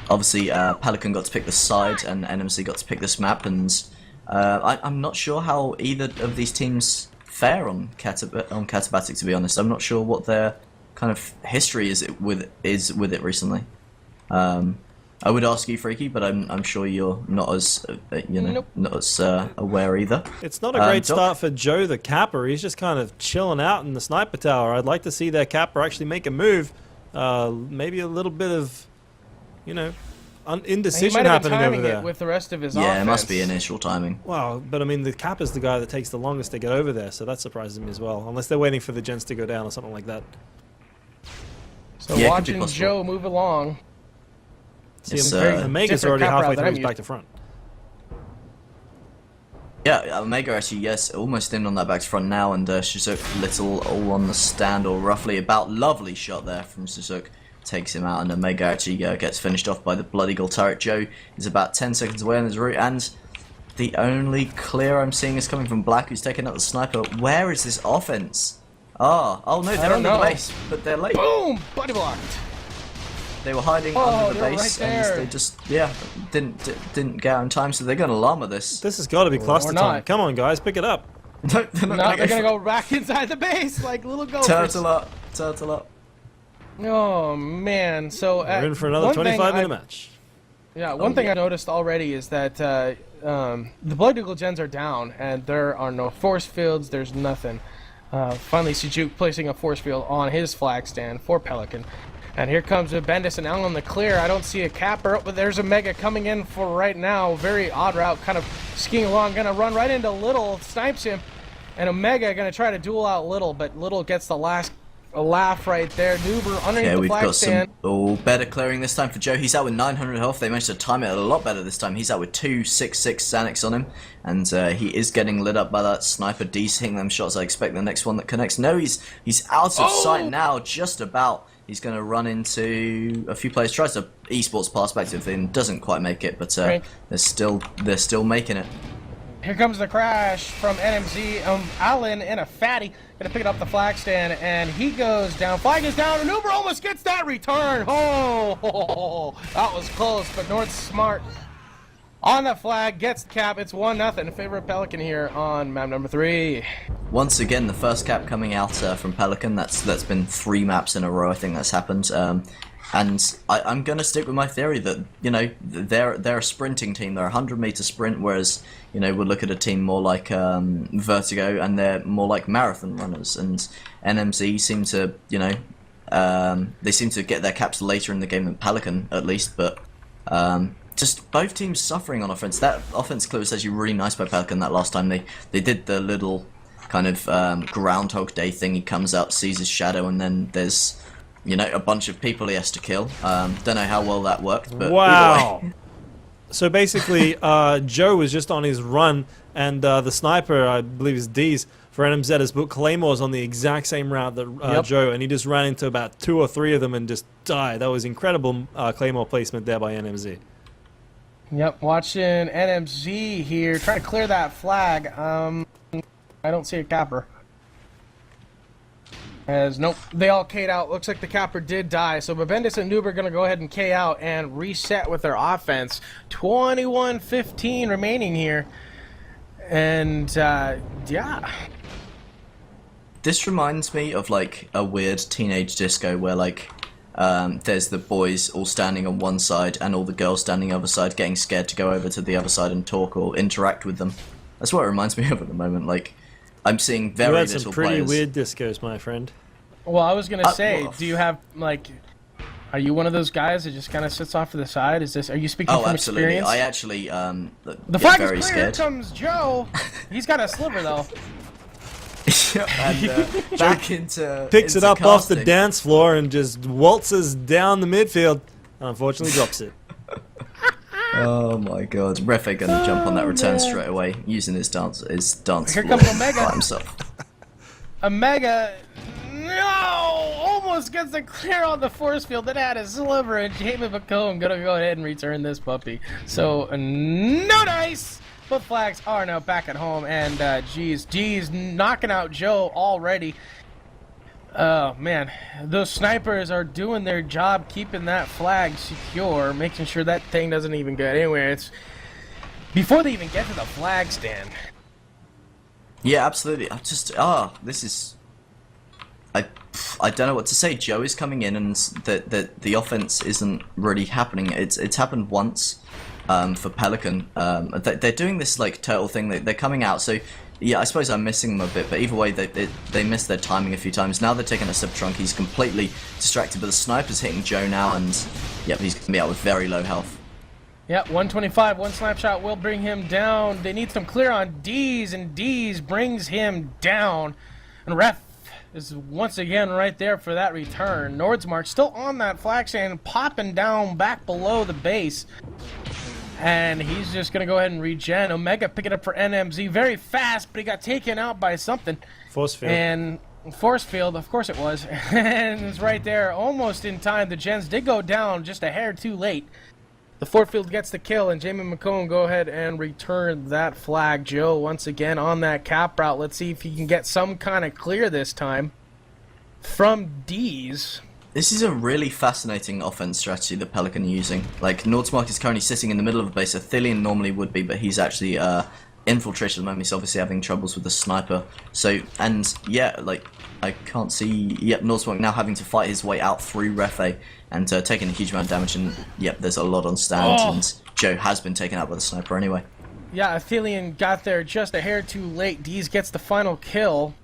Obviously, Pelican got to pick the side, and nMz got to pick this map, and I'm not sure how either of these teams fare on Katabatic, to be honest. I'm not sure what their kind of history is with it recently. I would ask you, Freaky, but I'm sure you're not as not as aware either. It's not a great start for Joe the Capper. He's just kind of chilling out in the sniper tower. I'd like to see their Capper actually make a move. Maybe a little bit of, you know, indecision happening over there. With the rest of his yeah, offense. it must be initial timing. Wow, but I mean, the Capper's the guy that takes the longest to get over there, so that surprises me as well. Unless they're waiting for the gens to go down or something like that. So Yeah, watching Joe move along. See, Omega's already halfway through his back to front. Yeah, Omega actually, yes, almost in on that back to front now, and Shizuk Little all on the stand, or roughly about. Lovely shot there from Shizuk. Takes him out, and Omega actually gets finished off by the Blood Eagle turret. Joe is about 10 seconds away on his route, and the only clear I'm seeing is coming from Black, who's taking out the sniper. Where is this offense? Oh no, they're under the base, but they're late. Boom! Body blocked. They were hiding under the base, right and they just didn't get out in time, so they're gonna llama this. This has got to be cluster Or time. not. Come on, guys, pick it up. No, they're not They're gonna go back inside the base like little gophers. Turtle up. Oh man! So We're in for another 25-minute match. Yeah, one thing I noticed already is that the Blood Eagle gens are down, and there are no force fields. There's nothing. Finally, Sujuk placing a force field on his flag stand for Pelican. And here comes Bendis and Allen on the clear. I don't see a Capper, but there's a Mega coming in for right now. Very odd route, kind of skiing along. Gonna run right into Little, snipes him. And Omega gonna try to duel out Little, but Little gets the last laugh right there. Nuber underneath Yeah, the we've flag got stand. some better clearing this time for Joe. He's out with 900 health. They managed to time it a lot better this time. He's out with 266 Xanax on him, and he is getting lit up by that sniper. D's hitting them shots. I expect the next one that connects. No, he's out of sight now, just about. He's going to run into a few players. Tries to esports perspective and doesn't quite make it, but they're still making it. Here comes the crash from nMz. Allen in a fatty. Gonna pick it up the flag stand, and he goes down. Flag is down, and Uber almost gets that return. Oh, that was close, but North's smart. On the flag, gets the cap. It's 1-0 in favor of Pelican here on map number 3. Once again, the first cap coming out from Pelican. That's been 3 maps in a row. I think that's happened. And I'm going to stick with my theory that, you know, they're a sprinting team. They're a 100-meter sprint, whereas, you know, we'll look at a team more like Vertigo, and they're more like marathon runners. And nMz seem to, you know, they seem to get their caps later in the game than Pelican, at least. But just both teams suffering on offense. That offense clip was actually really nice by Pelican that last time. They did the little kind of Groundhog Day thing. He comes out, sees his shadow, and then there's, you know, a bunch of people he has to kill. Don't know how well that worked, but wow. either way. So basically, Joe was just on his run, and the sniper, I believe is D's, for nMz, has put claymores on the exact same route that Joe, and he just ran into about 2 or 3 of them and just died. That was incredible claymore placement there by nMz. Yep, watching nMz here, trying to clear that flag. I don't see a capper. As nope, they all K'd out. Looks like the capper did die. So Bendis and Noob are going to go ahead and K out and reset with their offense. 21-15 remaining here. And, yeah. This reminds me of like a weird teenage disco where like there's the boys all standing on one side and all the girls standing on the other side, getting scared to go over to the other side and talk or interact with them. That's what it reminds me of at the moment. Like, I'm seeing very You had little some pretty players. weird discos, my friend. Well, I was going to say, well. do you have, like, are you one of those guys that just kind of sits off to the side? Are you speaking Oh, from absolutely. experience? I actually The get flag very is clear. Here scared. comes Joe. He's got a sliver, though. And back into Picks it into up off the casting. dance floor and just waltzes down the midfield. Unfortunately, drops it. Oh my god. Refe gonna jump on that return straight away, using his dance Here floor comes Omega. by himself. Omega, no! Almost gets the clear on the force field. That had a sliver, and Jamie McComb gonna go ahead and return this puppy. So, no dice! Both flags are now back at home, and G's knocking out Joe already. Oh, man. Those snipers are doing their job keeping that flag secure, making sure that thing doesn't even go anywhere. It's before they even get to the flag stand. Yeah, absolutely. I just this is I don't know what to say. Joe is coming in, and the offense isn't really happening. It's happened once for Pelican. They're doing this like turtle thing. They're coming out. So yeah, I suppose I'm missing them a bit. But either way, they missed their timing a few times. Now they're taking a sub trunk. He's completely distracted. But the sniper's hitting Joe now, and yep, he's gonna be out with very low health. Yeah, 125. One snipe shot will bring him down. They need some clear on D's, and D's brings him down. And Ref is once again right there for that return. Nordsmark still on that flag stand, popping down back below the base. And he's just going to go ahead and regen. Omega pick it up for nMz very fast, but he got taken out by something. Force field. And force field, of course it was. And it's right there, almost in time. The gens did go down just a hair too late. The force field gets the kill, and Jamie McComb go ahead and return that flag. Joe once again on that cap route. Let's see if he can get some kind of clear this time from D's. This is a really fascinating offense strategy that Pelican are using. Like, Nordsmark is currently sitting in the middle of the base. Athelian normally would be, but he's actually infiltrated at the moment. He's obviously having troubles with the sniper. So, and yeah, like, I can't see. Yep, Nordsmark now having to fight his way out through Refe and taking a huge amount of damage. And yep, there's a lot on stand. Oh. And Joe has been taken out by the sniper anyway. Yeah, Athelian got there just a hair too late. D's gets the final kill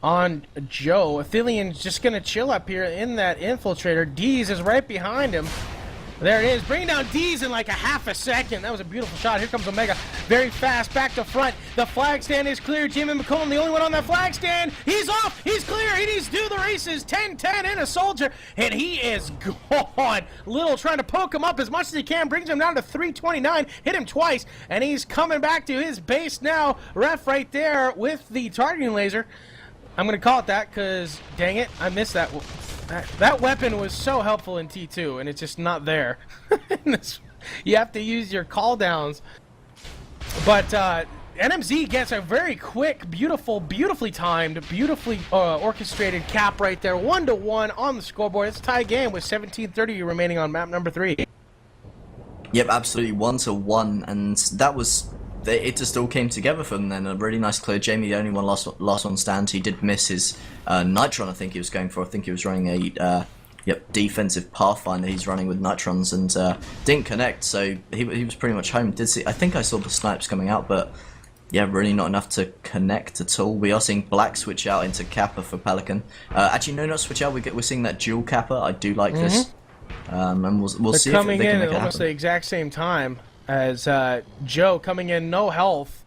on Joe. Athelian's just going to chill up here in that infiltrator. D's is right behind him. There it is. Bringing down D's in like a half a second. That was a beautiful shot. Here comes Omega. Very fast. Back to front. The flag stand is clear. Jimmy McComb, the only one on that flag stand. He's off. He's clear. He's due the races. 10-10 in a soldier. And he is gone. Little trying to poke him up as much as he can. Brings him down to 329. Hit him twice. And he's coming back to his base now. Ref right there with the targeting laser. I'm going to call it that because, dang it, I missed that. That weapon was so helpful in T2, and it's just not there. You have to use your call downs. But nMz gets a very quick, beautifully timed, beautifully orchestrated cap right there. 1-1 on the scoreboard. It's a tie game with 17:30 remaining on map number 3. Yep, absolutely 1-1, and that was. It just all came together for them then. A really nice clear. Jamie, the only one last on stand. He did miss his Nitron, I think he was going for. I think he was running a Yep, defensive Pathfinder he's running with Nitrons and didn't connect, so he was pretty much home. Did see? I think I saw the snipes coming out, but yeah, really not enough to connect at all. We are seeing Black switch out into Kappa for Pelican. Actually, no, not switch out. We're seeing that dual Kappa. I do like this, and we'll see if they coming can in make at it almost happen. the exact same time as Joe coming in, no health.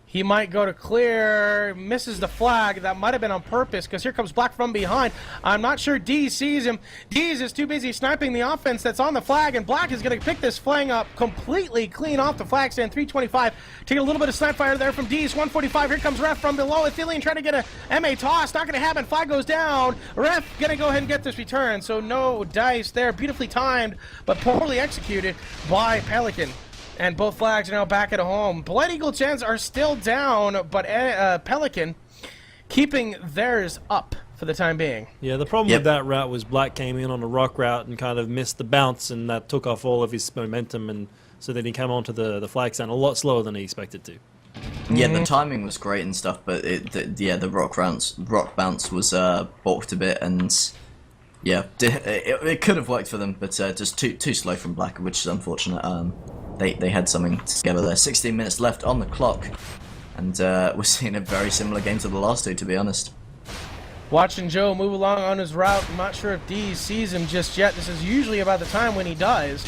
He might go to clear, misses the flag. That might have been on purpose because here comes Black from behind. I'm not sure Deez sees him. Deez is too busy sniping the offense that's on the flag, and Black is going to pick this flag up completely clean off the flag stand. 325. Take a little bit of snipe fire there from Deez. 145. Here comes Ref from below. Athelian trying to get a MA toss. Not going to happen. Flag goes down. Ref going to go ahead and get this return. So no dice there. Beautifully timed, but poorly executed by Pelican. And both flags are now back at home. Blood Eagle Gens are still down, but Pelican keeping theirs up for the time being. Yeah, the problem Yep. with that route was Black came in on a rock route and kind of missed the bounce, and that took off all of his momentum, and so then he came onto the flag stand a lot slower than he expected to. Yeah, the timing was great and stuff, but the rock bounce was balked a bit, and yeah, it could have worked for them, but just too slow from Black, which is unfortunate. They had something together there. 16 minutes left on the clock, and we're seeing a very similar game to the last two, to be honest. Watching Joe move along on his route. I'm not sure if Deez sees him just yet. This is usually about the time when he does.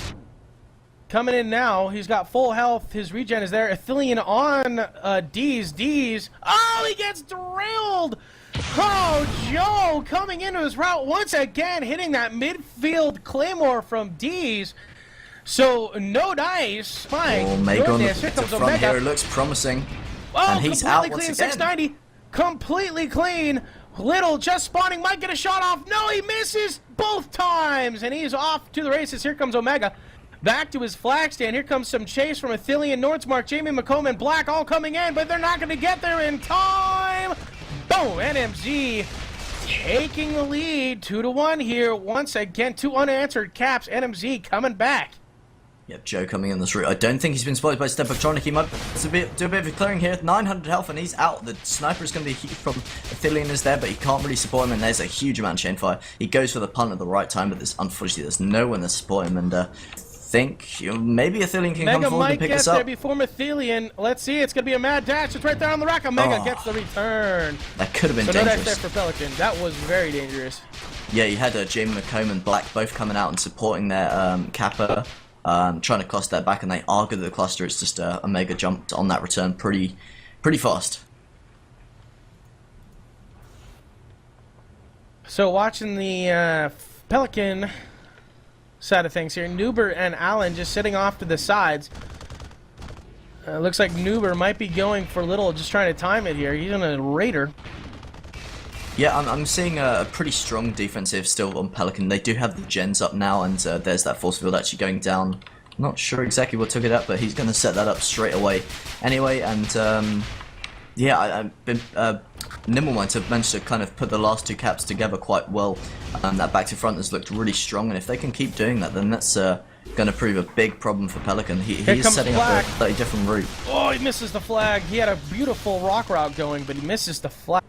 Coming in now, he's got full health. His regen is there. Athelian on Deez. Deez. Oh, he gets drilled! Oh, Joe coming into his route once again, hitting that midfield claymore from Deez. So, no dice. My Omega on the goodness, here comes front Omega. here, it looks promising. Oh, And he's completely out clean, once again. 690. Completely clean. Little just spawning, might get a shot off. No, he misses both times, and he's off to the races. Here comes Omega. Back to his flag stand. Here comes some chase from Athelian, Nordsmark, Jamie McComb, and Black all coming in, but they're not going to get there in time. Boom, nMz taking the lead. 2-1 here. Once again, 2 unanswered caps. nMz coming back. Yep, Joe coming in this route. I don't think he's been spotted by Stepactronic. He might do a bit of clearing here. 900 health and he's out. The sniper is going to be huge from Athelian is there, but he can't really support him, and there's a huge amount of chain fire. He goes for the punt at the right time, but unfortunately there's no one to support him, and think maybe Athelian can Mega come forward might and pick get us there up. before Athelian. Let's see, it's going to be a mad dash. It's right there on the rack. Omega Oh. gets the return. That could have been So no dash there dangerous. for Pelican. That was very dangerous. Yeah, you had Jamie McComb and Black both coming out and supporting their Kappa, trying to cluster that back, and they are good at the cluster. It's just Omega jumped on that return pretty fast. So watching the Pelican side of things here, Nuber and Allen just sitting off to the sides. Looks like Nuber might be going for Little, just trying to time it here. He's on a Raider. Yeah, I'm seeing a pretty strong defensive still on Pelican. They do have the gens up now, and there's that force field actually going down. Not sure exactly what took it up, but he's going to set that up straight away. Anyway, and yeah, I've been Nimbleminds have managed to kind of put the last two caps together quite well. That back to front has looked really strong, and if they can keep doing that, then that's going to prove a big problem for Pelican. He is comes setting Black. up a slightly different route. Oh, he misses the flag. He had a beautiful rock route going, but he misses the flag.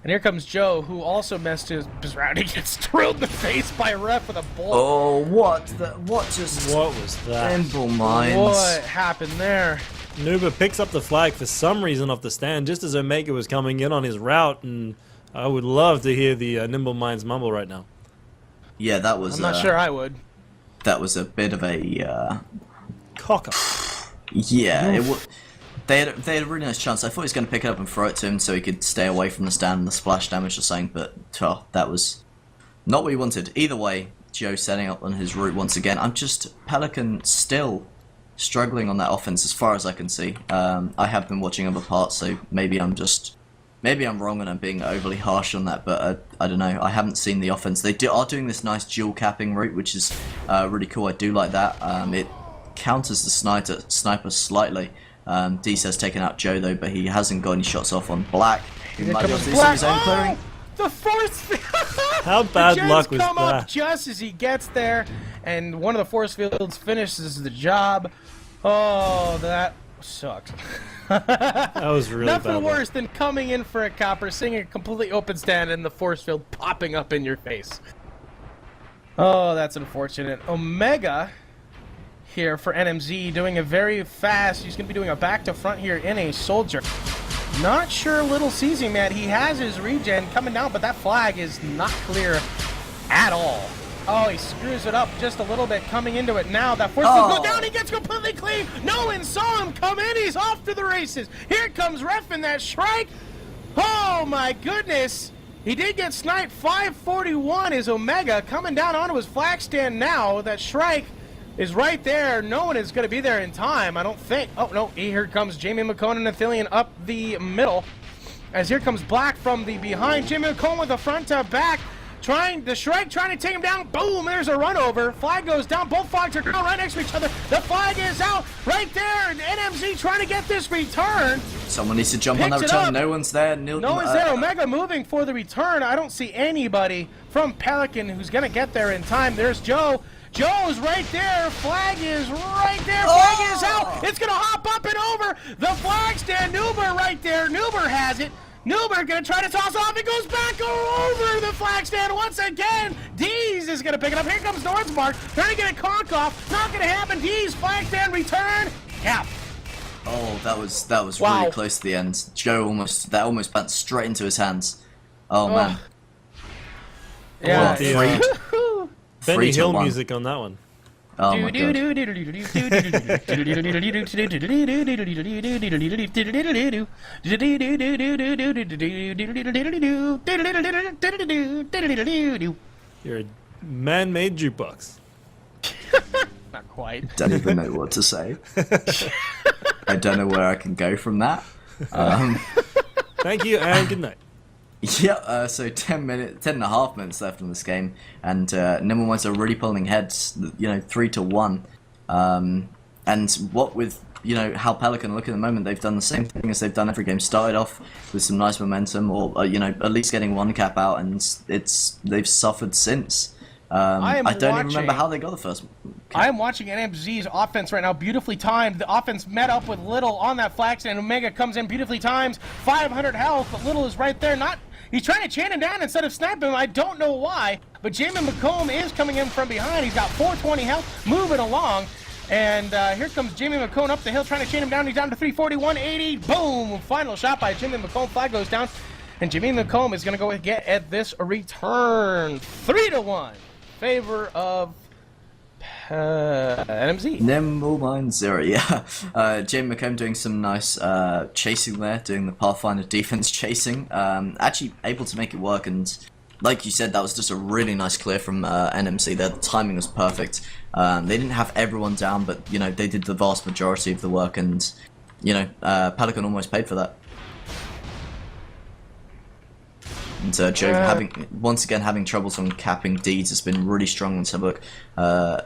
And here comes Joe, who also messed his route. He gets drilled in the face by a ref with a bolt. Oh, what just What was that? Nimbleminds? What happened there? Nuba picks up the flag for some reason off the stand just as Omega was coming in on his route, and I would love to hear the Nimble Minds mumble right now. Yeah, that was. I'm not sure I would. That was a bit of a. Cocker. Yeah, it was. They had a really nice chance. I thought he was going to pick it up and throw it to him so he could stay away from the stand and the splash damage or something, but that was not what he wanted. Either way, Joe setting up on his route once again. Pelican still struggling on that offense as far as I can see. I have been watching other parts, so maybe I'm wrong and I'm being overly harsh on that, but I don't know. I haven't seen the offense. They are doing this nice dual capping route, which is really cool. I do like that. It counters the sniper slightly. D says taking out Joe though, but he hasn't got any shots off on Black. He might be able to do some of his own clearing. The force How bad the luck Jets was come up that? just as he gets there, and one of the force fields finishes the job. Oh, that sucked. That was really Nothing bad. worse than coming in for a copper, seeing a completely open stand, and the force field popping up in your face. Oh, that's unfortunate. Omega here for nMz doing a very fast. He's going to be doing a back to front here in a soldier. Not sure Little sees him yet. He has his regen coming down, but that flag is not clear at all. Oh, he screws it up just a little bit coming into it now. That forces him to go down. He gets completely clean. No one saw him come in. He's off to the races. Here comes Ref in that Shrike. Oh, my goodness. He did get sniped. 541 is Omega coming down onto his flag stand now. That Shrike is right there. No one is going to be there in time, I don't think. Oh, no. Here comes Jamie McCone and Athelian up the middle. As here comes Black from the behind. Jamie McCone with the front to back. The Shrike trying to take him down. Boom, there's a run over. Flag goes down. Both flags are down right next to each other. The flag is out right there. And nMz trying to get this return. Someone needs to jump on that return. No one's there. No one's there. Omega moving for the return. I don't see anybody from Pelican who's going to get there in time. There's Joe. Joe's right there. Flag is right there. Flag is out. It's going to hop up and over the flag stand. Nuber right there. Nuber has it. Nuber gonna try to toss off. It goes back over the flag stand once again. Dees is gonna pick it up. Here comes Nordsmark. Trying to get a conk off. Not gonna happen. Dees flag stand return. Cap. Oh, that was really close to the end. Joe almost bounced straight into his hands. Oh man. Yeah. Benny Hill music on that one. Oh my god. You're a man-made jukebox. Not quite. Don't even know what to say. I don't know where I can go from that. Thank you and good night. Yeah, so 10 and a half minutes left in this game, and nMz are really pulling heads, 3-1. And what with, how Pelican look at the moment, they've done the same thing as they've done every game. Started off with some nice momentum, or, at least getting one cap out, and they've suffered since. I don't even remember how they got the first cap. I am watching nMz's offense right now, beautifully timed. The offense met up with Little on that flag stand. Omega comes in beautifully timed, 500 health, but Little is right there. He's trying to chain him down instead of sniping him. I don't know why, but Jamie McComb is coming in from behind. He's got 420 health, moving along. And here comes Jamie McComb up the hill, trying to chain him down. He's down to 340, 180. Boom! Final shot by Jamie McComb. Flag goes down. And Jamie McComb is going to go get at this return. 3-1. Favor of nMz. nMz, yeah. Jamie McComb doing some nice chasing there, doing the Pathfinder defense chasing. Actually able to make it work, and like you said, that was just a really nice clear from nMz. Their timing was perfect. They didn't have everyone down, but they did the vast majority of the work, and Pelican almost paid for that. And Joe once again having troubles on capping Deeds has been really strong. Let's have a look.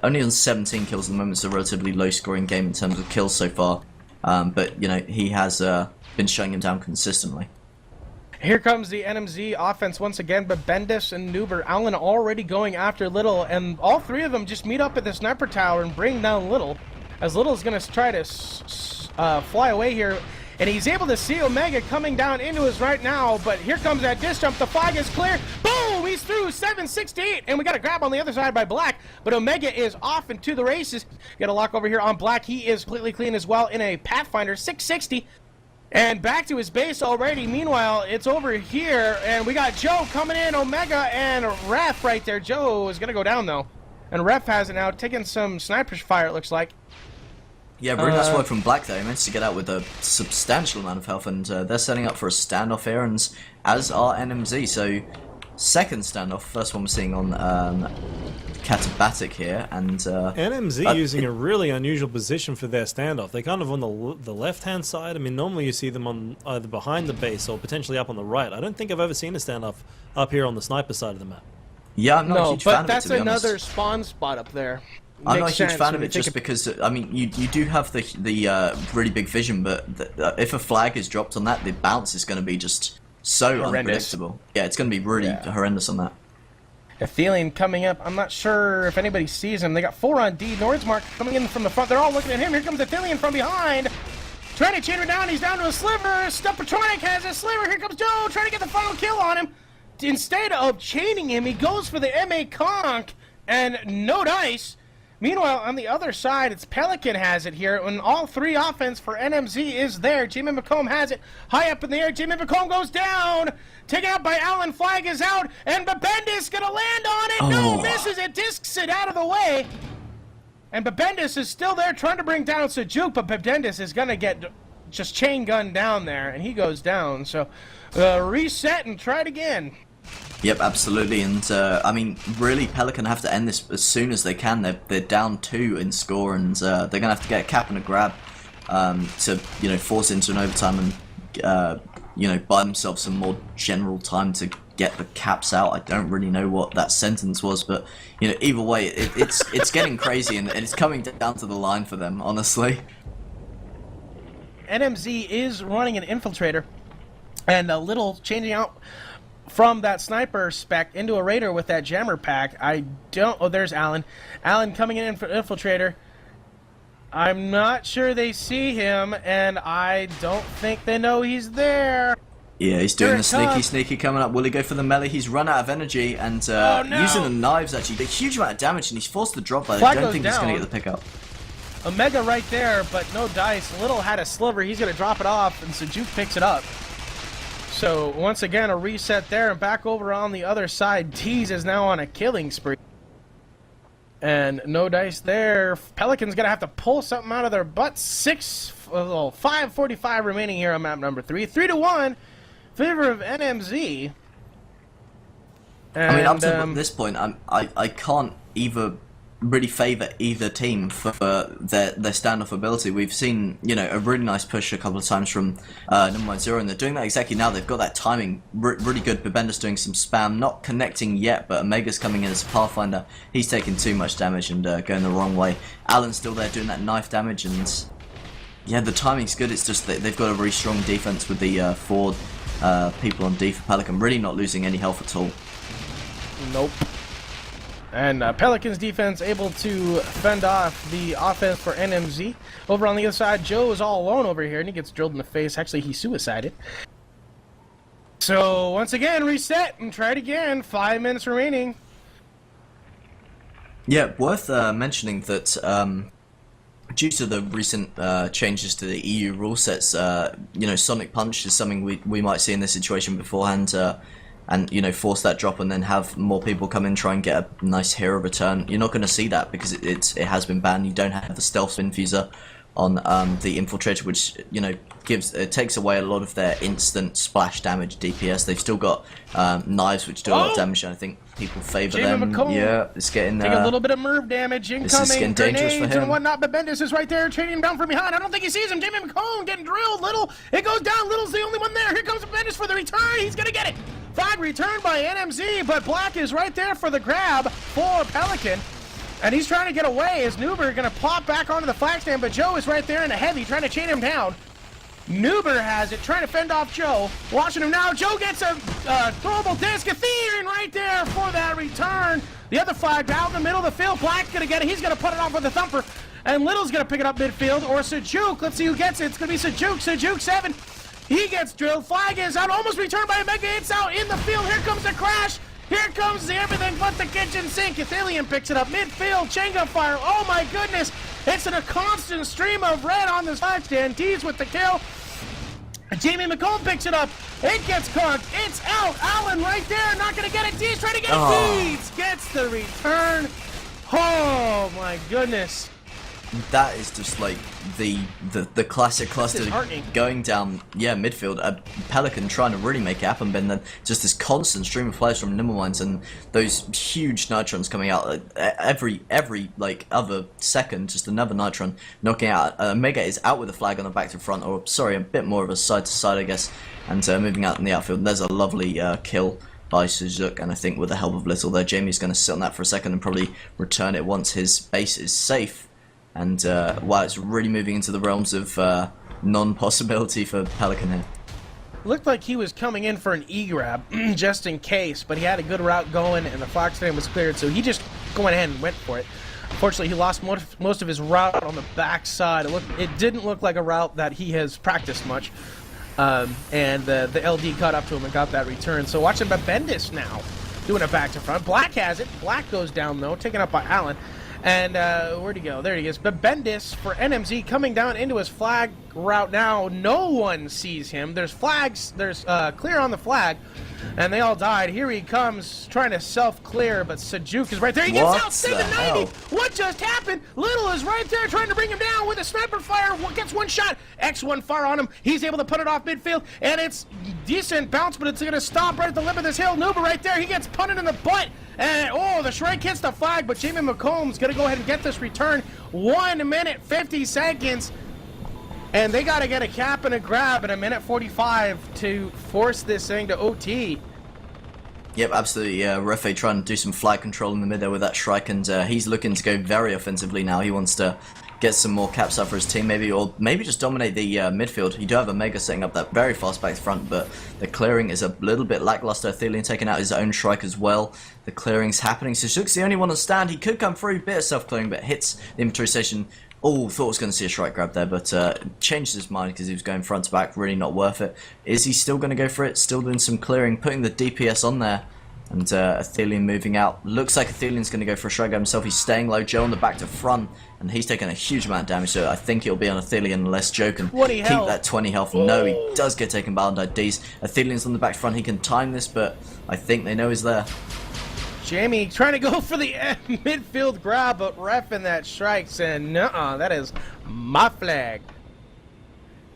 Only on 17 kills at the moment. It's a relatively low scoring game in terms of kills so far. But he has been shutting him down consistently. Here comes the nMz offense once again, but Bendis and Nuber, Allen already going after Little, and all three of them just meet up at the sniper tower and bring down Little, as Little's going to try to fly away here. And he's able to see Omega coming down into us right now, but here comes that disc jump. The flag is clear. Boom! He's through 768, and we got a grab on the other side by Black, but Omega is off into the races. Got a lock over here on Black. He is completely clean as well in a Pathfinder 660. And back to his base already. Meanwhile, it's over here, and we got Joe coming in, Omega and Ref right there. Joe is going to go down, though. And Ref has it now, taking some sniper fire, it looks like. Yeah, really nice work from Black there. He managed to get out with a substantial amount of health, and they're setting up for a standoff here, and as are nMz. So, second standoff. First one we're seeing on Katabatic here, and nMz using a really unusual position for their standoff. They're kind of on the left-hand side. I mean, normally you see them on either behind the base or potentially up on the right. I don't think I've ever seen a standoff up here on the sniper side of the map. Yeah, I'm not a huge fan of it, to be honest. That's another spawn spot up there. I'm not a huge fan of it just because, I mean, you do have the really big vision, but if a flag is dropped on that, the bounce is going to be just so horrendous. Unpredictable. Yeah, it's going to be really horrendous on that. Athelian coming up. I'm not sure if anybody sees him. They got 4 on D. Nordsmark coming in from the front. They're all looking at him. Here comes Athelian from behind. Trying to chain him down. He's down to a sliver. Stupatronic has a sliver. Here comes Joe trying to get the final kill on him. Instead of chaining him, he goes for the MA conk. and no dice. Meanwhile, on the other side, it's Pelican has it here, and all three offense for nMz is there. Jamie McComb has it high up in the air. Jamie McComb goes down. Taken out by Allen. Flag is out, and Babendis going to land on it. No, misses it. Discs it out of the way. And Babendis is still there trying to bring down Sajuk, but Babendis is going to get just chain gunned down there, and he goes down. So reset and try it again. Yep, absolutely, and I mean, really, Pelican have to end this as soon as they can. They're down 2 in score, and they're gonna have to get a cap and a grab to force into an overtime and buy themselves some more general time to get the caps out. I don't really know what that sentence was, but either way, it's getting crazy, and it's coming down to the line for them, honestly. nMz is running an infiltrator, and a little changing out from that sniper spec into a raider with that jammer pack. Oh, there's Allen. Allen coming in for infiltrator. I'm not sure they see him, and I don't think they know he's there. Yeah, he's doing the sneaky coming up. Will he go for the melee? He's run out of energy, and using the knives actually did a huge amount of damage, and he's forced the drop, but I don't think he's going to get the pickup. Omega right there, but no dice. Little had a sliver. He's going to drop it off, and Sajuk picks it up. So, once again, a reset there, and back over on the other side. Tease is now on a killing spree. And no dice there. Pelican's going to have to pull something out of their butts. 5:45 remaining here on map number 3. 3-1, favor of nMz. And, I mean, up to this point, I can't either really favour either team for their standoff ability. We've seen a really nice push a couple of times from nMz, and they're doing that exactly now. They've got that timing really good. Babenda's doing some spam, not connecting yet, but Omega's coming in as a Pathfinder. He's taking too much damage and going the wrong way. Allen's still there doing that knife damage, and yeah, the timing's good. It's just that they've got a very strong defense with the forward people on D for Pelican, really not losing any health at all. Nope. And Pelican's defense able to fend off the offense for nMz. Over on the other side, Joe is all alone over here, and he gets drilled in the face. Actually, he suicided. So, once again, reset and try it again. 5 minutes remaining. Yeah, worth mentioning that due to the recent changes to the EU rule sets, Sonic Punch is something we might see in this situation beforehand. And force that drop and then have more people come in, try and get a nice hero return. You're not going to see that because it has been banned. You don't have the stealth spin fuser on the infiltrator, which takes away a lot of their instant splash damage DPS. They've still got knives which do a lot of damage, and I think people favour them. Yeah, it's getting take a little bit of Merv damage incoming. This is getting dangerous for him. And whatnot. Babendis is right there, chasing him down from behind. I don't think he sees him. Jamie McComb getting drilled. Little, it goes down. Little's the only one there. Here comes Babendis for the return. He's gonna get it. Flag returned by nMz, but Black is right there for the grab for Pelican. And he's trying to get away as Nuber going to plop back onto the flag stand, but Joe is right there in a heavy, trying to chain him down. Nuber has it, trying to fend off Joe. Watching him now. Joe gets a throwable disc. Ethereum right there for that return. The other flag out in the middle of the field. Black's going to get it. He's going to put it off with a thumper. And Little's going to pick it up midfield. Or Sajuk. Let's see who gets it. It's going to be Sajuk. Sajuk 7. He gets drilled. Flag is out. Almost returned by Omega. It's out in the field. Here comes the crash. Here comes the everything but the kitchen sink. Ethelium picks it up midfield. Chenga fire. Oh my goodness. It's in a constant stream of red on this flag stand. Tees with the kill. Jamie McComb picks it up. It gets conked. It's out. Allen right there. Not going to get it. Tees trying to get it. Tees gets the return. Oh my goodness. That is just like the classic cluster going down, midfield. Pelican trying to really make it happen, but then just this constant stream of players from Nimblewines and those huge nitrons coming out every like other second. Just another nitron knocking out. Omega is out with a flag on the back to front, or sorry, a bit more of a side to side, I guess, and moving out in the outfield. There's a lovely kill by Suzuki, and I think with the help of Little there, Jamie's going to sit on that for a second and probably return it once his base is safe. And wow, it's really moving into the realms of non-possibility for Pelican here. Looked like he was coming in for an E-grab, just in case, but he had a good route going, and the flag stand was cleared, so he just went ahead and went for it. Unfortunately, he lost most of his route on the backside. It didn't look like a route that he has practiced much, and the LD caught up to him and got that return. So watching Babendis now. doing it back to front. Black has it. Black goes down, though, taken up by Allen. And where'd he go? There he is. But Bendis for nMz coming down into his flag route now. No one sees him. There's flags. There's clear on the flag. And they all died. Here he comes trying to self-clear, but Sejuk is right there. He gets out 790. What just happened? Little is right there trying to bring him down with a sniper fire. Gets one shot. X1 fire on him. He's able to put it off midfield, and it's decent bounce, but it's going to stop right at the lip of this hill. Nuba right there. He gets punted in the butt. And, oh, the Shrike hits the flag, but Jamie McComb's going to go ahead and get this return. 1 minute, 50 seconds. And they got to get a cap and a grab in 1:45 to force this thing to OT. Yep, absolutely. Refe trying to do some flag control in the middle with that Shrike, and he's looking to go very offensively now. He wants to get some more caps up for his team, maybe, or maybe just dominate the midfield. You do have a Mega setting up that very fast back front, but the clearing is a little bit lackluster. Athelian taking out his own Shrike as well. The clearing's happening. Sejuk's the only one on stand. He could come through, bit of self-clearing, but hits the inventory station. Oh, thought I was going to see a Shrike grab there, but changed his mind because he was going front to back. Really not worth it. Is he still going to go for it? Still doing some clearing, putting the DPS on there. And Athelian moving out. Looks like Athelian's going to go for a Shrike grab himself. He's staying low. Joe on the back to front. And he's taking a huge amount of damage, so I think it'll be on Athelian unless Joe can keep that 20 health. No, he does get taken by Undy's. Athelian's on the back front. He can time this, but I think they know he's there. Jamie trying to go for the midfield grab, but ref in that Shrike saying, nuh-uh, that is my flag.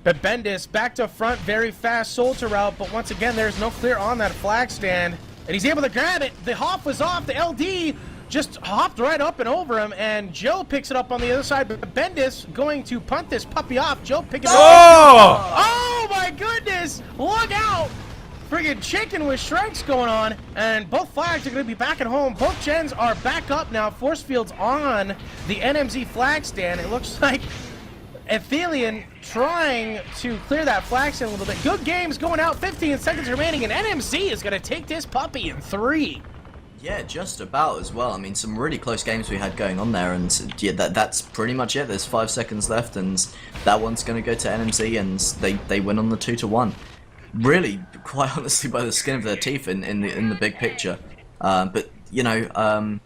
But Bendis back to front, very fast soldier route, but once again, there's no clear on that flag stand. And he's able to grab it. The hop was off. The LD just hopped right up and over him, and Joe picks it up on the other side, but Bendis going to punt this puppy off. Joe picking it up. Oh, my goodness. Look out. Friggin' chicken with Shrikes going on, and both flags are going to be back at home. Both gens are back up now. Force field's on the nMz flag stand. It looks like Athelian trying to clear that flag stand a little bit. Good games going out. 15 seconds remaining, and nMz is going to take this puppy in 3. Yeah, just about as well. I mean, some really close games we had going on there, and yeah, that's pretty much it. There's 5 seconds left, and that one's going to go to nMz, and they win on the 2-1. Really, quite honestly, by the skin of their teeth in the big picture. But you know,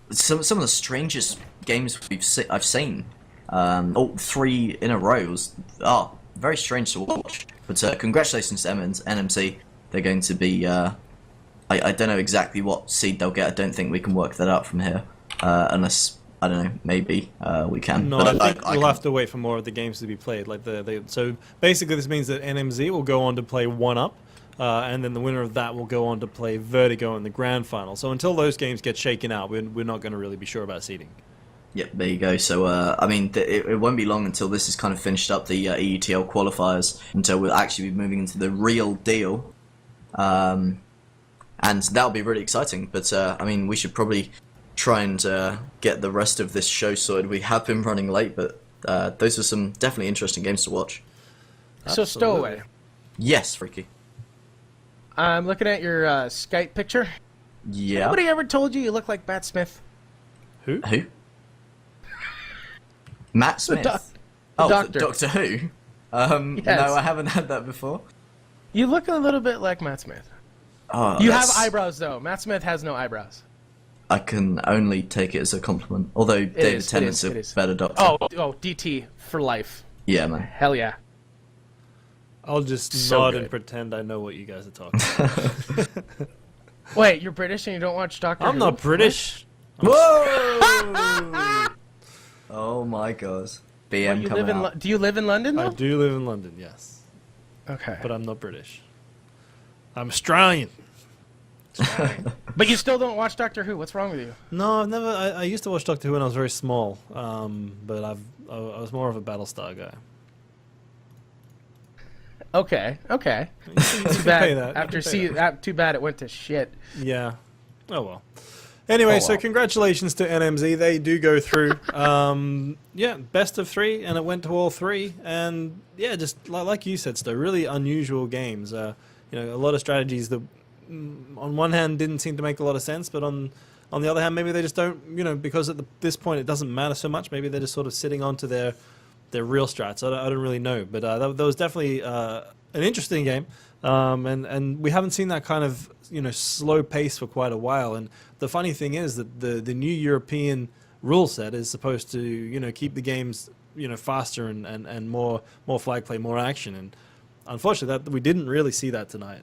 some of the strangest games I've seen. 3 in a row was very strange to watch. But congratulations to nMz. They're going to be. I don't know exactly what seed they'll get. I don't think we can work that out from here, unless. I don't know, maybe we can. No, but I think we'll have to wait for more of the games to be played. Like so basically this means that nMz will go on to play 1-Up, and then the winner of that will go on to play Vertigo in the grand final. So until those games get shaken out, we're not going to really be sure about seeding. Yep, there you go. So, I mean, it won't be long until this is kind of finished up, the EUTL qualifiers, until we'll actually be moving into the real deal. And that'll be really exciting. But, I mean, we should probably try and get the rest of this show sorted. We have been running late, but those are some definitely interesting games to watch. So, Stowaway. Yes, Freaky. I'm looking at your Skype picture. Yeah. Nobody ever told you look like Matt Smith? Who? Matt Smith? Doctor. Doctor Who? Yes. No, I haven't had that before. You look a little bit like Matt Smith. Oh, You have eyebrows, though. Matt Smith has no eyebrows. I can only take it as a compliment. Although David Tennant's a better Doctor. Oh, DT for life. Yeah, man. Hell yeah. I'll just So nod good. and pretend I know what you guys are talking about. Wait, you're British and you don't watch Doctor Who? I'm not British. Whoa! Oh my god. BM You coming live in out. do you live in London, I though? do live in London, yes. Okay. But I'm not British. I'm Australian. But you still don't watch Doctor Who. What's wrong with you? No, I've never. I used to watch Doctor Who when I was very small, but I was more of a Battlestar guy. Okay. You can Too pay bad. that. Too bad it went to shit. Yeah. Oh well. Anyway, Oh, so well. congratulations to nMz. They do go through. Yeah, best of 3, and it went to all 3. And yeah, just like you said, Sto, really unusual games. You know, a lot of strategies that, on one hand, didn't seem to make a lot of sense, but on the other hand, maybe they just don't. You know, because at this point it doesn't matter so much. Maybe they're just sort of sitting onto their their real strats. I don't really know, but that was definitely an interesting game, and we haven't seen that kind of slow pace for quite a while. And the funny thing is that the new European rule set is supposed to keep the games faster and more flag play, more action, and unfortunately that we didn't really see that tonight.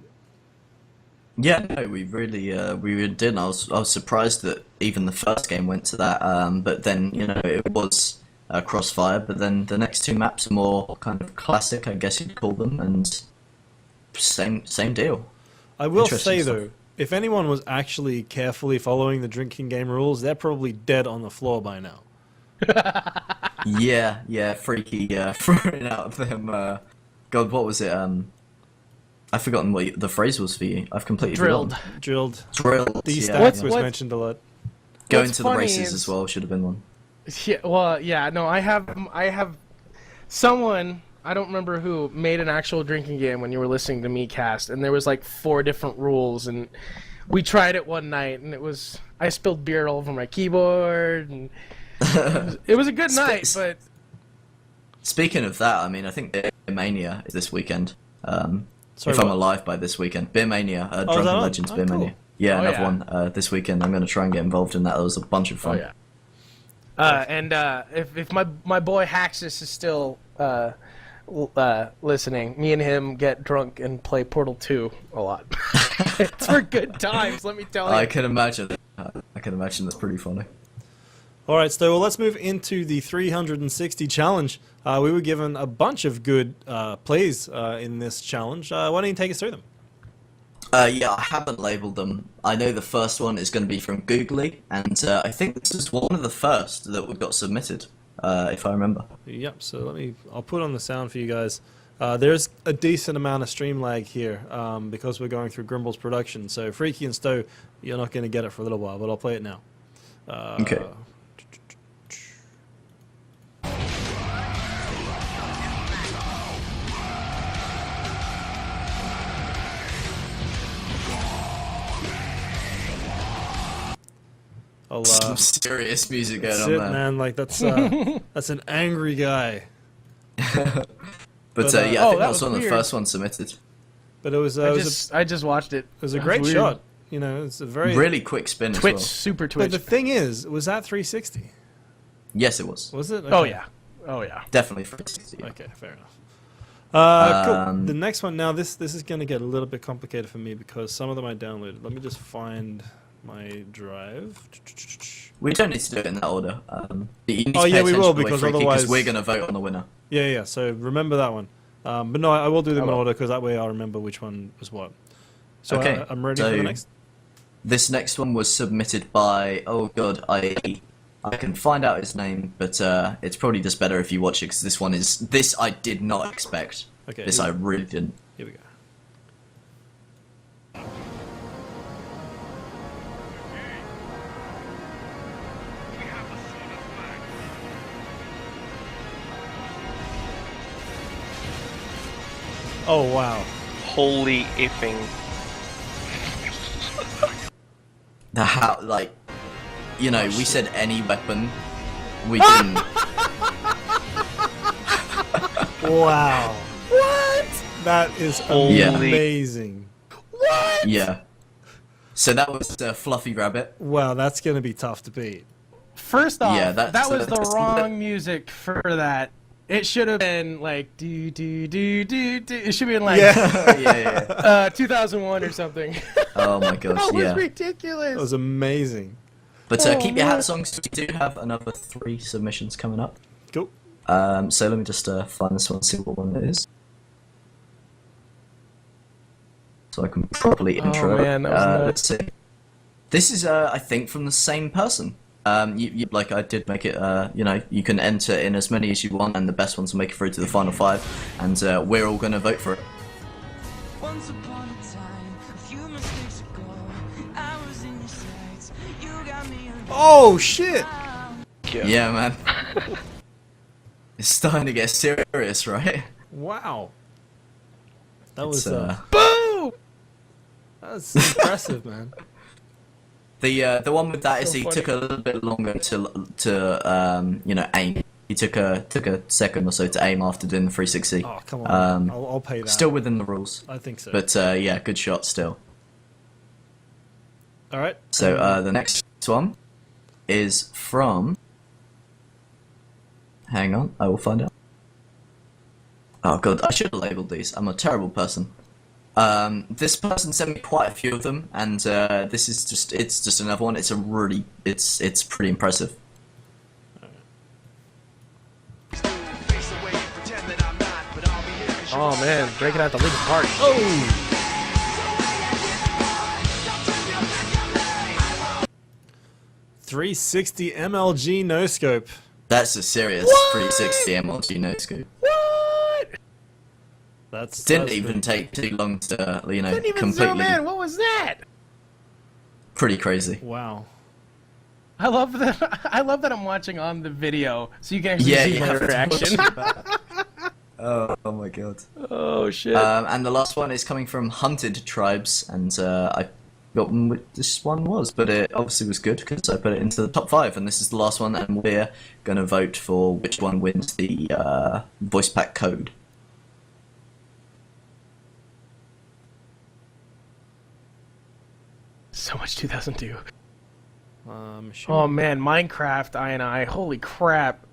Yeah, no, we really didn't. I was surprised that even the first game went to that. But then it was Crossfire. But then the next two maps are more kind of classic, I guess you'd call them, and same deal. I will Interesting say stuff. though, if anyone was actually carefully following the drinking game rules, they're probably dead on the floor by now. Yeah, freaky throwing out them. God, what was it? I've forgotten what the phrase was for you. I've completely Drilled. Drilled. Drilled. D-stacks Yeah. was What- mentioned a lot. Going What's to the funny races is- as well should have been one. Yeah, well, yeah, no, I have someone, I don't remember who, made an actual drinking game when you were listening to me cast, and there was like 4 different rules, and we tried it one night, and I spilled beer all over my keyboard, and it was a good night, but Speaking of that, I mean, I think Beer Mania is this weekend. Sorry, if I'm what? alive by this weekend, Beer Mania, is that Drunken on? Legends Oh, Beer cool. Mania. Yeah, Oh, another yeah. one this weekend. I'm going to try and get involved in that. That was a bunch of oh fun. yeah. And if my boy Haxus is still listening, me and him get drunk and play Portal 2 a lot. It's for good times, let me tell you. I can imagine. I can imagine that's pretty funny. All right, so let's move into the 360 challenge. We were given a bunch of good plays in this challenge. Why don't you take us through them? Yeah, I haven't labelled them. I know the first one is going to be from Googly, and I think this is one of the first that got submitted, if I remember. Yep, so I'll put on the sound for you guys. There's a decent amount of stream lag here because we're going through Grimble's production. So Freaky and Stowe, you're not going to get it for a little while, but I'll play it now. Okay. I'll Some serious music going that's on it, there. man. Like that's an angry guy. But But, yeah, I oh, think that that was was one of the weird. first ones submitted. But it was I just watched it. it was a That great weird. shot. It's a very Really quick spin as Twitch, well. super But Twitch. the thing is, was that 360? Yes, it was. Was it? Oh Okay. yeah. Oh yeah. Definitely 360. Yeah. Okay, fair enough. Cool. The next one now, this is going to get a little bit complicated for me because some of them I downloaded. Let me just find my drive. We don't need to do it in that order. You need to Oh, pay yeah, we attention will, to the way because Freaky, otherwise- we're going to vote on the winner. Yeah. So remember that one. But no, I will do them in will. order because that way I'll remember which one was what. So Okay, I'm ready so- for the next. This next one was submitted by, oh god, I can find out his name, but it's probably just better if you watch it because this I did not expect. Okay, This I really didn't. Here we go. Oh wow. Holy effing. The how, like, we said any weapon. We didn't. Wow. What? That is Holy- amazing. What? Yeah. So that was Fluffy Rabbit. Wow, that's going to be tough to beat. First off, Yeah, that was the that's- wrong music for that. It should have been like do do do do do. It should have been like Yeah. 2001 or something. Oh my gosh, That was yeah. ridiculous. That was amazing. But Oh, keep your man. hats on, 'cause we do have another 3 submissions coming up. Cool. So let me just find this one, see what one it is. So I can properly intro. man, that was nuts. Let's see. This is, I think, from the same person. You like I did make it. You can enter in as many as you want, and the best ones will make it through to the final 5. And we're all going to vote for it. Once upon a time, a few mistakes ago, I was in your sights. You got me Oh shit! Yeah, man. It's starting to get serious, right? Wow. That was It's, Boom! that's impressive, man. The one with that is So he funny. took a little bit longer to aim. He took a second or so to aim after doing the 360. Oh, come on. Um, I'll pay that. Still within the rules, I think so. but yeah, good shot still. All right. So the next one is from. Hang on, I will find out. Oh god, I should have labelled these. I'm a terrible person. This person sent me quite a few of them, and this is just another one. It's pretty impressive. Oh man, breaking out the Linkin Park. Oh! 360 MLG no scope. That's a serious 360 MLG no scope. What? Didn't even take too long to Didn't even completely. zoom in. What was that? Pretty crazy. Wow. I love that. I love that I'm watching on the video, so you can actually see my reaction. Oh my god. Oh shit. And the last one is coming from Hunted Tribes, and I forgotten what this one was, but it obviously was good because I put it into the top 5, and this is the last one, and we're going to vote for which one wins the voice pack code. So much 2002. Sure. Oh man, Minecraft I. Holy crap.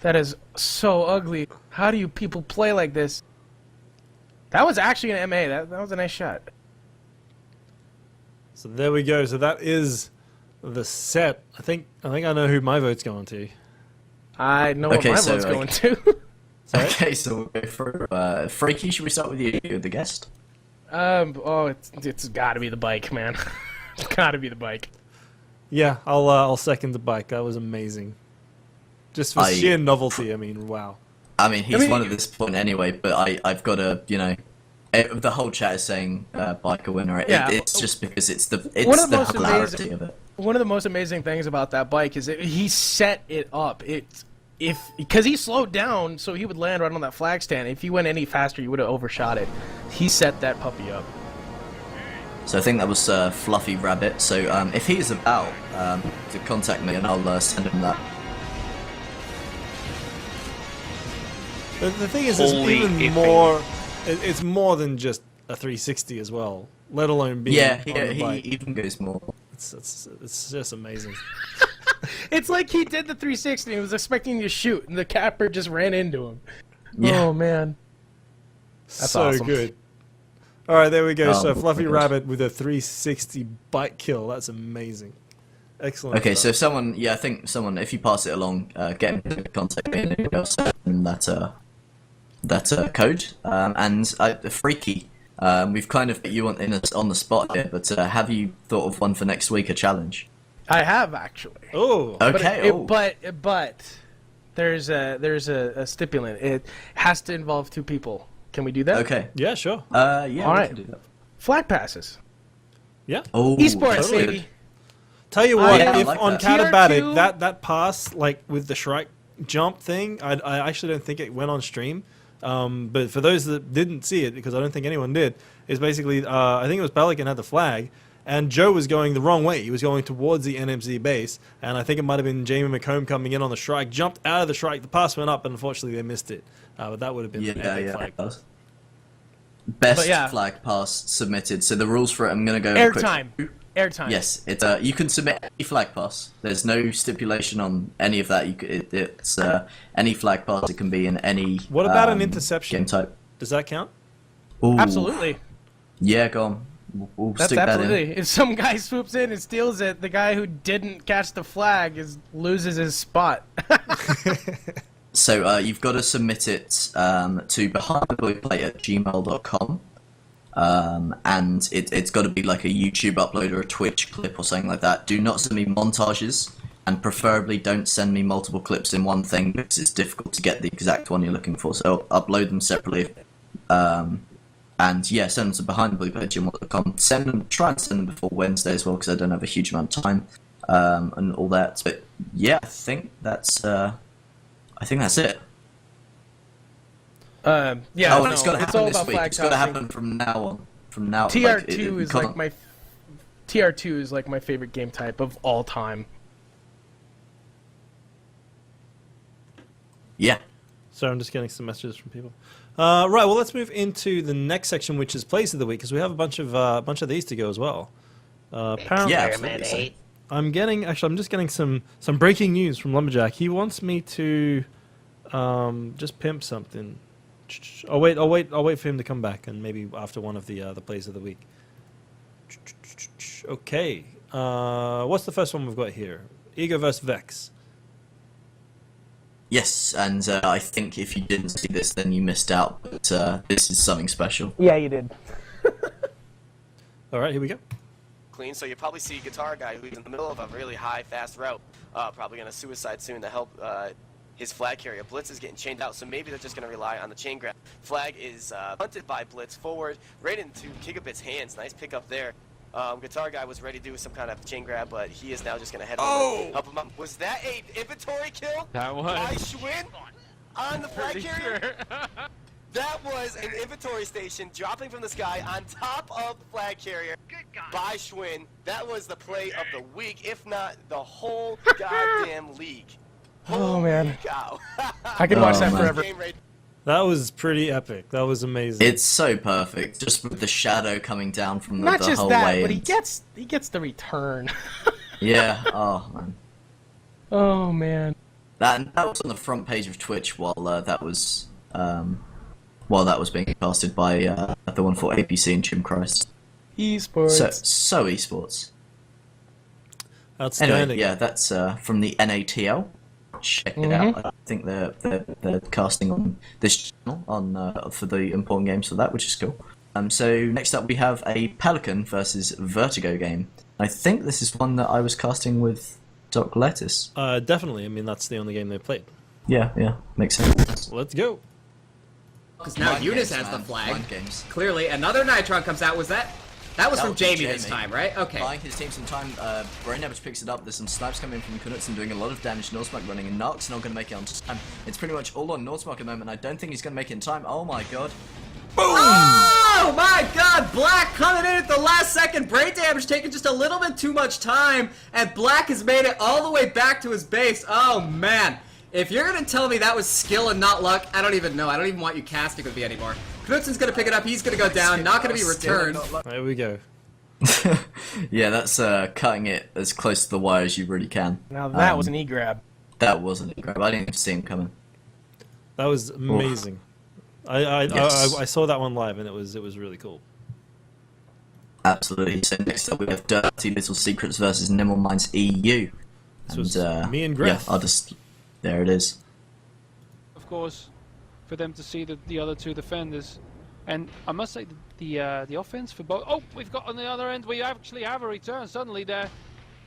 That is so ugly. How do you people play like this? That was actually an MA. That was a nice shot. So there we go. So that is the set. I think I know who my vote's going to. I know Okay, what my so, vote's going to. Okay, so we'll go for Freaky. Should we start with you, the guest? Oh, it's got to be the bike, man. It's got to be the bike. Yeah, I'll second the bike. That was amazing. Just for sheer novelty. I mean, wow. I mean, he's one at this point anyway, but I've got to, the whole chat is saying biker winner. It's just because it's the hilarity of it. One of the most amazing things about that bike is he set it up. Because he slowed down, so he would land right on that flag stand. If he went any faster, you would have overshot it. He set that puppy up. So I think that was Fluffy Rabbit. So if he is about to contact me, and I'll send him that. But the thing is, it's even more. It's more than just a 360 as well. Let alone being on the bike. He even goes more. It's just amazing. It's like he did the 360 and he was expecting to shoot, and the capper just ran into him. Yeah. Oh man, that's so awesome. good. All right, there we go. So Oh, Fluffy my gosh. Rabbit with a 360 bike kill. That's amazing. Excellent. Okay, so stuff. if someone, I think someone, if you pass it along, get him to contact me, and I'll send him that code. And Freaky, we've kind of put you on the spot here, but have you thought of one for next week, a challenge? I have actually. Oh. Okay. But there's a stipulant. It has to involve 2 people. Can we do that? Okay. Yeah, sure. Yeah. All we right. can do that. Flag passes. Yeah. Oh, Esports, totally. baby. Tell you what, yeah, I if like on that. Catabatic TR2 that pass like with the Shrike jump thing, I actually don't think it went on stream. But for those that didn't see it, because I don't think anyone did, is basically I think it was Pelican had the flag, and Joe was going the wrong way. He was going towards the nMz base, and I think it might have been Jamie McComb coming in on the Shrike, jumped out of the Shrike, the pass went up, and unfortunately they missed it. But that would have been an epic flag. It does. Best But yeah. flag pass submitted. So the rules for it, I'm going to go over Airtime. quick. Airtime. Yes, it's you can submit any flag pass. There's no stipulation on any of that. It's any flag pass. It can be in any. What about an interception? Game type. Does that count? Ooh. Absolutely. Yeah, go on. We'll That's stick that in. absolutely. If some guy swoops in and steals it, the guy who didn't catch the flag loses his spot. So you've got to submit it to behindtheblueplate@gmail.com. And it's got to be like a YouTube upload or a Twitch clip or something like that. Do not send me montages, and preferably don't send me multiple clips in one thing because it's difficult to get the exact one you're looking for. So upload them separately. And yeah, send them to behindtheblueplate@gmail.com. Try and send them before Wednesday as well because I don't have a huge amount of time and all that. But yeah, I think that's it. Yeah, Oh, no, it's got to it's happen all this about week. flag It's got to tossing. happen from now on. From now, TR2 is can't- like my TR2 is like my favorite game type of all time. Yeah. So I'm just getting some messages from people. Right, well, let's move into the next section, which is plays of the week, because we have a bunch of these to go as well. Apparently, Yeah, absolutely. I'm just getting some breaking news from Lumberjack. He wants me to just pimp something. I'll wait for him to come back, and maybe after one of the plays of the week. Okay, what's the first one we've got here? Ego versus Vex. Yes, and I think if you didn't see this, then you missed out. But this is something special. Yeah, you did. All right, here we go. Clean, so you probably see Guitar Guy who's in the middle of a really high, fast route, probably going to suicide soon to help his flag carrier. Blitz is getting chained out, so maybe they're just going to rely on the chain grab. Flag is punted by Blitz forward, right into Gigabit's hands. Nice pickup there. Guitar Guy was ready to do some kind of chain grab, but he is now just going to head over, help him up. Was that a inventory kill? That was. By Schwinn on the flag Pretty carrier? sure. That was an inventory station dropping from the sky on top of the flag carrier by Schwinn. That was the play of the week, if not the whole goddamn league. Oh, man. Cow. I could watch that man. forever. Game right- That was pretty epic. That was amazing. It's so perfect, just with the shadow coming down from Not the just whole that, way. but he and- gets the return. Yeah. Oh man. Oh man. That was on the front page of Twitch while that was being casted by the one for APC and Jim Christ. Esports. So esports. Outstanding. Anyway, yeah, that's from the NATL. Check it out. I think they're casting on this channel on for the important games for that, which is cool. So next up we have a Pelican versus Vertigo game. I think this is one that I was casting with Doc Lettuce. Definitely. I mean, that's the only game they played. Yeah, makes sense. Let's go. Because now Mind Eunice games, has the man. flag. Mind games. Clearly, another Nitron comes out. Was that? That was That from was Jamie this time, right? Okay. Buying his team some time. Brain Damage picks it up. There's some snipes coming in from Knudsen doing a lot of damage. Northmark running, and Narc's not going to make it on time. It's pretty much all on Northmark at the moment. I don't think he's going to make it in time. Oh my god. Oh my god, Black coming in at the last second. Brain damage taking just a little bit too much time, and Black has made it all the way back to his base. Oh man. If you're gonna tell me that was skill and not luck, I don't even know. I don't even want you casting with me anymore. Knudsen's gonna pick it up, he's gonna go down, not gonna be returned. There we go. Yeah, that's cutting it as close to the wire as you really can. Now that was an E-grab. That wasn't a grab. I didn't even see him coming. That was amazing. Yes. I saw that one live, and it was really cool. Absolutely. So next up we have Dirty Little Secrets versus Nimble Minds EU. This was me and Griff. Yeah, I'll just... There it is. Of course, for them to see the other two defenders. And I must say, the offense for both... Oh, we've got on the other end, we actually have a return suddenly there.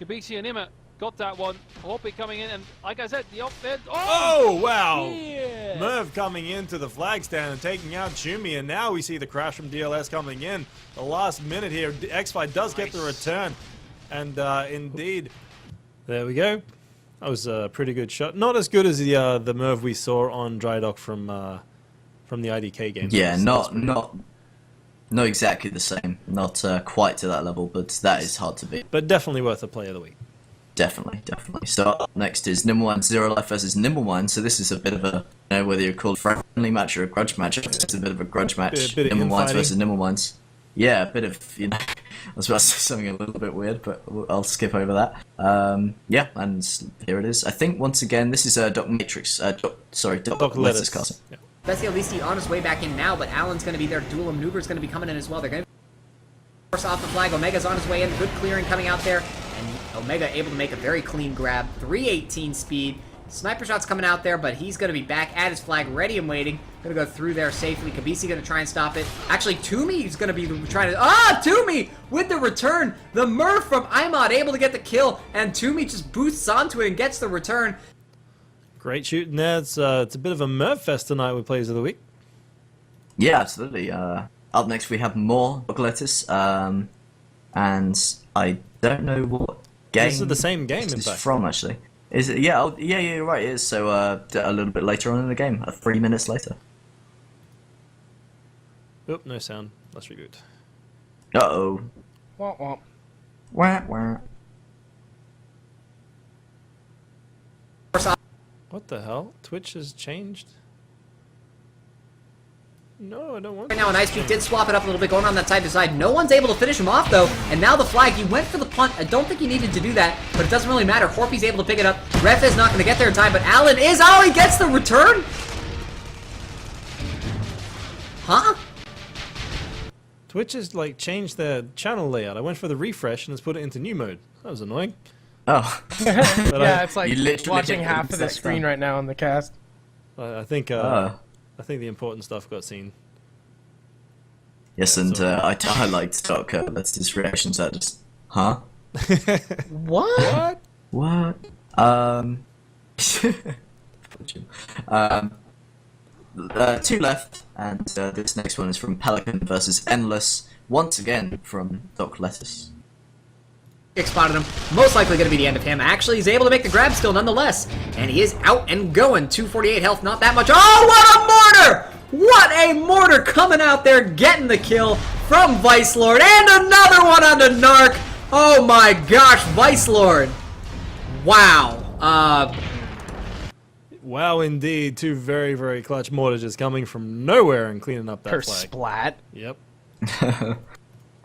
Kabisi and Imma got that one. Hoppy coming in, and like I said, the offense... Oh, wow! Yeah. Merv coming into the flag stand and taking out Chumi, and now we see the crash from DLS coming in. The last minute here, X-Fi does get the return, and indeed, there we go. That was a pretty good shot. Not as good as the Merv we saw on Dry Dock from the IDK game. Yeah, not exactly the same. Not quite to that level, but that is hard to beat. But definitely worth a play of the week. Definitely. So up next is Nimble Minds Zero Life versus Nimble Minds. So this is a bit of a, whether you call it a friendly match or a grudge match. It's a bit of a grudge match. Bit of Nimble Minds infighting. versus Nimble Minds. Yeah, a bit of, I was about to say something a little bit weird, but I'll skip over that. Yeah, and here it is. I think once again this is Doc Matrix. Doc Lettuce casting. Yeah. Bessie Alisti on his way back in now, but Allen's gonna be there. Dual Maneuver's gonna be coming in as well. They're gonna force off the flag. Omega's on his way in. Good clearing coming out there. And Omega able to make a very clean grab. 318 speed. Sniper shots coming out there, but he's going to be back at his flag, ready and waiting. Going to go through there safely. Kabisi going to try and stop it. Actually, Toomey is going to be trying to... Toomey with the return! The Murph from Imod able to get the kill, and Toomey just boosts onto it and gets the return. Great shooting there. It's a bit of a Merv fest tonight with Plays of the Week. Yeah, absolutely. Up next we have more Doc Lettuce, and I don't know what game This is the same game, in this is fact. from, actually. Is it? Yeah, yeah, you're right, it is. So a little bit later on in the game, 3 minutes later. Oop, no sound. Let's reboot. Uh-oh. Womp womp. Wah, wah. What What the hell? Twitch has changed? No, I don't want Right now, an Ice Peak did swap it up a little bit, going on that side to side. No one's able to finish him off, though. And now the flag, he went for the punt. I don't think he needed to do that, but it doesn't really matter. Horpy's able to pick it up. Ref is not going to get there in time, but Allen is... Oh, he gets the return? Huh? Twitch has like changed their channel layout. I went for the refresh and it's put it into new mode. That was annoying. Oh. Yeah, it's like You literally watching hit half the of the exact screen time. right now on the cast. I think the important stuff got seen. Yes, and I liked Doc. That's his reactions at just, huh? What? What? Two left, and this next one is from Pelican versus Endless. Once again from Doc Lettuce. Spotted him. Most likely going to be the end of him. Actually, he's able to make the grab still nonetheless. And he is out and going. 248 health, not that much. Oh, what a mortar! What a mortar coming out there, getting the kill from Vice Lord. And another one on the Narc. Oh my gosh, Vice Lord. Wow. Wow, indeed. Two very, very clutch mortars just coming from nowhere and cleaning up that Per flag. splat. Yep.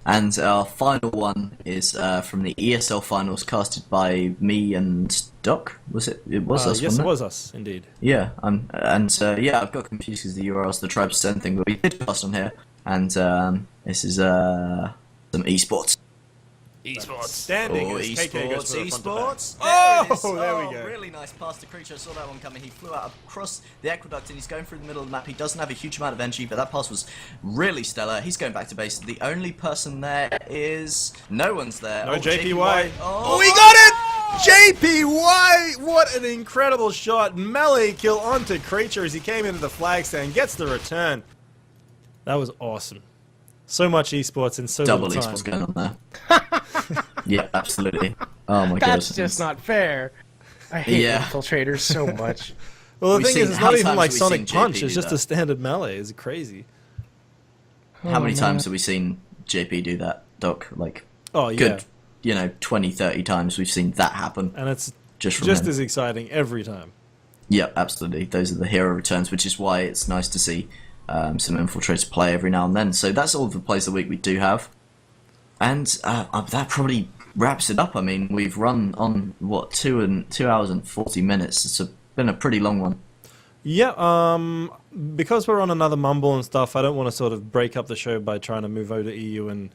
And our final one is from the ESL finals, casted by me and Doc. Was it? It was us. Yes, wasn't it was us, indeed. Yeah, yeah, I've got confused because the URL's the Tribe Stone thing, but we did cast on here, and this is some esports. Esports. Standing Oh, as KK goes for the front to back. Oh, there we go. Really nice pass to Creature. I saw that one coming. He flew out across the aqueduct and he's going through the middle of the map. He doesn't have a huge amount of energy, but that pass was really stellar. He's going back to base. The only person there is... No one's there. No, Oh, JPY. Oh, We got it! JPY! What an incredible shot. Melee kill onto Creature as he came into the flag stand. Gets the return. That was awesome. So much esports in so Double little time. esports going on there. Yeah, absolutely. Oh my god. That's just not fair. I hate infiltrators so much. Well, the We've thing seen- is, it's how not many even times like have we Sonic seen Punch. JP It's do just that? a standard melee. It's crazy. How many Oh, times man. have we seen JP do that, Doc? Like, Oh, yeah. good, 20, 30 times we've seen that happen. And it's Just from just him. as exciting every time. Yeah, absolutely. Those are the hero returns, which is why it's nice to see some infiltrators play every now and then. So that's all the plays of the week we do have. And that probably wraps it up. I mean, we've run on, what, 2 hours and 40 minutes. It's been a pretty long one. Yeah, because we're on another mumble and stuff, I don't want to sort of break up the show by trying to move over to EU and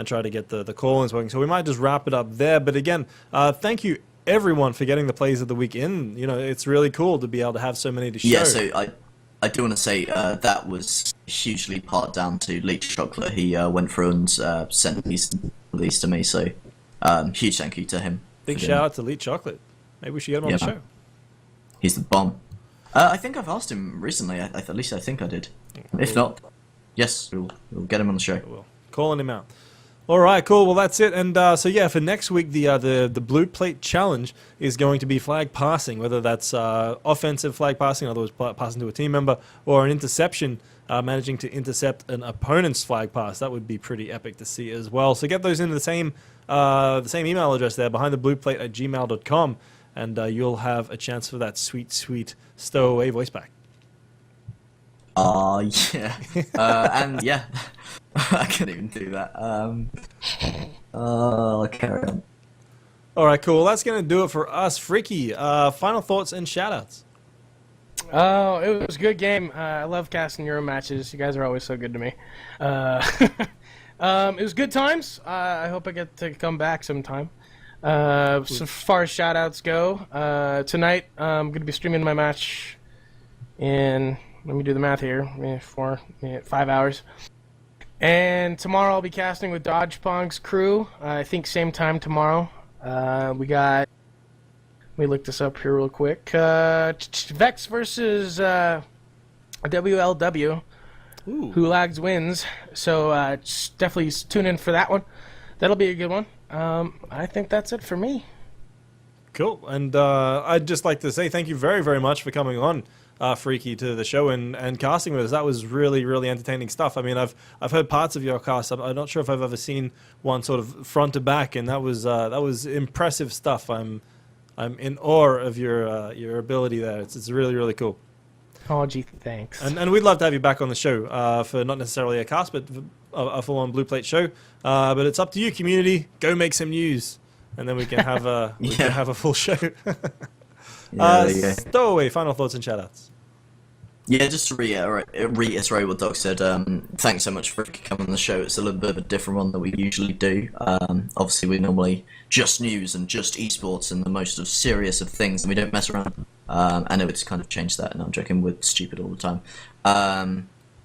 try to get the call-ins working. So we might just wrap it up there. But again, thank you everyone for getting the plays of the week in. You know, it's really cool to be able to have so many to show. Yeah, so I do want to say that was hugely part down to Leech Chocolate. He went through and sent these to me, so huge thank you to him. Big for shout out to Elite Chocolate. Maybe we should get him on Yeah, the man. show. He's the bomb. I think I've asked him recently. At least I think I did. If not, yes, we'll get him on the show. Well, calling him out. All right, cool. Well, that's it. And so yeah, for next week, the blue plate challenge is going to be flag passing, whether that's offensive flag passing, in other words, passing to a team member, or an interception, managing to intercept an opponent's flag pass. That would be pretty epic to see as well. So get those into the same email address there, behindtheblueplate@gmail.com, and you'll have a chance for that sweet, sweet stowaway voice pack. Yeah. And yeah, I can't even do that. I'll carry on. All right, cool. Well, that's going to do it for us. Freaky, final thoughts and shoutouts. Oh, it was a good game. I love casting Euro matches. You guys are always so good to me. It was good times. I hope I get to come back sometime. So far as shoutouts go, tonight I'm going to be streaming my match in, let me do the math here, 5 hours. And tomorrow I'll be casting with Dodge Pong's crew. I think same time tomorrow. We got, let me look this up here real quick. Vex versus WLW. Ooh. Who lags wins. So definitely tune in for that one. That'll be a good one. I think that's it for me. Cool. And I'd just like to say thank you very, very much for coming on, Freaky, to the show and casting with us. That was really, really entertaining stuff. I mean, I've heard parts of your cast. I'm not sure if I've ever seen one sort of front to back, and that was impressive stuff. I'm I'm in awe of your ability there. It's really, really cool. Oh, gee, thanks. And we'd love to have you back on the show for not necessarily a cast, but a full-on Blue Plate show. But it's up to you, community. Go make some news, and then we can have a can have a full show. There you go. Stowaway, final thoughts and shoutouts. Yeah, just to reiterate what Doc said, thanks so much for coming on the show. It's a little bit of a different one than we usually do. Obviously, we normally just news and just esports and the most of serious of things, and we don't mess around. I know it's kind of changed that, and I'm joking, we're stupid all the time.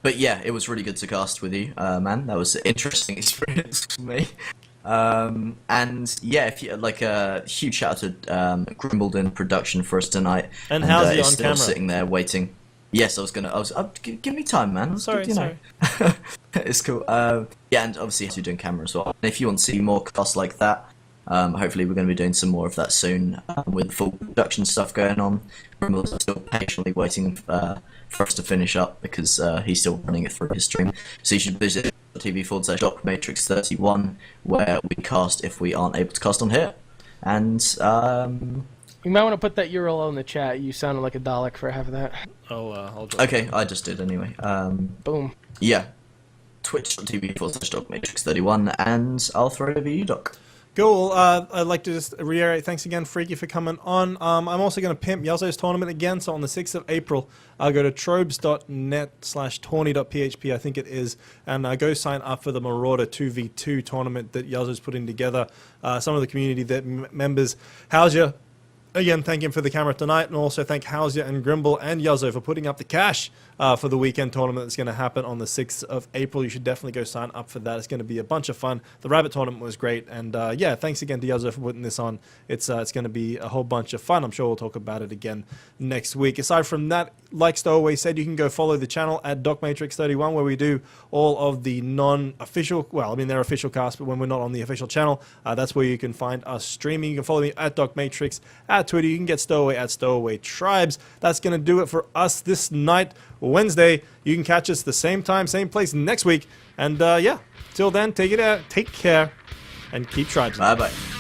But yeah, it was really good to cast with you, man. That was an interesting experience for me. And yeah, if you like, a huge shout out to Grimbledon production for us tonight. And how's he on still camera? Sitting there waiting. Yes, give me time, man. Sorry. It's cool. Yeah, and obviously you're doing camera as well. And if you want to see more casts like that, hopefully we're going to be doing some more of that soon with full production stuff going on. Grimmel's still patiently waiting for us to finish up because he's still running it through his stream. So you should visit TV/DocMatrix31 where we cast if we aren't able to cast on here. And you might want to put that URL in the chat. You sounded like a Dalek for half of that. I'll drop okay, I just did anyway. Boom. Yeah. Twitch.tv/DocMatrix31, and I'll throw it over you, Doc. Cool. I'd like to just reiterate, thanks again, Freaky, for coming on. I'm also going to pimp Yelzo's tournament again. So on the 6th of April, I'll go to trobes.net/tourney.php, I think it is, and go sign up for the Marauder 2v2 tournament that Yelzo's putting together. Some of the community members, Hausia, again, thank him for the camera tonight, and also thank Hausia and Grimble and Yelzo for putting up the cash for the weekend tournament that's going to happen on the 6th of April. You should definitely go sign up for that. It's going to be a bunch of fun. The rabbit tournament was great, and yeah, thanks again to Yelzo for putting this on. It's going to be a whole bunch of fun. I'm sure we'll talk about it again next week. Aside from that, like Stowaway said, you can go follow the channel at DocMatrix31 where we do all of the non-official, well, I mean, they're official casts, but when we're not on the official channel, that's where you can find us streaming. You can follow me at DocMatrix at Twitter. You can get Stowaway at Stowaway Tribes. That's going to do it for us this night, Wednesday. You can catch us the same time, same place next week. And yeah, till then, take it out, take care, and keep tribes. Bye-bye.